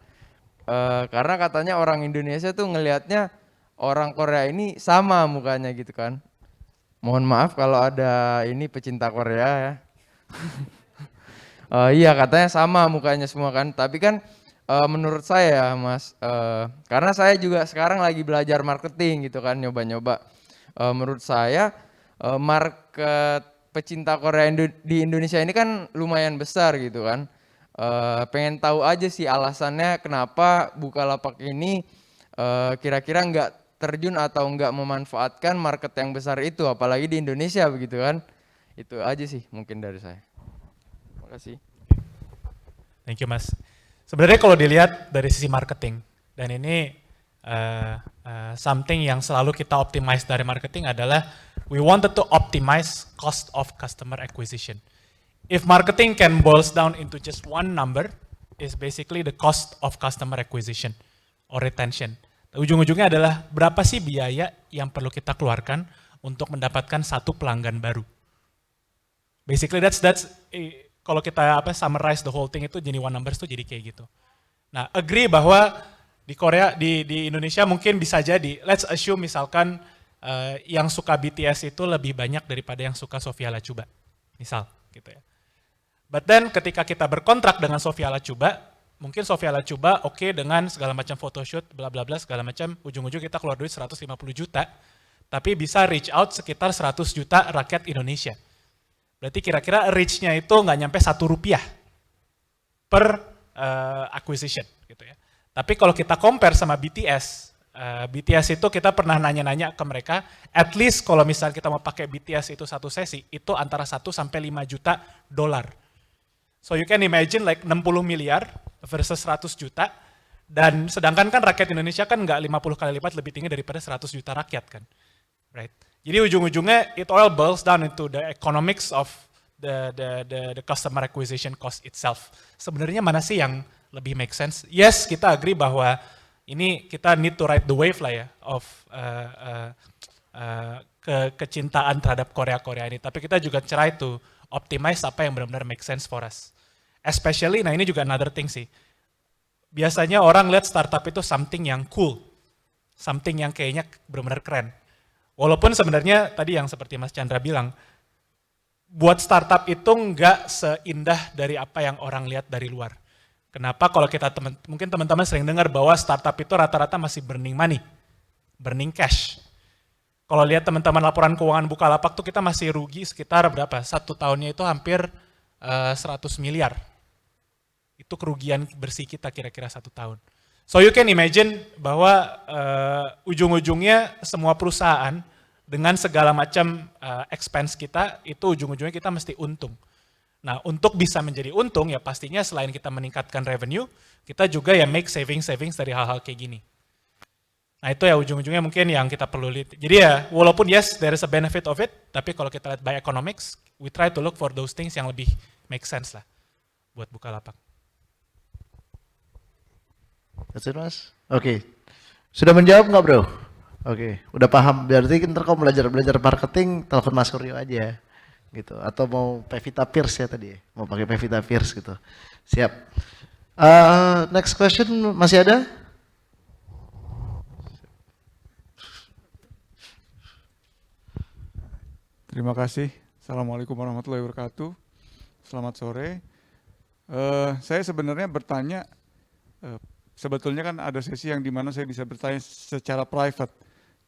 Karena katanya orang Indonesia tuh ngelihatnya orang Korea ini sama mukanya gitu kan. Mohon maaf kalau ada ini pecinta Korea ya. Iya katanya sama mukanya semua kan. Tapi kan menurut saya Mas, karena saya juga sekarang lagi belajar marketing gitu kan, nyoba-nyoba. Menurut saya market pecinta Korea di Indonesia ini kan lumayan besar gitu kan. Pengen tahu aja sih alasannya kenapa Bukalapak ini kira-kira nggak terjun atau nggak memanfaatkan market yang besar itu, apalagi di Indonesia begitu kan. Itu aja sih mungkin dari saya. Terima kasih. Thank you Mas. Sebenarnya kalau dilihat dari sisi marketing, dan ini something yang selalu kita optimize dari marketing adalah we wanted to optimize cost of customer acquisition. If marketing can boils down into just one number, is basically the cost of customer acquisition or retention. Ujung-ujungnya adalah berapa sih biaya yang perlu kita keluarkan untuk mendapatkan satu pelanggan baru. Basically that's kalau kita summarize the whole thing itu jadi one numbers tuh jadi kayak gitu. Nah, agree bahwa di Korea, di Indonesia mungkin bisa jadi, let's assume misalkan yang suka BTS itu lebih banyak daripada yang suka Sofia Latjuba, misal gitu ya. But then ketika kita berkontrak dengan Sofia Latjuba, mungkin Sofia Latjuba oke dengan segala macam photoshoot, bla bla bla segala macam, ujung-ujung kita keluar duit 150 juta, tapi bisa reach out sekitar 100 juta rakyat Indonesia. Berarti kira-kira reach-nya itu nggak nyampe Rp1 per acquisition gitu ya. Tapi kalau kita compare sama BTS, BTS itu kita pernah nanya-nanya ke mereka, at least kalau misalnya kita mau pakai BTS itu satu sesi, itu antara 1 sampai 5 juta dolar. So you can imagine like 60 miliar versus 100 juta, dan sedangkan kan rakyat Indonesia kan nggak 50 kali lipat lebih tinggi daripada 100 juta rakyat kan. Right? Jadi ujung-ujungnya it all boils down into the economics of the customer acquisition cost itself. Sebenarnya mana sih yang lebih make sense? Yes, kita agree bahwa ini kita need to ride the wave lah ya of kecintaan terhadap Korea-Korea ini. Tapi kita juga try to optimize apa yang benar-benar make sense for us. Especially, nah ini juga another thing sih. Biasanya orang lihat startup itu something yang cool, something yang kayaknya benar-benar keren. Walaupun sebenarnya tadi yang seperti Mas Chandra bilang, buat startup itu nggak seindah dari apa yang orang lihat dari luar. Kenapa? Kalau kita mungkin teman-teman sering dengar bahwa startup itu rata-rata masih burning money, burning cash. Kalau lihat teman-teman laporan keuangan Bukalapak tuh kita masih rugi sekitar berapa? 1 tahunnya itu hampir 100 miliar. Itu kerugian bersih kita kira-kira 1 tahun. So you can imagine bahwa ujung-ujungnya semua perusahaan dengan segala macam expense kita, itu ujung-ujungnya kita mesti untung. Nah, untuk bisa menjadi untung ya pastinya selain kita meningkatkan revenue, kita juga ya make savings dari hal-hal kayak gini. Nah, itu ya ujung-ujungnya mungkin yang kita perlu lihat. Jadi ya, walaupun yes, there is a benefit of it, tapi kalau kita lihat by economics, we try to look for those things yang lebih make sense lah buat Bukalapak. That's it, Mas? Oke. Sudah menjawab nggak, Bro? Oke, udah paham. Berarti ntar kalau belajar marketing, telepon Mas Suryo aja. Gitu, atau mau Pevita Pierce ya tadi, mau pakai Pevita Pierce gitu. Siap. Next question masih ada? Terima kasih. Assalamualaikum warahmatullahi wabarakatuh. Selamat sore. Saya sebenarnya bertanya, sebetulnya kan ada sesi yang dimana saya bisa bertanya secara private.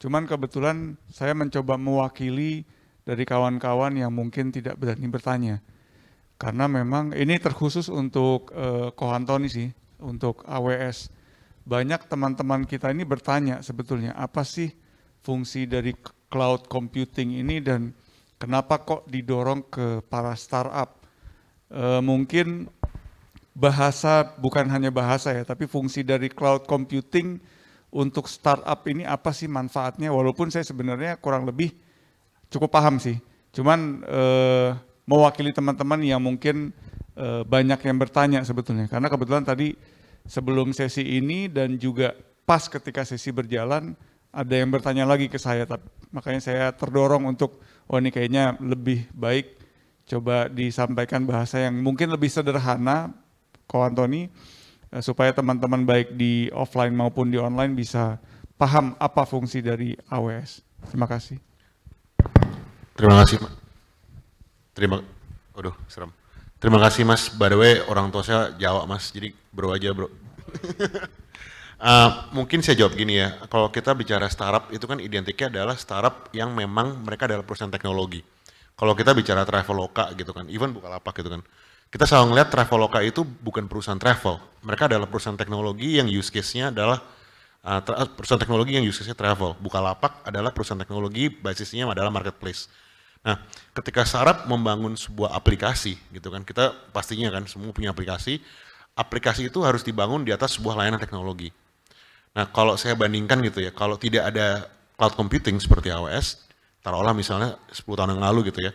Cuman kebetulan saya mencoba mewakili dari kawan-kawan yang mungkin tidak berani bertanya. Karena memang ini terkhusus untuk Ko Antoni sih, untuk AWS. Banyak teman-teman kita ini bertanya sebetulnya apa sih fungsi dari cloud computing ini dan kenapa kok didorong ke para startup. Mungkin bahasa, bukan hanya bahasa ya, tapi fungsi dari cloud computing untuk startup ini apa sih manfaatnya, walaupun saya sebenarnya kurang lebih cukup paham sih, cuman mewakili teman-teman yang mungkin banyak yang bertanya sebetulnya, karena kebetulan tadi sebelum sesi ini dan juga pas ketika sesi berjalan ada yang bertanya lagi ke saya, makanya saya terdorong untuk, ini kayaknya lebih baik coba disampaikan bahasa yang mungkin lebih sederhana, Ko Antoni, supaya teman-teman baik di offline maupun di online bisa paham apa fungsi dari AWS. Terima kasih. Terima kasih, Mas. Terima kasih, Mas. By the way, orang tua saya Jawa, Mas. Jadi bro aja, bro. Mungkin saya jawab gini ya. Kalau kita bicara startup, itu kan identiknya adalah startup yang memang mereka adalah perusahaan teknologi. Kalau kita bicara Traveloka gitu kan, even Bukalapak gitu kan. Kita selalu ngeliat Traveloka itu bukan perusahaan travel. Mereka adalah perusahaan teknologi yang use case-nya adalah perusahaan teknologi yang use case-nya travel. Bukalapak adalah perusahaan teknologi basisnya adalah marketplace. Nah, ketika startup membangun sebuah aplikasi gitu kan, kita pastinya kan semua punya aplikasi itu harus dibangun di atas sebuah layanan teknologi. Nah, kalau saya bandingkan gitu ya, kalau tidak ada cloud computing seperti AWS, taruhlah misalnya 10 tahun yang lalu gitu ya,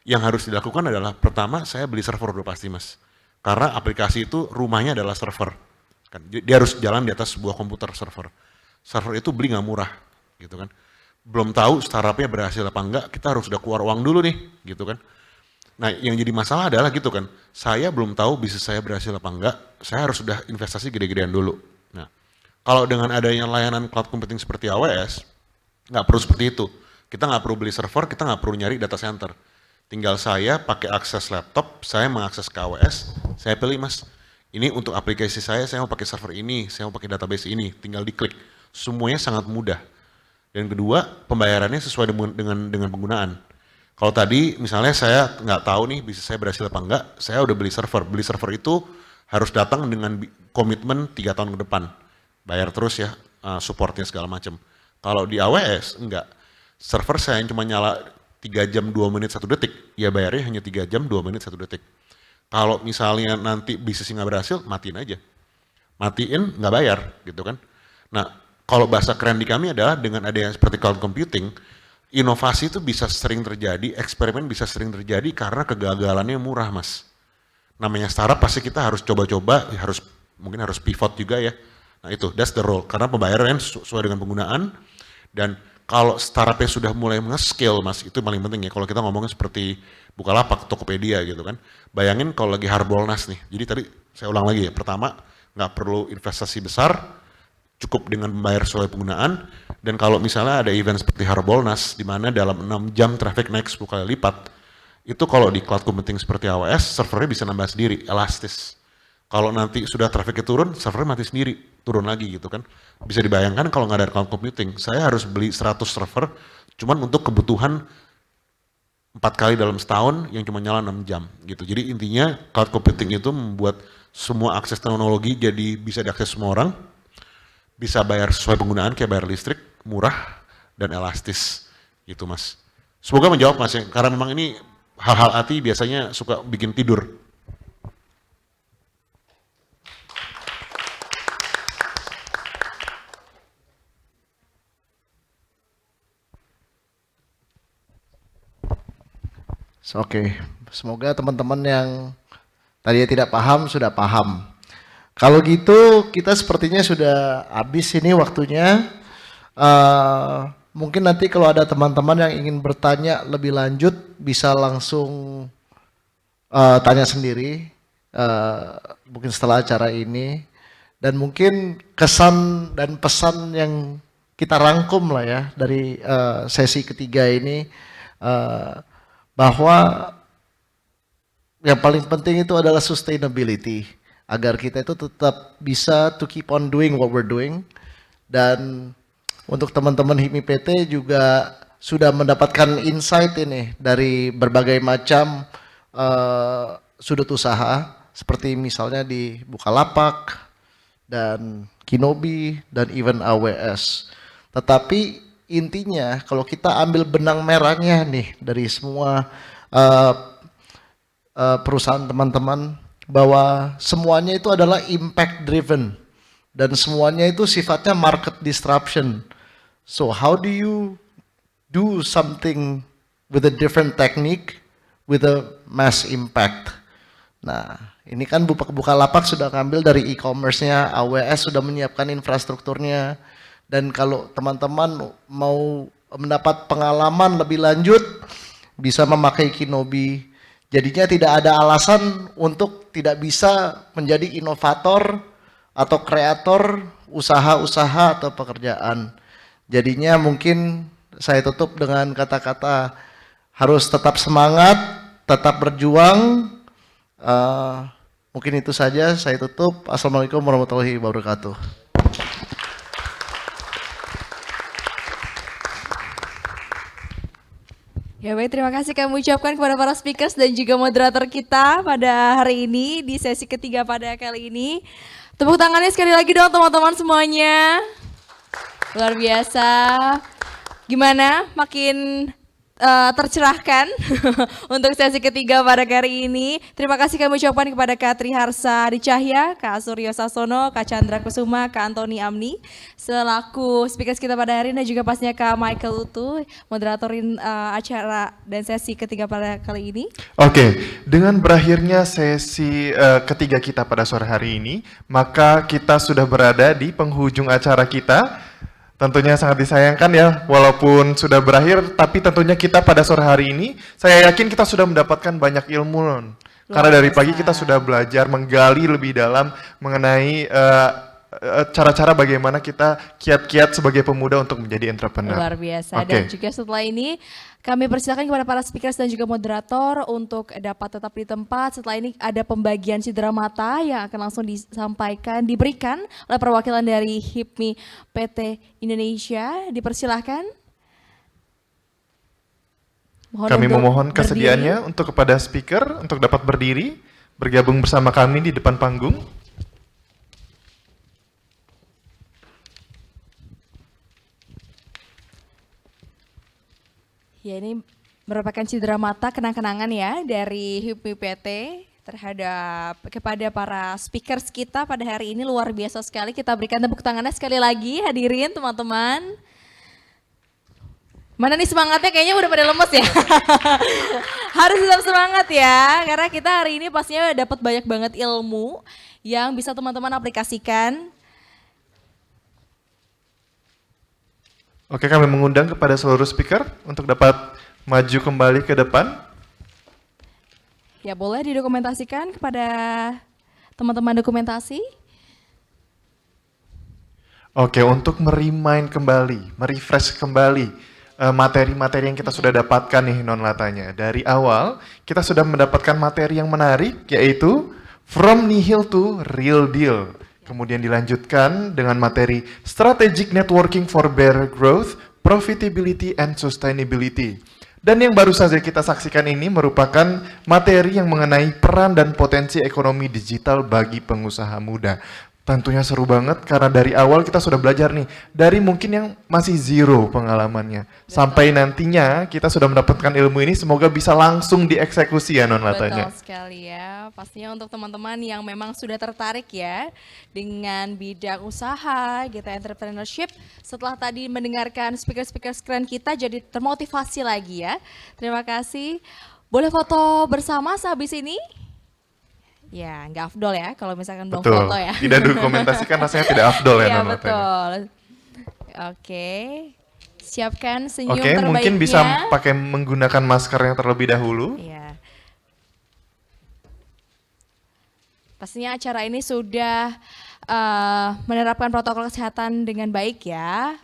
yang harus dilakukan adalah pertama saya beli server udah pasti, Mas. Karena aplikasi itu rumahnya adalah server. Kan, dia harus jalan di atas sebuah komputer server. Server itu beli nggak murah gitu kan. Belum tahu startupnya berhasil apa enggak, kita harus udah keluar uang dulu nih, gitu kan. Nah, yang jadi masalah adalah gitu kan, saya belum tahu bisnis saya berhasil apa enggak, saya harus sudah investasi gede-gedean dulu. Nah, kalau dengan adanya layanan cloud computing seperti AWS, nggak perlu seperti itu. Kita nggak perlu beli server, kita nggak perlu nyari data center. Tinggal saya pakai akses laptop, saya mengakses ke AWS, saya pilih, Mas, ini untuk aplikasi saya mau pakai server ini, saya mau pakai database ini, tinggal diklik. Semuanya sangat mudah. Dan kedua, pembayarannya sesuai dengan penggunaan. Kalau tadi misalnya saya nggak tahu nih bisnis saya berhasil apa enggak, saya udah beli server. Beli server itu harus datang dengan komitmen 3 tahun ke depan. bayar terus ya supportnya segala macam. Kalau di AWS enggak, server saya yang cuma nyala 3 jam 2 menit 1 detik, ya bayarnya hanya 3 jam 2 menit 1 detik. Kalau misalnya nanti bisnisnya nggak berhasil, matiin aja. Matiin, nggak bayar gitu kan. Nah, kalau bahasa keren di kami adalah dengan adanya seperti cloud computing, inovasi itu bisa sering terjadi, eksperimen bisa sering terjadi karena kegagalannya murah, Mas. Namanya startup pasti kita harus coba-coba, mungkin harus pivot juga ya. Nah itu, that's the role. Karena pembayaran sesuai dengan penggunaan, dan kalau startupnya sudah mulai nge-scale, Mas, itu paling penting ya. Kalau kita ngomongin seperti Bukalapak, Tokopedia gitu kan. Bayangin kalau lagi Harbolnas nih. Jadi tadi saya ulang lagi ya. Pertama, nggak perlu investasi besar, cukup dengan membayar sesuai penggunaan. Dan kalau misalnya ada event seperti Harbolnas, di mana dalam 6 jam traffic naik 10 kali lipat, itu kalau di cloud computing seperti AWS, servernya bisa nambah sendiri, elastis. Kalau nanti sudah trafficnya turun, servernya mati sendiri, turun lagi gitu kan. Bisa dibayangkan kalau nggak ada cloud computing, saya harus beli 100 server, cuman untuk kebutuhan 4 kali dalam setahun yang cuma nyala 6 jam gitu. Jadi intinya cloud computing itu membuat semua akses teknologi jadi bisa diakses semua orang, bisa bayar sesuai penggunaan kayak bayar listrik, murah, dan elastis gitu Mas. Semoga menjawab Mas, karena memang ini hal-hal hati biasanya suka bikin tidur. Oke, semoga teman-teman yang tadinya tidak paham sudah paham. Kalau gitu kita sepertinya sudah habis ini waktunya. Mungkin nanti kalau ada teman-teman yang ingin bertanya lebih lanjut bisa langsung tanya sendiri, mungkin setelah acara ini. Dan mungkin kesan dan pesan yang kita rangkum lah ya dari sesi ketiga ini, bahwa yang paling penting itu adalah sustainability, agar kita itu tetap bisa to keep on doing what we're doing. Dan untuk teman-teman HIPMI PT juga sudah mendapatkan insight ini dari berbagai macam sudut usaha, seperti misalnya di Bukalapak dan Kinobi dan even AWS. Tetapi intinya kalau kita ambil benang merahnya nih dari semua perusahaan teman-teman, bahwa semuanya itu adalah impact driven dan semuanya itu sifatnya market disruption. So how do you do something with a different technique with a mass impact? Nah, ini kan Bukalapak sudah ngambil dari e-commerce-nya, AWS sudah menyiapkan infrastrukturnya. Dan kalau teman-teman mau mendapat pengalaman lebih lanjut, bisa memakai Kinobi. Jadinya tidak ada alasan untuk tidak bisa menjadi inovator atau kreator usaha-usaha atau pekerjaan. Jadinya mungkin saya tutup dengan kata-kata harus tetap semangat, tetap berjuang. Mungkin itu saja, saya tutup. Assalamualaikum warahmatullahi wabarakatuh. Ya baik, terima kasih kami ucapkan kepada para speakers dan juga moderator kita pada hari ini di sesi ketiga pada kali ini. Tepuk tangannya sekali lagi dong teman-teman semuanya. Luar biasa. Gimana? Makin tercerahkan untuk sesi ketiga pada kali ini. Terima kasih kami ucapkan kepada Kak Triharsa Dicahya, Kak Suryo Sasono, Kak Chandra Kusuma, Kak Antoni Amni selaku speakers kita pada hari ini, dan juga pastinya Kak Michael Utu, moderatorin acara dan sesi ketiga pada kali ini. Oke, dengan berakhirnya sesi ketiga kita pada sore hari ini, maka kita sudah berada di penghujung acara kita. Tentunya sangat disayangkan ya, walaupun sudah berakhir, tapi tentunya kita pada sore hari ini, saya yakin kita sudah mendapatkan banyak ilmu. Karena dari pagi kita sudah belajar menggali lebih dalam mengenai cara-cara bagaimana kita kiat-kiat sebagai pemuda untuk menjadi entrepreneur. Luar biasa. Dan juga setelah ini kami persilakan kepada para speakers dan juga moderator untuk dapat tetap di tempat. Setelah ini ada pembagian cindera mata yang akan langsung disampaikan, diberikan oleh perwakilan dari HIPMI PT Indonesia. Dipersilahkan. Kami memohon kesediaannya untuk kepada speaker untuk dapat berdiri, bergabung bersama kami di depan panggung. Ya, ini merupakan cindera mata kenang-kenangan ya dari HIPMI PT kepada para speakers kita pada hari ini, luar biasa sekali. Kita berikan tepuk tangannya sekali lagi, hadirin teman-teman. Mana nih semangatnya, kayaknya udah pada lemes ya. Harus tetap semangat ya, karena kita hari ini pastinya dapat banyak banget ilmu yang bisa teman-teman aplikasikan. Oke, kami mengundang kepada seluruh speaker untuk dapat maju kembali ke depan. Ya, boleh didokumentasikan kepada teman-teman dokumentasi. Oke, untuk meremind kembali, merefresh kembali materi-materi yang kita sudah dapatkan nih non latanya. Dari awal kita sudah mendapatkan materi yang menarik, yaitu From Nihil to Real Deal. Kemudian dilanjutkan dengan materi Strategic Networking for Better Growth, Profitability and Sustainability. Dan yang baru saja kita saksikan ini merupakan materi yang mengenai peran dan potensi ekonomi digital bagi pengusaha muda. Tentunya seru banget karena dari awal kita sudah belajar nih, dari mungkin yang masih zero pengalamannya, sampai nantinya kita sudah mendapatkan ilmu ini, semoga bisa langsung dieksekusi ya non latanya. Betul sekali ya, pastinya untuk teman-teman yang memang sudah tertarik ya dengan bidang usaha gitu, entrepreneurship, setelah tadi mendengarkan speaker-speaker keren kita jadi termotivasi lagi ya. Terima kasih. Boleh foto bersama sehabis ini? Ya, nggak afdol ya kalau misalkan belum Betul. foto ya. Tidak dokumentasikan rasanya tidak afdol ya Iya, non latanya. betul. Oke. Siapkan senyum Oke, terbaiknya. mungkin bisa pakai menggunakan masker yang terlebih dahulu. Iya. Pastinya acara ini sudah menerapkan protokol kesehatan dengan baik ya.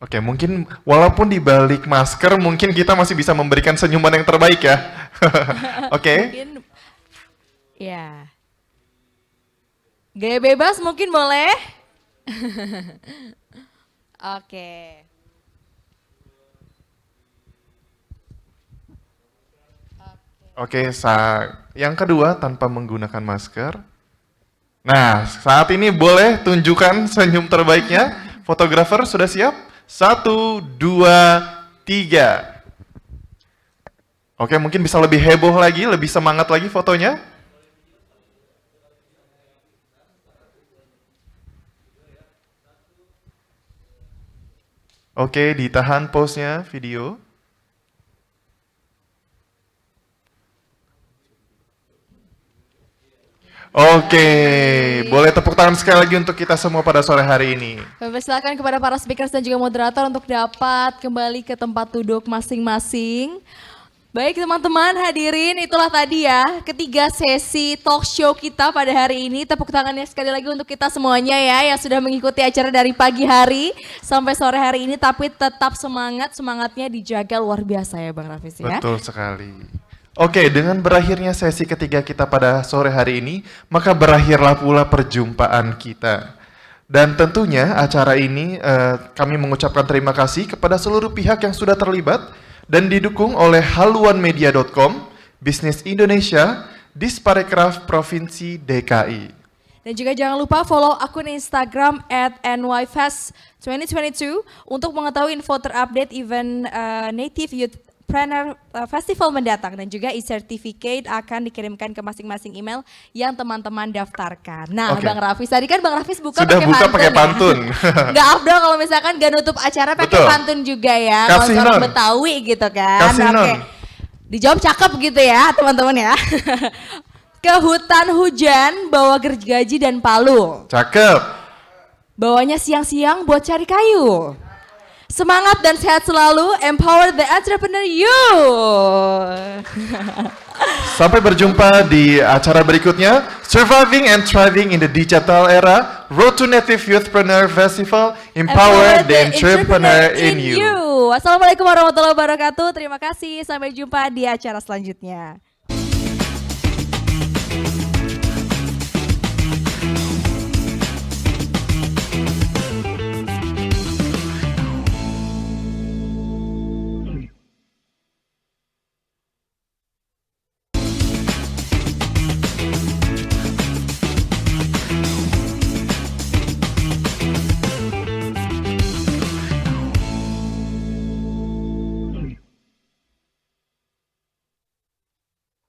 Oke, mungkin walaupun di balik masker, mungkin kita masih bisa memberikan senyuman yang terbaik ya. Oke. Mungkin, ya. Gaya bebas mungkin boleh. Oke. Oke, yang kedua tanpa menggunakan masker. Nah, saat ini boleh tunjukkan senyum terbaiknya. Fotografer sudah siap? 1, 2, 3. Oke, mungkin bisa lebih heboh lagi, lebih semangat lagi fotonya. Oke, ditahan pose-nya video. Oke, boleh tepuk tangan sekali lagi untuk kita semua pada sore hari ini. Kami silakan kepada para speakers dan juga moderator untuk dapat kembali ke tempat duduk masing-masing. Baik teman-teman hadirin, itulah tadi ya ketiga sesi talk show kita pada hari ini. Tepuk tangannya sekali lagi untuk kita semuanya ya yang sudah mengikuti acara dari pagi hari sampai sore hari ini. Tapi tetap semangatnya dijaga luar biasa ya Bang Rafis ya. Betul sekali. Oke, dengan berakhirnya sesi ketiga kita pada sore hari ini, maka berakhirlah pula perjumpaan kita. Dan tentunya acara ini kami mengucapkan terima kasih kepada seluruh pihak yang sudah terlibat dan didukung oleh haluanmedia.com, Bisnis Indonesia, Disparekraf Provinsi DKI. Dan juga jangan lupa follow akun Instagram @nyfest2022 untuk mengetahui info terupdate event Native Youth Festival mendatang, dan juga e-certificate akan dikirimkan ke masing-masing email yang teman-teman daftarkan. Nah, Oke. Bang Rafis tadi kan Bang Rafis Sudah buka pakai pantun. Ya? Nggak afdol kalau misalkan nggak nutup acara pakai Betul. pantun juga ya. Kalau Kasih, seorang Non. Betawi gitu kan. Kasih, Oke. Non. Dijawab cakep gitu ya teman-teman ya. Ke hutan hujan bawa gergaji dan palu. Cakep. Bawanya siang-siang buat cari kayu. Semangat dan sehat selalu, empower the entrepreneur you. Sampai berjumpa di acara berikutnya, Surviving and Thriving in the Digital Era, Road to Native Youthpreneur Festival, Empower the Entrepreneur in You. Assalamualaikum warahmatullahi wabarakatuh. Terima kasih, sampai jumpa di acara selanjutnya.